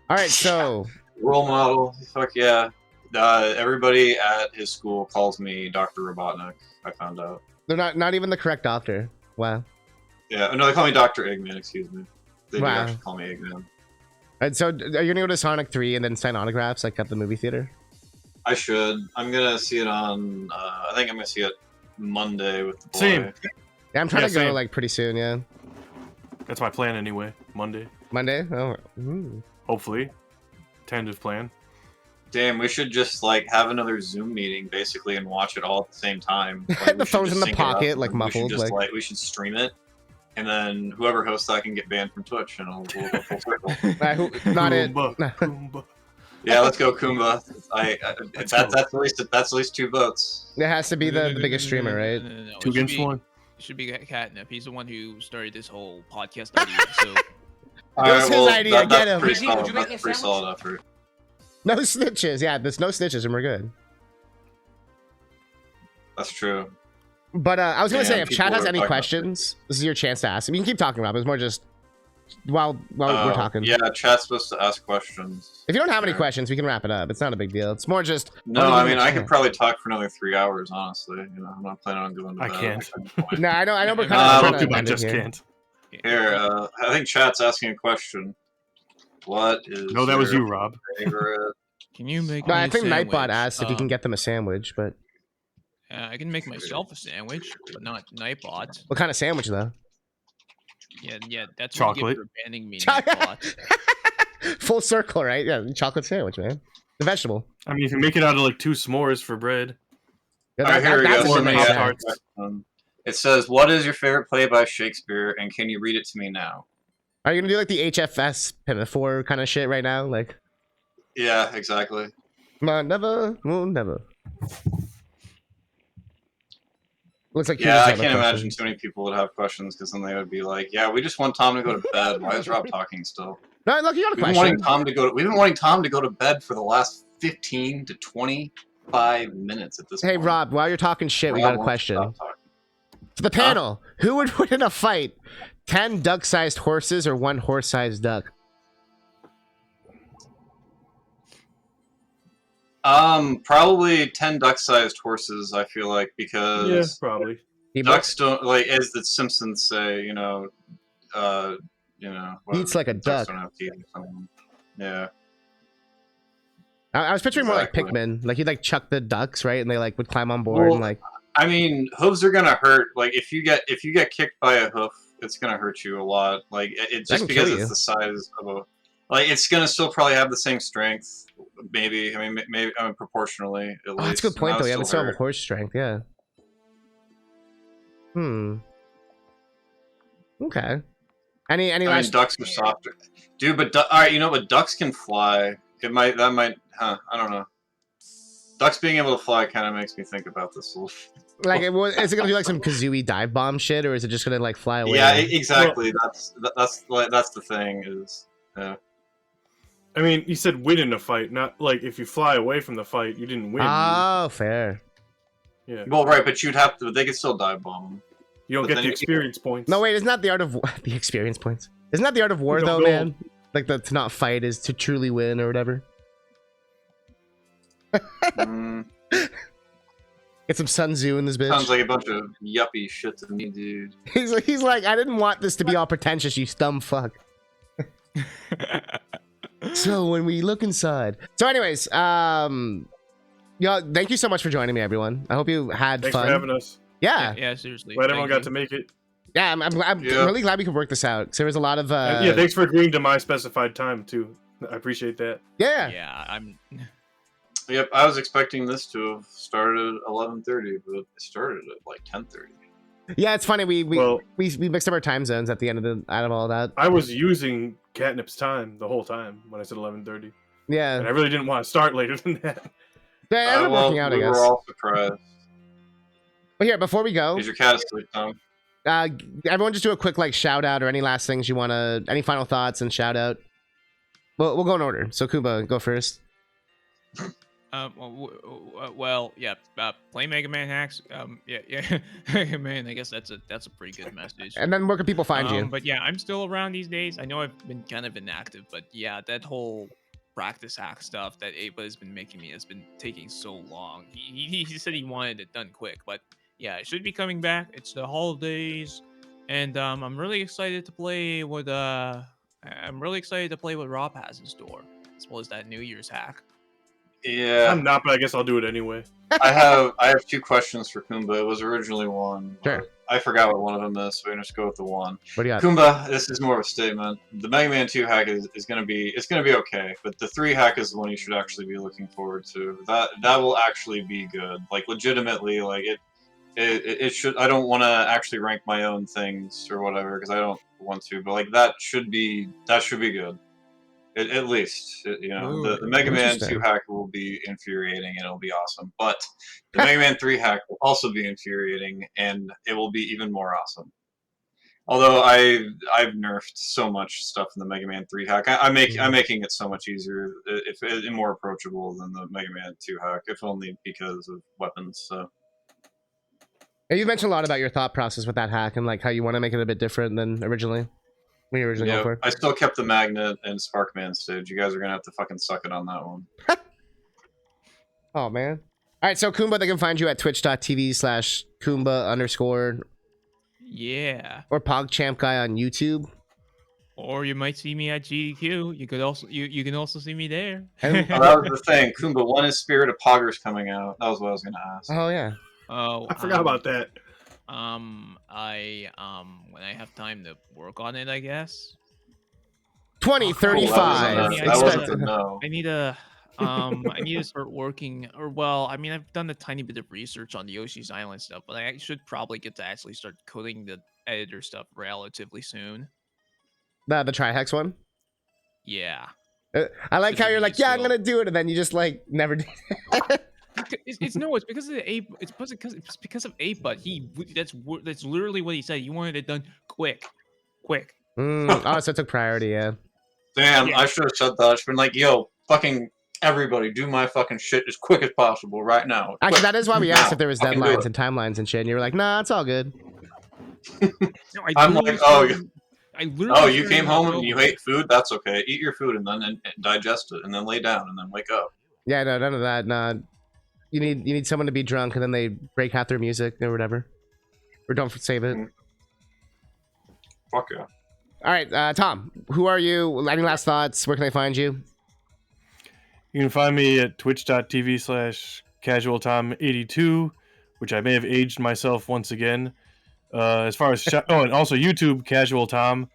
All right, so role model. Fuck yeah. Everybody at his school calls me Dr. Robotnik. I found out. They're not even the correct doctor. Wow. Yeah. No, they call me Dr. Eggman. Excuse me. They do Wow. actually call me Eggman. And so, are you gonna go to Sonic 3 and then sign autographs like at the movie theater? I should. I'm gonna see it on. I think I'm gonna see it Monday with the boy. Same. Yeah, I'm trying to go same. like pretty soon. Yeah. That's my plan anyway. Monday. Monday. Oh. Hopefully. Tentative plan. Damn, we should just like have another Zoom meeting basically and watch it all at the same time. The phone's in the pocket, like muffled. We should stream it, and then whoever hosts that can get banned from Twitch, and we'll go full circle. Not it. Kumba. Yeah, let's go Kumba. That's at least 2 votes. It has to be the biggest streamer, right? No, 2 against 1. It should be Catnip. He's the one who started this whole podcast idea. So It was his idea. Get him. That's pretty solid effort. No snitches. Yeah, there's no snitches, and we're good. That's true. But I was gonna say, if people chat has are any talking questions, this is your chance to ask. You can keep talking, Rob. It's more just while we're talking. Yeah, chat's supposed to ask questions. If you don't have any questions, we can wrap it up. It's not a big deal. It's more just. No, I mean, I could probably talk for another 3 hours, honestly. I'm not planning on going to bed. I can't. No, I know. We're kind of. I just can't. Here, I think chat's asking a question. What is? No, that was you, Rob. Favorite? can you make? No, me I think a sandwich? Nightbot asked if he can get them a sandwich, but I can make myself a sandwich, but not Nightbot. what kind of sandwich though? Yeah, that's chocolate. what you get for banning me, Nightbot. Full circle, right? Yeah, chocolate sandwich, man. The vegetable. I mean, if you make it out of like 2 s'mores for bread. Yeah, All right, here we that's go. what Or makes Pop sense. Tarts. It says, "What is your favorite play by Shakespeare, and can you read it to me now?" Are you gonna do like the HFS Pinafore kind of shit right now? Like, Yeah, exactly. come on, never, will never. Looks like Yeah, I can't imagine too many people would have questions because then they would be like, "Yeah, we just want Tom to go to bed. Why is Rob talking still?" No, look, you got a We've been question. wanting Tom to go. We've been wanting Tom to go to bed for the last 15 to 25 minutes at this Hey, point. Rob, while you're talking shit, we got a Rob won't question. stop talking. To the panel, who would win in a fight? 10 duck-sized horses or 1 horse-sized duck? Probably 10 duck-sized horses, I feel like, because Yeah, probably. ducks don't, like, as the Simpsons say, Eats like a ducks duck. don't have teeth or something. Yeah. I was picturing more like Exactly. Pikmin. Like he'd like chuck the ducks, right? And they like would climb on board and like. I mean, hooves are gonna hurt. Like if you get kicked by a hoof, it's gonna hurt you a lot. Like it just because it's the size of a, like it's gonna still probably have the same strength. Maybe proportionally at least. That's a good point though. Yeah, they still have a hurt. horse strength. Yeah. Okay. Any last? Ducks are softer, dude. But all right, but ducks can fly. That might. I don't know. Ducks being able to fly kind of makes me think about this a little. Like, is it gonna do like some Kazooie dive bomb shit, or is it just gonna like fly away? Yeah, exactly. That's the thing is. Yeah. I mean, you said win in a fight, not like if you fly away from the fight, you didn't win. Oh, fair. Yeah. Well, right, but you'd have to. They could still dive bomb them. You don't get the experience points. No, wait, isn't that the art of the experience points? Isn't that the art of war though, man? Like to not fight is to truly win or whatever. Get some Sun Tzu in this bitch. Sounds like a bunch of yuppie shit to me, dude. He's like, I didn't want this to be all pretentious, you dumb fuck. So when we look inside. So anyways, thank you so much for joining me, everyone. I hope you had fun. Thanks for having us. Yeah, seriously. Glad everyone got to make it. Yeah, I'm really glad we could work this out. Because there was a lot of yeah, thanks for agreeing to my specified time too. I appreciate that. Yeah, I'm. Yep, I was expecting this to have started at 11:30, but it started at like 10:30. Yeah, it's funny. We mixed up our time zones at the end of all that. I was using Catnip's time the whole time when I said 11:30. Yeah, and I really didn't want to start later than that. Yeah, it ended up working out, I guess. We were all surprised. But here, before we go, is your cat asleep, Tom? Everyone, just do a quick shout out or any last things you want to, any final thoughts and shout out. We'll go in order. So Kuba, go first. Play Mega Man hacks. Man, I guess that's a pretty good message. And then where can people find you? But yeah, I'm still around these days. I know I've been kind of inactive, but yeah, that whole practice hack stuff that Ava has been making me has been taking so long. He said he wanted it done quick, but yeah, it should be coming back. It's the holidays, and I'm really excited to play with what Rob has in store, as well as that New Year's hack. Yeah, I'm not, but I guess I'll do it anyway. I have 2 questions for Kumba. It was originally 1. Sure. I forgot what one of them is, so we're gonna just go with the 1. What do you got? Kumba, this is more of a statement. The Mega Man 2 hack is gonna be okay, but the 3 hack is the one you should actually be looking forward to. That will actually be good. Like legitimately, like it should. I don't want to actually rank my own things or whatever because I don't want to, but like that should be good. At least, the Mega Man 2 hack will be infuriating and it'll be awesome. But the Mega Man 3 hack will also be infuriating and it will be even more awesome. Although I've nerfed so much stuff in the Mega Man 3 hack, I'm making it so much easier, and more approachable than the Mega Man 2 hack, if only because of weapons. So. You mentioned a lot about your thought process with that hack and like how you want to make it a bit different than originally. Yeah, I still kept the magnet and Sparkman stage. You guys are gonna have to fucking suck it on that one. Oh man! All right, so Kumba, they can find you at twitch.tv/Kumba_. Yeah. Or PogChamp Guy on YouTube. Or you might see me at GDQ. You could also you can also see me there. That was the thing, Kumba. When is Spirit of Poggers coming out? That was what I was gonna ask. Oh yeah. Oh, I forgot about that. When I have time to work on it, I guess. 2035. I need to start working, I've done a tiny bit of research on the Yoshi's Island stuff, but I should probably get to actually start coding the editor stuff relatively soon. The Trihex one? Yeah. I like how you're like, yeah, I'm gonna do it, and then you just like never do it. It's because of the ape. It's because of Ape, but that's literally what he said. He wanted it done quick. Oh, so it took priority, yeah. Damn, yeah. I should have said that. I should have been like, yo, fucking Everybody, do my fucking shit as quick as possible right now. Actually, Quick. that is why we asked Now. if there was Fucking do deadlines it. and timelines and shit. And you were like, nah, it's all good. No, I'm like, oh, you started came my home show and you with- ate food? That's okay. Eat your food and then and digest it and then lay down and then wake up. Yeah, no, none of that. Nah, you need someone to be drunk and then they break half their music or whatever, or don't save it. Fuck yeah. All right, Tom, who are you? Any last thoughts? Where can I find you? You can find me at twitch.tv/CasualTom82, which I may have aged myself once again. As far as and also YouTube Casual Tom.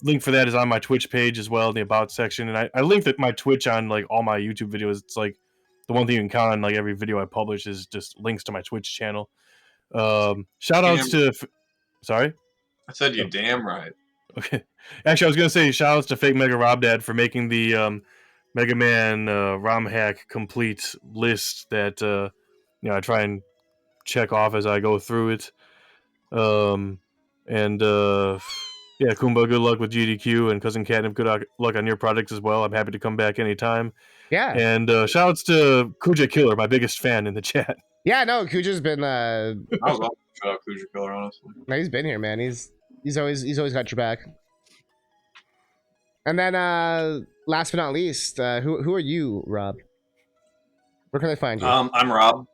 Link for that is on my Twitch page as well in the About section, and I linked my Twitch on like all my YouTube videos. It's like the one thing you can count on like every video I publish is just links to my Twitch channel. Shout outs to sorry, I said you damn right. okay. Actually, I was gonna say shout outs to FakeMegaRobDad for making the Mega Man ROMHACK complete list that I try and check off as I go through it. Yeah, Kumba, good luck with GDQ, and CousinCatnip, good luck on your projects as well. I'm happy to come back anytime. Yeah. And shout outs to Kuja Killer, my biggest fan in the chat. Yeah, no, Kuja's been I was also shout out Kuja Killer, honestly. no, he's been here, man. He's always got your back. And then last but not least, who are you, Rob? Where can I find you? I'm Rob.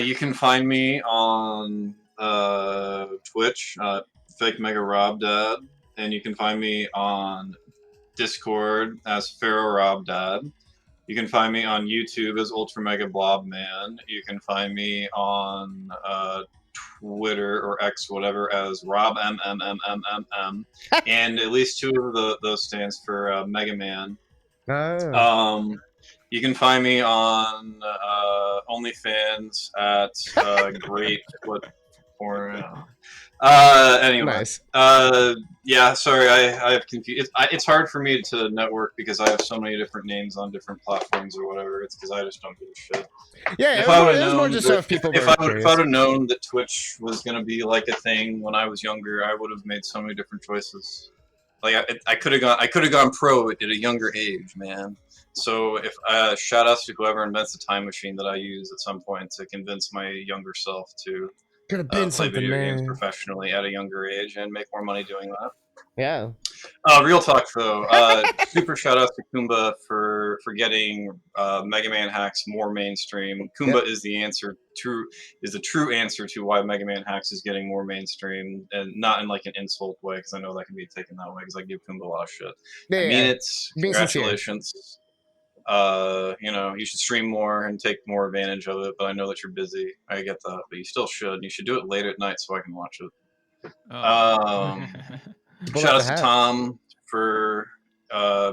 You can find me on Twitch, FakeMegaRobDad, and you can find me on Discord as PharaohRobDad. You can find me on YouTube as UltraMegaBlobMan. You can find me on Twitter or X, whatever, as RobMMMMMM. And at least two of those stands for Mega Man. Oh. You can find me on OnlyFans at great what porn. Anyway, Nice. Yeah. Sorry, I have confused. It's hard for me to network because I have so many different names on different platforms or whatever. It's because I just don't give a shit. Yeah, If it I was would've more known just that- so if people If were I curious. would have known that Twitch was gonna be like a thing when I was younger, I would have made so many different choices. Like I could have gone pro at a younger age, man. So if shout outs to whoever invents the time machine that I use at some point to convince my younger self to Could have play been something, video games man. professionally at a younger age and make more money doing that. Yeah. Real talk though, super shout out to Kumba for getting Mega Man Hacks more mainstream. Kumba is the true answer to why Mega Man Hacks is getting more mainstream, and not in like an insult way, because I know that can be taken that way, because I give Kumba a lot of shit. Yeah, I mean yeah. it. Being sincere. Congratulations. You should stream more and take more advantage of it, but I know that you're busy. I get that, but you still should. You should do it late at night so I can watch it. Shout out to Tom for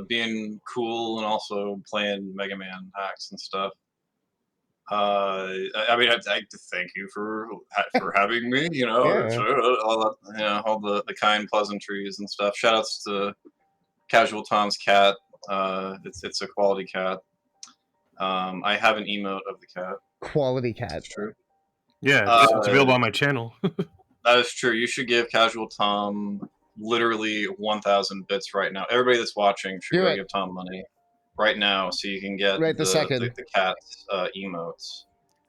being cool and also playing Mega Man Hacks and stuff. I mean, I'd like to thank you for having me. All that, all the kind pleasantries and stuff. Shout outs to Casual Tom's cat. It's a quality cat. I have an emote of the cat. Quality cat. That's true. Yeah, it's available on my channel. That is true. You should give Casual Tom literally 1,000 bits right now. Everybody that's watching should go give Tom money right now so you can get the cat's emotes.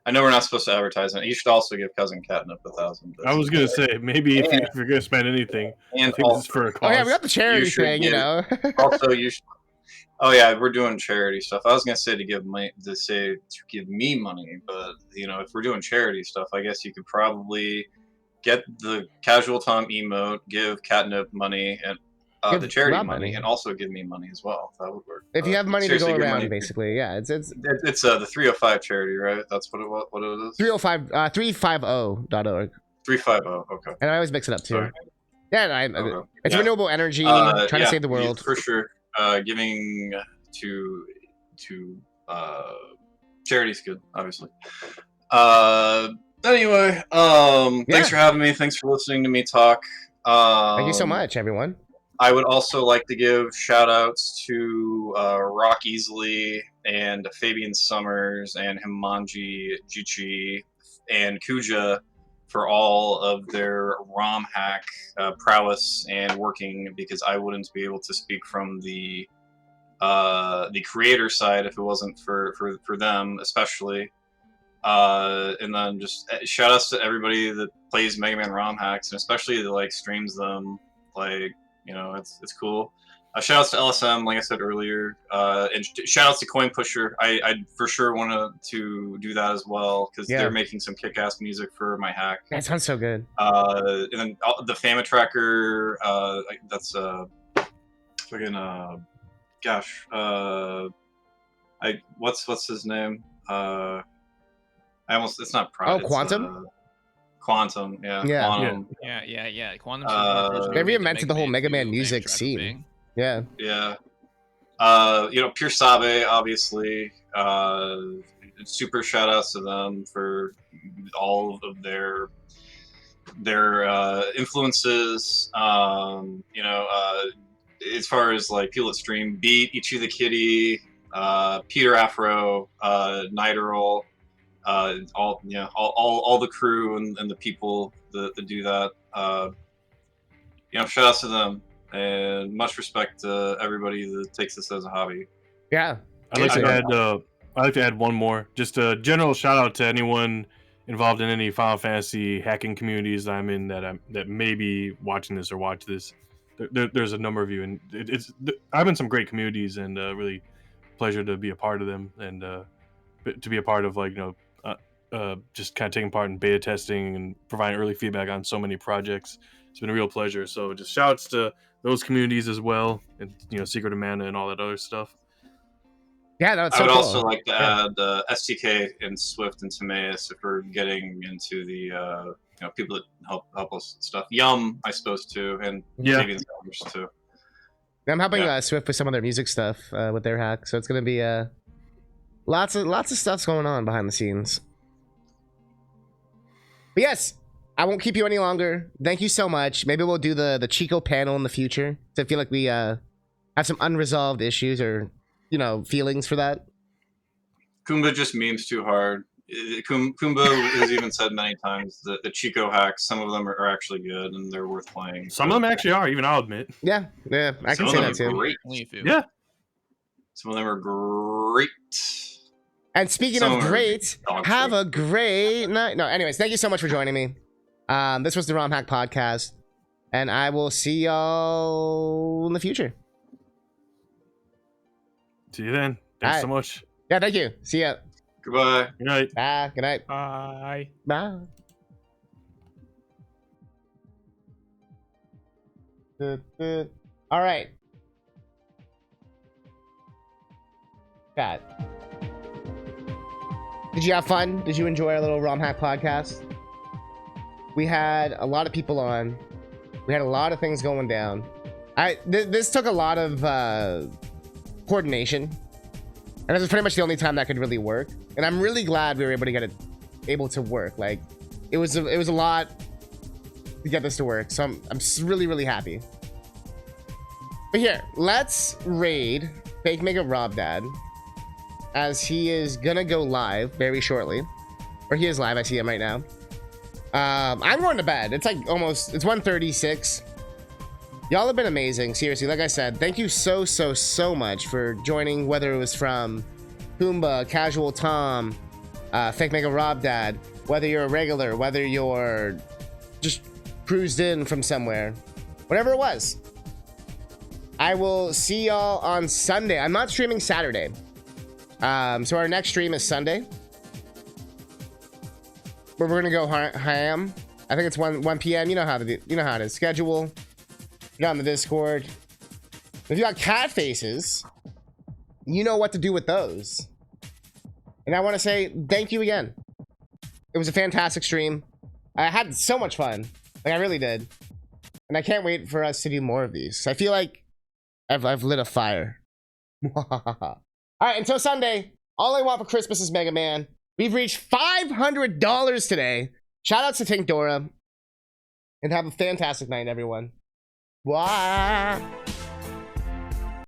I know we're not supposed to advertise it. You should also give CousinCatnip 1,000 bits. I was gonna say maybe if you're gonna spend anything, and I think this is for a cause. Oh yeah, we got the charity thing, Also, you should. Oh yeah, we're doing charity stuff. I was gonna say to give me money, but if we're doing charity stuff, I guess you could probably get the Casual Tom emote, give Catnip money, and the charity money, and also give me money as well. That would work. If you have money to go around, basically, yeah, it's the 305 charity, right? That's what it is. 305 350.org. 350. Okay. And I always mix it up too. Sorry. Yeah, it's renewable energy, trying to save the world. For sure. Giving to charity's good, obviously. Anyway, thanks for having me. Thanks for listening to me talk. Thank you so much, everyone. I would also like to give shout outs to Rock Easily and Fabian Summers and Himanji Jichi and Kuja for all of their ROMHACK prowess and working, because I wouldn't be able to speak from the the creator side if it wasn't for them, especially. And then just shout outs to everybody that plays Mega Man ROM hacks, and especially that like streams them. Like, you know, it's cool. Shout outs to LSM, like I said earlier, and shout outs to Coin Pusher. I for sure want to do that as well because they're making some kick-ass music for my hack. That sounds so good. And then the Fama Tracker, that's fucking gosh, what's his name? It's not Pride. Quantum? Quantum, yeah. Yeah. Quantum. Yeah. Quantum. They reinvented the whole Mega Man music scene. Yeah. Yeah. You know, Pure Sabe, obviously. Super shout outs to them for all of their influences. You know, as far as like people that stream, Beat, Ichi the Kitty, Peter Afro, Nighterl, all the crew and the people that do that. You know, shout outs to them. And much respect to everybody that takes this as a hobby. Yeah. I'd like to add one more. Just a general shout out to anyone involved in any Final Fantasy hacking communities that I'm in that may be watching this or watch this. There's a number of you, and I'm in some great communities, and really pleasure to be a part of them, and to be a part of like just kind of taking part in beta testing and providing early feedback on so many projects. It's been a real pleasure. So just shouts to those communities as well, and Secret of Mana and all that other stuff. Yeah, that's I so would cool. also like to add STK and Swift and Timaeus if we're getting into the people that help us and stuff. Yum, I suppose too, and maybe the others too. I'm helping Swift with some of their music stuff with their hack, so it's gonna be lots of stuff's going on behind the scenes. But yes, I won't keep you any longer. Thank you so much. Maybe we'll do the Chico panel in the future. So I feel like we have some unresolved issues or feelings for that. Kumba just memes too hard. Kumba has even said many times that the Chico hacks, some of them are actually good and they're worth playing. Some of them actually are, even I'll admit. Yeah, I can say that too. Great. Yeah. Some of them are great. And speaking of great, have a great night. No, anyways, thank you so much for joining me. This was the ROMHACK podcast, and I will see y'all in the future. See you then. Thanks so much. Yeah, thank you. See ya. Goodbye. Good night. Bye. Good night. Bye. Bye. All right. God. Did you have fun? Did you enjoy our little ROMHACK podcast? We had a lot of people on. We had a lot of things going down. This took a lot of coordination, and this was pretty much the only time that could really work. And I'm really glad we were able to get it to work. Like, it was a lot to get this to work. So I'm really happy. But here, let's raid FakeMegaRobDad, as he is gonna go live very shortly, or he is live. I see him right now. I'm going to bed. It's like it's 1:36. Y'all have been amazing, seriously. Like I said, thank you so much for joining, whether it was from Pumbaa, Casual Tom, FakeMegaRobDad, whether you're a regular, whether you're just cruised in from somewhere, whatever it was. I will see y'all on Sunday. I'm not streaming Saturday. So our next stream is Sunday, where we're gonna go ham. I think it's 1 p.m. You know how it is. Schedule. Get on the Discord. If you got cat faces, you know what to do with those. And I want to say thank you again. It was a fantastic stream. I had so much fun. Like, I really did. And I can't wait for us to do more of these. I feel like I've lit a fire. All right, until Sunday, all I want for Christmas is Mega Man. We've reached $500 today. Shout out to Tink Dora. And have a fantastic night, everyone. Bye.